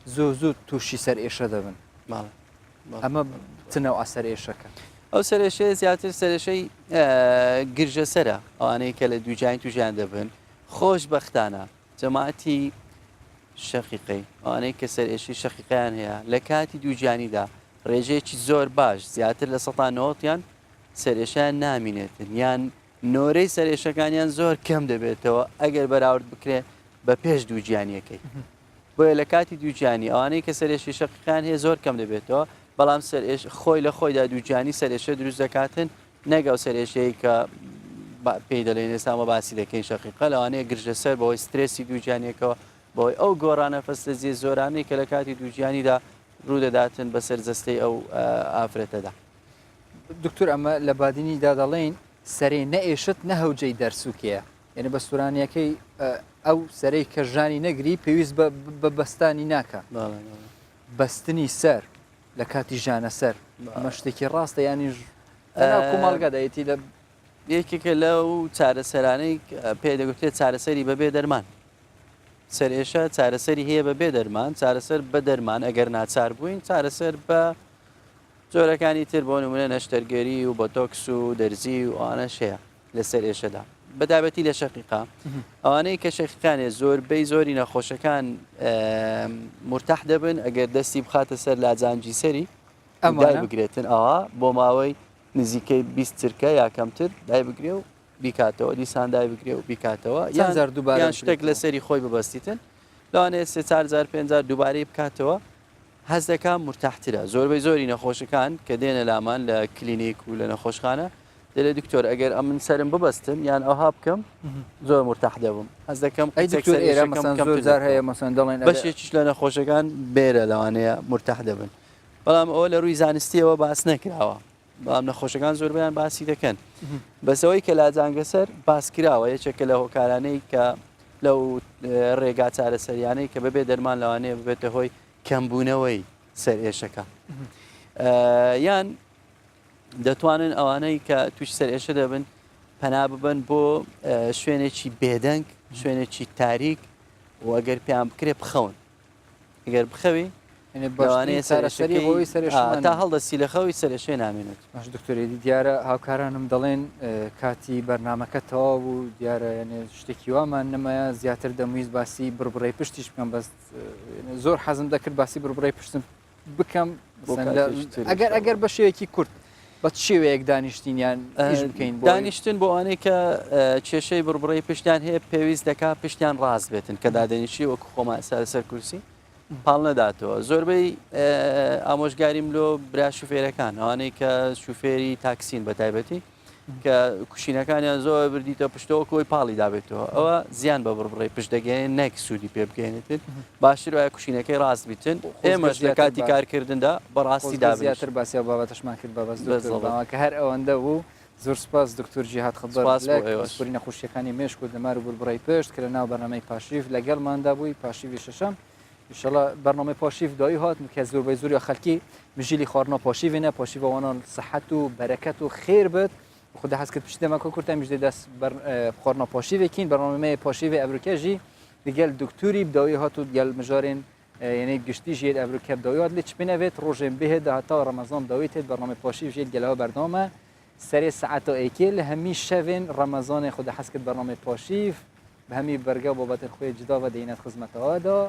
زوو تووشی سەر ئێشە دەبن ئەمە چنەوە ئەسەر ئێشەکە ئەو سەرێشەیە زیاتر سەرێشەی گرژە سەرە ئەوانەیە کە لە دووجین توژیان دەبن خۆش بەختانە جەماعەتی شەقیقەی ئەوانەی کە سەرێشی شەقیقیان هەیە لە کاتی دووجانیدا ڕێژەیەکی زۆر باش زیاتر لە 90یان سەرێشیان نامینێتن یان نۆرەی سەرێشەکانیان زۆر کەم دەبێتەوە ئەگەر بەراورد بکرێ بە پێش دووجانیەکەی بۆیە لە کاتی دووجانی ئەوانەی کە سەرێشی شەقیقیان هەیە زۆر کەم دەبێتەوە بەڵام خۆی لە خۆیدا دووجانی سەرێشە دروست دەکاتن نەگەڵ سەرێشەیە کە پێی دەڵێن ئێستامە باسی دەکەین شەقیقە لەوانەیە گرژە سەر بەوەی سترێسی دووجانیەکەوە بۆی ئەو گۆڕانە فەستەزیە زۆرانەی کە لە کاتی دووجانیدا ڕوو دەداتن بەسەر جەستەی ئەو ئافرەتەدا دکتۆر ئەمە لە بادینیدا دەڵێن سەرێ نەئێشت نەهەوجەی دەرسوکەیە یعنی بە سوورانیەکەی ئەو سەرەی کە ژانی نەگری پێویست بە بەستانی ناکە بەستنی سەر لە کاتی ژانە سەر ئەمە شتێکی ڕاستە یانیش کۆمەڵگەدایەتی لە یەکێکە لەو چارەسەرانەی پێدەگوترێت چارەسەری بەبێ دەرمان سەرێشە چارەسەری هەیە بەبێ دەرمان چارەسەر بە دەرمان ئەگەر ناچار بووین چارەسەر بە جۆرەکانی تر بۆ نمونە نەشتەرگەری و بۆتۆکس و دەرزی و ئەوانەش هەیە لەسەر ئێشەدا بەدابەتی لە شەقیقا ئەوانەی کە شەقیقانێ زۆربەی زۆری نەخۆشەکان مرتاح دەبن ئەگەر دەستی بخاتە سەر لاجانجی سەری دای بگرێتن ئەوە بۆ ماوەی نزیکەی 20 چرکە یا کەمتر دای بگرێ و بیکاتەوە دیسان دای بگرێ و بیکاتەوە یان شتێک لەسەری خۆی ببەستیتن لەوانەیە 3,000-5,000 دووبارەی بکاتەوە هەز دەکات مرتاحترە زۆربەی زۆری نەخۆشەکان کە دێنە لامان لە کلینیک و لە نەخۆشخانە دەڵێ دکتۆر ئەگەر ئەم من سرم ببەستم یان ئەوها بکەم زۆر مرتاح دەبم هەز دەکەم بەشێکیش لە نەخۆشەکان بێرە لەوانەیە مرتاح دەبن بەڵام ئەوە لە ڕووی زانستیەوە باس نەکراوە بەڵام نەخۆشەکان زۆربیان باسی دەکەن بەسەوەی کە لاجانگەسەر باس کراوە یەکێکە لە هۆکارانەی کە لەو ڕێگا چارەسەریانەی کە بەبێ دەرمان لەوانەیە ببێتە هۆی کەمبوونەوەی سەر ئێشەکە یان دەتوانن ئەوانەی کە توش سەر ئێشە دەبن پەنا ببن بۆ شوێنێکی بێدەنگ شوێنێکی تاریک و ئەگەر پێیان بکرێ بخەون ئەگەر بخەوی تا هەڵدەستی لە خەوی سەرشوێ نامێنێت باش دکتۆری دیارە هاوکارانم دەڵێن کاتی بەرنمەکە تەواو بوو دیارە شتێکی وامان نەمایە زیاتر دەمویست باسی بربڕی پشتیش بکەم بەس زۆر حەزم دەکرد باسی بربڕی پشتم بکەم ئەگەر بە شێوەیەکی کورت بە شێوەیەک دانیشتینیان بکەین دانیشتن بۆ ئەوانەی کە کێشەی بربڕی پشتیان هەیە پێویست دەکات پشتیان ڕاست بێتن کە دادەنیشی وەکو خۆمان سەر کورسی پاڵ نەداتەوە زۆربەی ئامۆژگاریم لۆ برا شوفێرەکان ئەوانەی کە شوفێری تاکسین بە تایبەتی کە کوشینەکانیان زۆر بردیتە پشتەوە کۆی پاڵی دابێتەوە ئەوە زیان بە بڕبڕی پشت دەگەێن نەک سوودی پێ بگەێنێتن باشتر وایە کوشینەکەی ڕاست بیتن ئێمەش لە کاتی کارکردندا بەڕاستی دابێتتر باسی بابەتەشمان کرد بەبەست هەر ئەوەندە بوو زۆر سپاس دکتۆر جیهاد خەبەرسپوری نەخۆشیەکانی مێشک و دەمار و بربڕی پشت کە لە ناو بەرنامەی پاشیف لەگەڵماندا بووی پاشیوی شەشەم ئینشەڵا بەرنامەی پاشیف دایی هات کە زۆربەی زۆری خەڵکی مژیلی خواردنەوە پاشیوێنە پاشیڤەوانان سەحەت و بەرەکەت و خێر بێت خدا حەز کرد پشتی دەمەکە کورتە میژدە دەست خواردنەوە پاشیوێکین بەرنامەی پاشیوێ ئەڤروکەژی دیگەل دکتوری بدایی هات و دیگەل مژارێن یعنی گشتی ژێر ئەڤروکە بدایی هات لێ چ بنەوێت ڕۆژێن بهێدا هەتا ڕەمەزان داویت هێت بەرنامەی پاشیو ژێر گەلەوە بەردامە سەرێ سەعەتە ئەیکێ لە هەمی شەوێن ڕەمەزانێ خدا حەز کرد بەرنامەی پاشیف بە هەمی بەرگە بابەتە خۆی جدا و دەینەت خزمەتەوەدا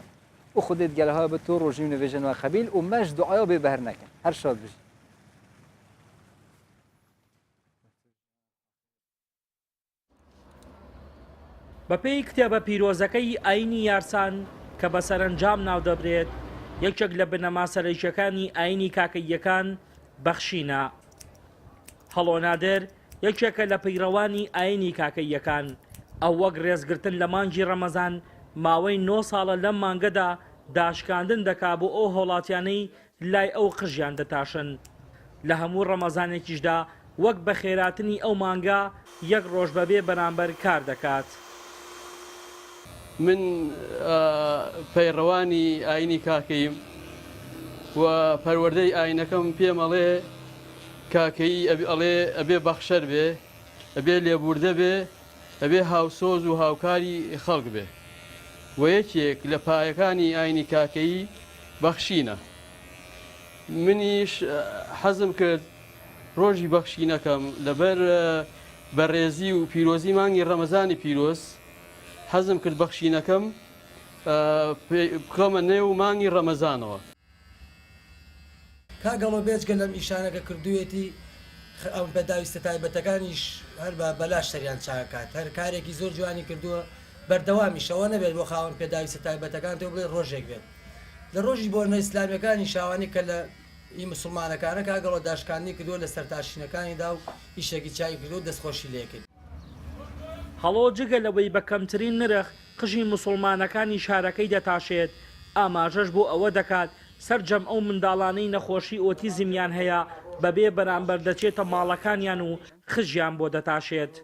و خودت گەلەها بە تۆ ڕۆژی و نوێژن و خەبیل و مەش دوعایا بێ بەهر نەکەن هەر شاد بژی بەپێی کتێبە پیرۆزەکەی ئاینی یارسان کە بە سەرنجام ناو دەبرێت یەکێک لە بنەما سەرەکیەکانی ئاینی کاکەیەکان بەخشینە هەڵۆنادر یەکێکە لە پەیڕەوانی ئاینی کاکەیەکان ئەو وەک ڕێزگرتن لە مانگی ڕەمەزان ماوەی 9 ساڵە لەم مانگەدا داشکاندن دەکا بۆ ئەو هۆڵاتیانەی لای ئەو قژیان دەتاشن لە هەموو ڕەمەزانێکیشدا وەک بە خێراتنی ئەو مانگا یەک ڕۆژ بەبێ بەرامبەر کار دەکات من پەیڕەوانی ئاینی کاکەیم و پەروەردەی ئاینەکەم پێمەڵێ کاکەی ئەڵێ ئەبێ بەخشەر بێ ئەبێ لێبوردە بێ ئەبێ هاوسۆز و هاوکاری خەڵک بێ و یەکێک لە پایەکانی ئاینی کاکەی بەخشینە منیش حەزم کرد ڕۆژی بەخشینەکەم لەبەر بەڕێزی و پیرۆزی مانگی ڕەمەزانی پیرۆز حەزم کرد بەخشینەکەم بکەمە نێو مانگی ڕەمەزانەوە کاگەڵۆ بێچگە لەم ئیشانەکە کردوێتی ئەم پێداویستە تایبەتەکانیش هەر بەلاش سەریان چاکات هەر کارێکی زۆر جوانی کردووە بەردەوامی شەوە نەبێت بۆ خاوەن پێداویستە تایبەتەکان تۆ بڵێ ڕۆژێک بێت لە ڕۆژی بۆنە ئیسلامیەکانی شاوانی کە لە ئی مسلمانەکانە کاگەڵۆ داشکاندنی کردووە لە سەرتاشینەکانیدا و ئیشێکی چای کردو دەستخۆشی لێکرد هەڵۆ جگە لەوەی بە کەمترین نرخ قژی مسلمانەکانی شارەکەی دەتاشێت ئاماژەش بۆ ئەوە دەکات سەرجەم ئەو منداڵانەی نەخۆشی ئۆتیزمیان هەیە بەبێ بەرامبەر دەچێتە ماڵەکانیان و خژیان بۆ دەتاشێت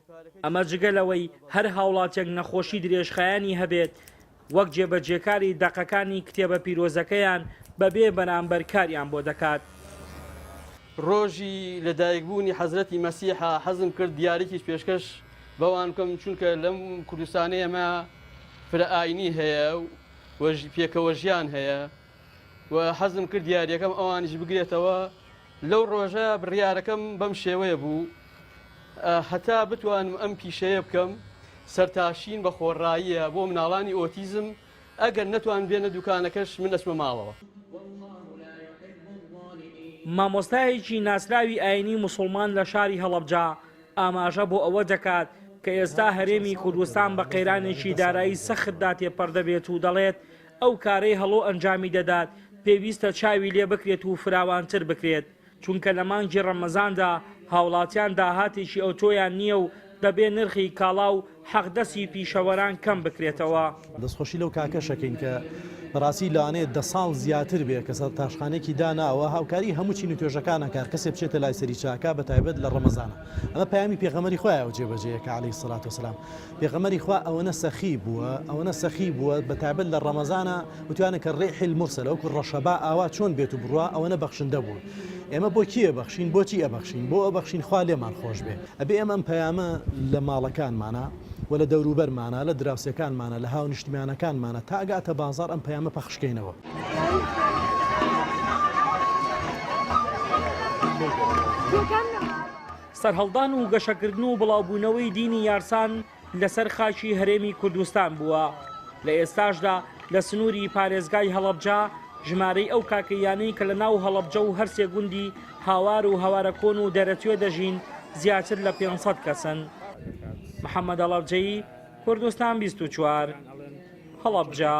ئەمە جگەلەوەی هەر هاوڵاتێک نەخۆشی درێژخایانی هەبێت وەک جێبەجێکاری دەقەکانی کتێبە پیرۆزەکەیان بەبێ بەرامبەر کاریان بۆ دەکات. ڕۆژی لەدایکبوونی حەزرەتی مەسیحا حەزم کرد دیارێکیش پێشکەش بەوان بکەم چونکە لەم کوردستانی ئەمە فرە ئاینی هەیە و پێکەوە ژیان هەیە و حەزم کرد دیارەکەم ئەوانیش بگرێتەوە. لەو ڕۆژە بڕیارەکەم بەم شێوەیە بوو هەتا بتوانم ئەم پیشەیە بکەم سەرتاشین بە خۆڕاییە بۆ مناڵانی ئۆتیزم ئەگەر نەتوان بێنە دوکانەکەش من ئەچمە ماڵەوە. مامۆستایەکی ناسراوی ئاینی موسڵمان لە شاری هەڵەبجا ئاماژە بۆ ئەوە دەکات کە ئێستا هەرێمی کوردستان بە قەیرانێکی دارایی سەختدا تێپەردەبێت و دەڵێت ئەو کارەی هەڵۆ ئەنجامی دەدات پێویستە چاوی لێ بکرێت و فراوانتر بکرێت چونکە لە مانگی ڕەمەزاندا هاوڵاتیان داهاتێکی ئۆتۆیان نییە و دەبێ نرخی کاڵا و حەقدەسی پیشەوەران کەم بکرێتەوە. دەستخۆشی لەو کاکەشەکەین کە بەڕاستی لەوانەیە 10 ساڵ زیاتر بێ کەسە تاشخانێکی داناوە هاوکاری هەموو چین و توێژەکانە کار کەسێ بچێتە لای سەری چاکە بە تایبەت لە ڕەمەزانە. ئەمە پەیامی پێغەمبەری خۆیان و جێبەجێیەکە عەلەیهی سەڵات وسەلام. پێغەمبەری خوا ئەوەنە سەخی بووە بە تایبەت لە ڕەمەزانە وتوانە کە ڕێحی المرسەل وەکو ڕەشەبا ئاوا چۆن بێت و بڕوا ئەوەنە بەخشندە بوو. ئێمە بۆ کیە بەخشین بۆچی ئەبەخشین بۆ ئەبەخشین خوا لێمان خۆش بێ ئەبێ ئەمە ئەم پەیامە لە ماڵەکانمانە و لە دەوروبەرمانە لە دراوسەکانمانە لە هاو نیشتیمانەکانمانە تا ئەگاتە بازار ئەم پەیامە پەخشکەینەوە. سەرهەڵدان و گەشەکردن و بڵاوبوونەوەی دینی یارسان لەسەر خاکی هەرێمی کوردستان بووە. لە ئێستاشدا لە سنووری پارێزگای هەڵەبجا ژمارەی ئەو کاکەیانەی کە لە ناو هەڵەبجە و هەرسێ گوندی هاوار و هەوارەکۆن و دەرەتوێ دەژین زیاتر لە 500 کەسن. محەممەد هەڵەبجەیی کوردستان 24 هەڵەبجا.